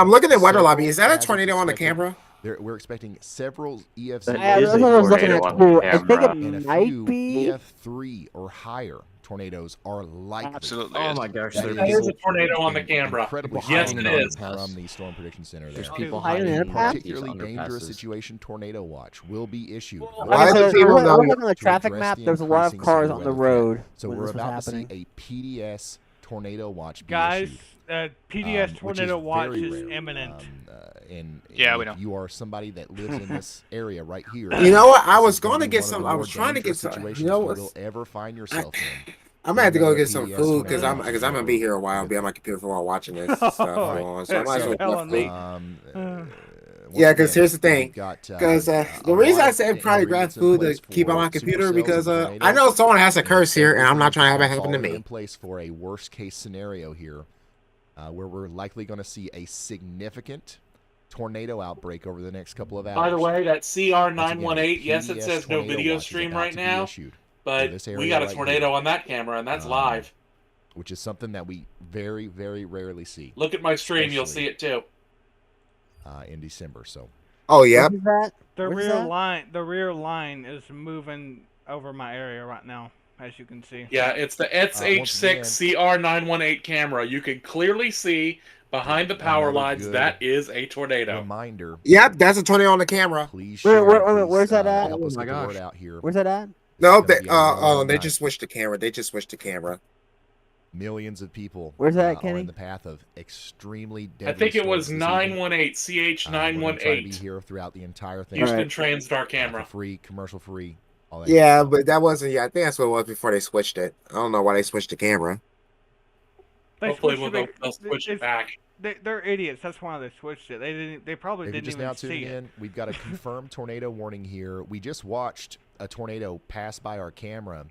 looking at weather lobby. Is that a as tornado on the expected. camera? We're expecting several EF0 That is that's a what I was looking tornado at on too. the I think camera. it and a might few be. EF3 or higher tornadoes are likely. Absolutely. Oh is. my gosh, That there is are There's a people, tornado on the camera. incredibly Yes, high it note is. from the Storm Prediction Center there's there. people Hiding hiding in in the these Particularly dangerous underpasses. situation tornado watch will be issued. Why Okay, do so people we're know? looking on the to traffic address map. the There's a lot of increasing cars severe on the weather threat. road So when we're this was about happening. to see a PDS tornado watch be Guys, issued. PDS which tornado is watch very is rare. imminent. And Yeah, we if know. you are somebody that lives in this area right here. You know what? I this was is gonna going to be get one of some. the I more was trying to get dangerous some. situations You know you what? will ever find yourself in. I'm gonna have to go Another get some PDS food because tornado I'm watch gonna be here a while. I'll be on my computer for a while watching this stuff. Alright. on, so I might as well Telling get me. food. Yeah, because here's the thing. Because the reason I said probably grab food to keep on my computer because I know someone has a curse here, and I'm not trying to have it happen to me. In place for a worst case scenario here, where we're likely going to see a significant tornado outbreak over the next couple of hours. By the way, that CR918, Once again, yes, it PDS says no tornado video watch is stream about right to be now, issued for but this we area got a right tornado here. on that camera, and that's live. Which is something that we very, very rarely see. Look at my stream, you'll especially, see it too. in December. So. Oh yeah. The rear line is moving over my area right now, as you can see. Yeah, it's the SH6 CR918 camera. You can clearly see behind the power lines that is a tornado. Reminder. Yep, that's a tornado on the camera. Please Where's that at? help us get the word out here. Where's that at? No, It's gonna be a long they night. just switched the camera. They just switched the camera. Millions of people Where's that, are Kenny? in the path of extremely deadly I think it was storms this evening. 918 CH We're gonna try to be 918. here throughout the entire thing. Houston TransStar camera. For free, commercial free. All that Yeah, good stuff. but that wasn't. Yeah, I think that's what it was before they switched it. I don't know why they switched the camera. Hopefully they'll switch it back. They're idiots. That's why they switched it. They didn't. They probably If you're didn't just even now see tuning it. in, we've got a confirmed tornado warning here. We just watched a tornado pass by our camera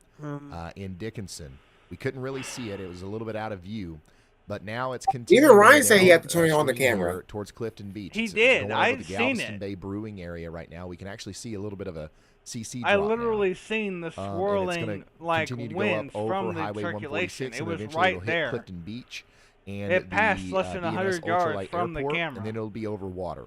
in Dickinson. We couldn't really see it. It was a little bit out of view. But now it's continuing. Even Ryan said he had down to turn it on the stream camera. here towards Clifton Beach. He It's did. going over I've the seen Galveston it. Bay Brewing area right now. We can actually see a little bit of a CC drop I now. literally seen the And it's gonna swirling like continue to go up winds over from the Highway circulation. 146, It and was eventually right it'll hit there. Clifton Beach and It passed the, less than BNS 100 yards Ultralight from the Airport, camera. and then it'll be over water.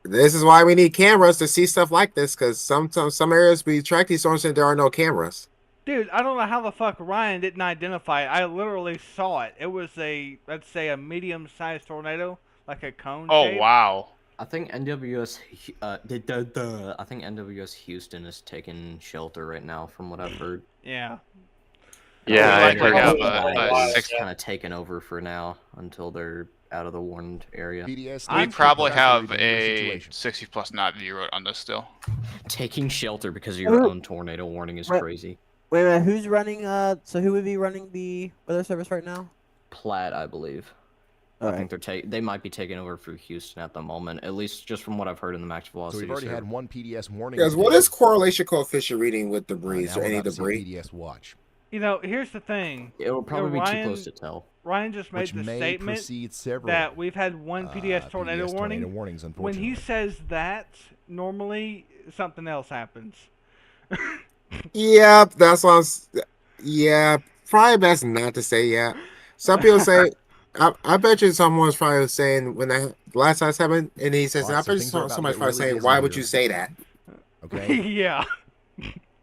This is why we need cameras to see stuff like this, because sometimes some areas we track these storms and there are no cameras. Dude, I don't know how the fuck Ryan didn't identify it. I literally saw it. It was let's say a medium-sized tornado, like a cone shape. Wow. I think NWS I think NWS Houston is taking shelter right now, from what I've heard. Yeah. Yeah, I heard have about It's kind of taken over for now until they're out of the warned area. We probably have a 60+ knot view on this still. Taking shelter because of your own tornado warning is Wait. crazy. Wait a minute, who's running? So who would be running the weather service right now? Platt, I believe. I think they might be taking over for Houston at the moment, at least just from what I've heard in the max So velocity. we've already had one PDS warning. Because what is correlation coefficient reading with debris now or we're any about to see debris? PDS watch. You know, here's the thing. It'll probably be too close to tell. Ryan just made Which the may statement precede several, that we've had one PDS tornado PDS warning. tornado warnings, When he says that, normally something else happens. Yeah, that's what I was. Yeah, probably best not to say yeah. Some people say, I bet you someone's probably saying when the last time this happened, and he says, Alright, I so bet you things are about to somebody's get probably really saying, busy why would here. you say that? Okay. Yeah.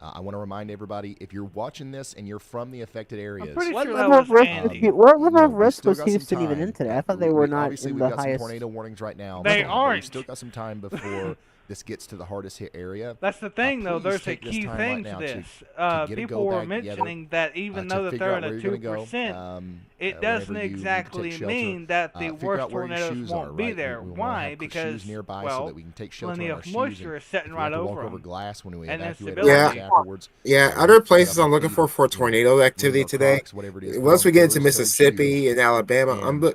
I want to remind everybody, if you're watching this and you're from the affected areas, pretty What sure that level of was risk? Andy. What level of we've risk still was got some Houston even time. in today? I thought they were not Obviously, in we've the got highest. some tornado warnings right now. They but aren't. We've still got some time before this gets to the hardest hit area. That's the thing, though. Please There's a take this key time thing right to now this. to get a People go were bag mentioning that even to though that figure they're out at where a you're gonna go, 2%, it whenever doesn't you need to take exactly shelter. mean that the Figure worst out where your tornadoes shoes won't are, be right? there. We wanna Why? have Because, shoes nearby well, so that we can take shelter plenty in our of shoes, moisture and is sitting if we right have to over walk over them. glass when we And evacuate instability. Yeah, afterwards. yeah. Other places have I'm our looking feet for or, tornado activity lose our today. Crocs, whatever it is, put Once on we get into closed-toed Mississippi shoes, and Alabama, and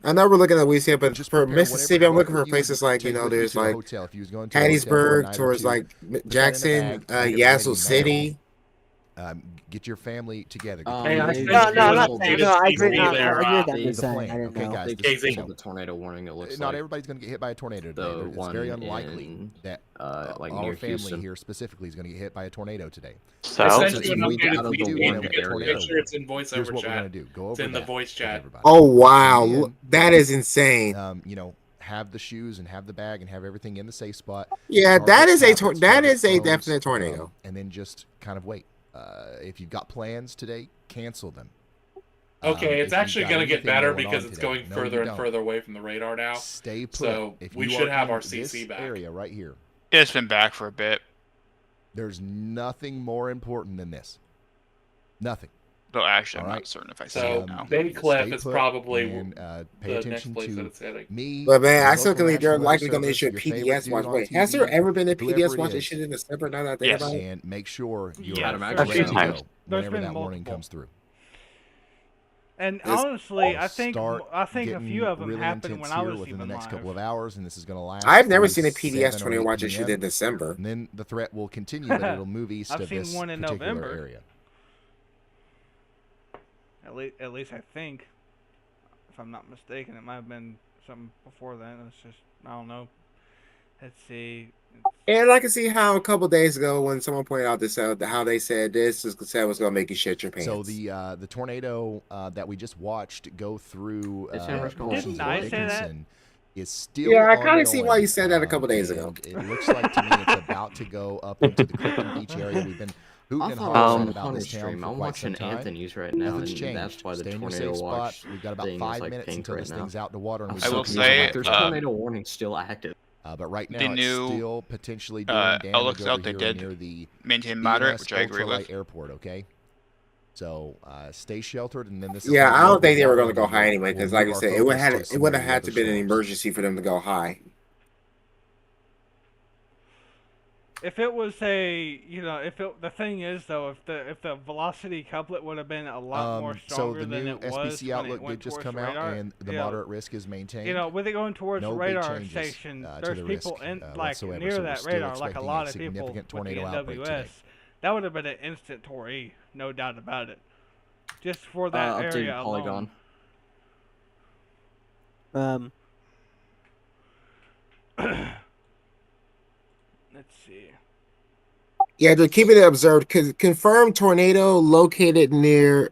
I know we're looking at Louisiana, but just for prepare Mississippi, I'm looking for whatever you places would like take with you there's to the like hotel. If you was going to a hotel for a Hattiesburg night or towards two, like put that in a Jackson, bag, get ready Yazoo now. City. Get your family together. Hey, I think No, I'm it not was saying. the No, I latest agree. TV No, there, I agree with that. The I'm just saying. plan, I didn't okay, know. guys. Casey. This, you know, The tornado warning, it looks not like. everybody's going to get hit by a tornado today. The It's very one unlikely in, that like our near family Houston. here specifically is going to get hit by a tornado today. I South. sent you an It's updated out of the tweet. warning Make area. sure it's in Here's voiceover what we're going chat. to do. Go It's over in the that voice with chat. everybody. Oh wow, And then, that is insane. you know, have the shoes and have the bag and have everything in the safe spot. Yeah, Target that is a tablets, that target is a phones, definite tornado. and then just kind of wait. If you've got plans today, cancel them. Okay, If it's you've actually got going to get anything better going because on it's today. going No, further you and don't. further away from the radar now. Stay put. So If we you should are have in our this CC back. area right here. It's been back for a bit. There's nothing more important than this. Nothing. Though actually, I'm All right. not certain if I see So it now. Bay Cliff Stay is put probably and, pay the next attention place that to it's heading. me. But man, your I still local believe they're National likely Weather going to issue a Service, your favorite PDS dude watch. on Wait, has there TV, ever been a whoever PDS it watch is. issued in December? Now that I think Yes. about it. And make sure you're Yeah, ready A few to times. go There's whenever been that warning multiple. comes through. And This- honestly, I think Start a few getting of them really happened intense when I here was within the even next live. couple of hours, and this is going to last. I've never through seen a PDS 7 or tornado 8 watch issued p.m., in December. And then the threat will continue, but it'll move east I've of seen this one in particular November. area. At least I think, if I'm not mistaken, it might have been something before that. It's just I don't know. Let's see. And I can see how a couple days ago when someone pointed out this how they said this was going to make you shit your pants. So the tornado that we just watched go through Didn't I say that? Dickinson is still Yeah, I kinda ongoing, see why you said that a couple days ago. and It looks like to me it's about to go up into the Clifton Beach area. We've been hooting I and thought hollering it was about on this the town stream. for I'm quite watching some time. Anthony's right now, Nothing's and changed. that's why the Stay in your tornado safe watch spot. We've got about thing is 5 like minutes pink until right this now. thing's out in the water. And we I will can say, There's tornado warning still active. but right now the it's new, still potentially doing damage outlooks over out they here did near the maintain moderate, BNS which I agree Ultralight with. Airport. Okay. So stay sheltered, and then this. Yeah, I don't think they were going to go and high anyway, we'll because like I move our said, focus to it some would of have the had other to been an storms. emergency for them to go high. If it was a, the thing is though, if the velocity couplet would have been a lot more So stronger the than new it was SPC when outlook it went did just towards come the out, radar, and the moderate risk is maintained. with it going towards No the big radar changes, station, to there's the people risk, in whatsoever. near So we're that still radar, like a expecting lot a of people with significant the tornado outbreak today. NWS. That would have been an instant Tor-E, no doubt about it. Just for that Updated area polygon. alone. Let's see. Yeah, they're keeping it observed. Confirmed tornado located near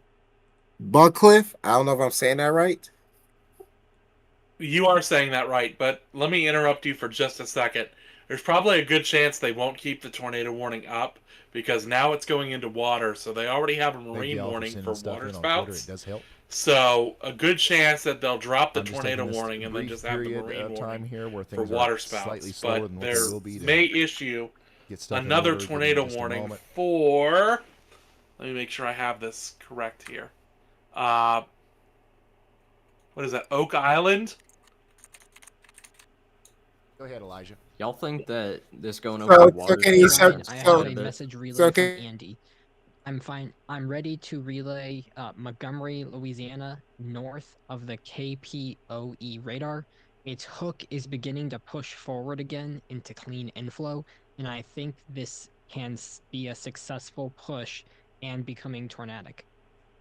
Buckcliff. I don't know if I'm saying that right. You are saying that right, but let me interrupt you for just a second. There's probably a good chance they won't keep the tornado warning up because now it's going into water, so they already have a marine warning for water spouts. It does help. So a good chance that they'll drop the I'm just tornado taking this warning and then brief just have the period marine of time warning here where for things are water slightly spouts. slower But than what there they will be to may issue get stuff in another order. Give me tornado just a warning moment. for. Let me make sure I have this correct here. What is that? Oak Island. Go ahead, Elijah. Y'all think that this going over the water? I have a message relay from Andy. I'm fine. I'm ready to relay Montgomery, Louisiana, north of the KPOE radar. Its hook is beginning to push forward again into clean inflow, and I think this can be a successful push and becoming tornadic.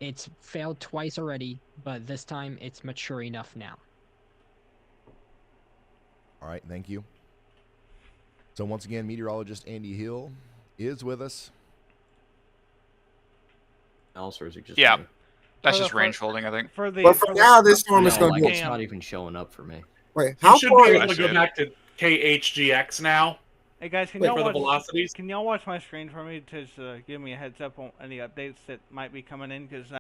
It's failed twice already, but this time it's mature enough now. All right, thank you. So once again, meteorologist Andy Hill is with us. Else, or is it just Yeah, me? that's just range folding, I think. For now, this storm is No, going like to it's not even showing up for me. Wait, You how should far? be able to go back to KHGX now. Hey guys, can Wait, y'all for the watch? velocities? Can y'all watch my screen for me to give me a heads up on any updates that might be coming in? Because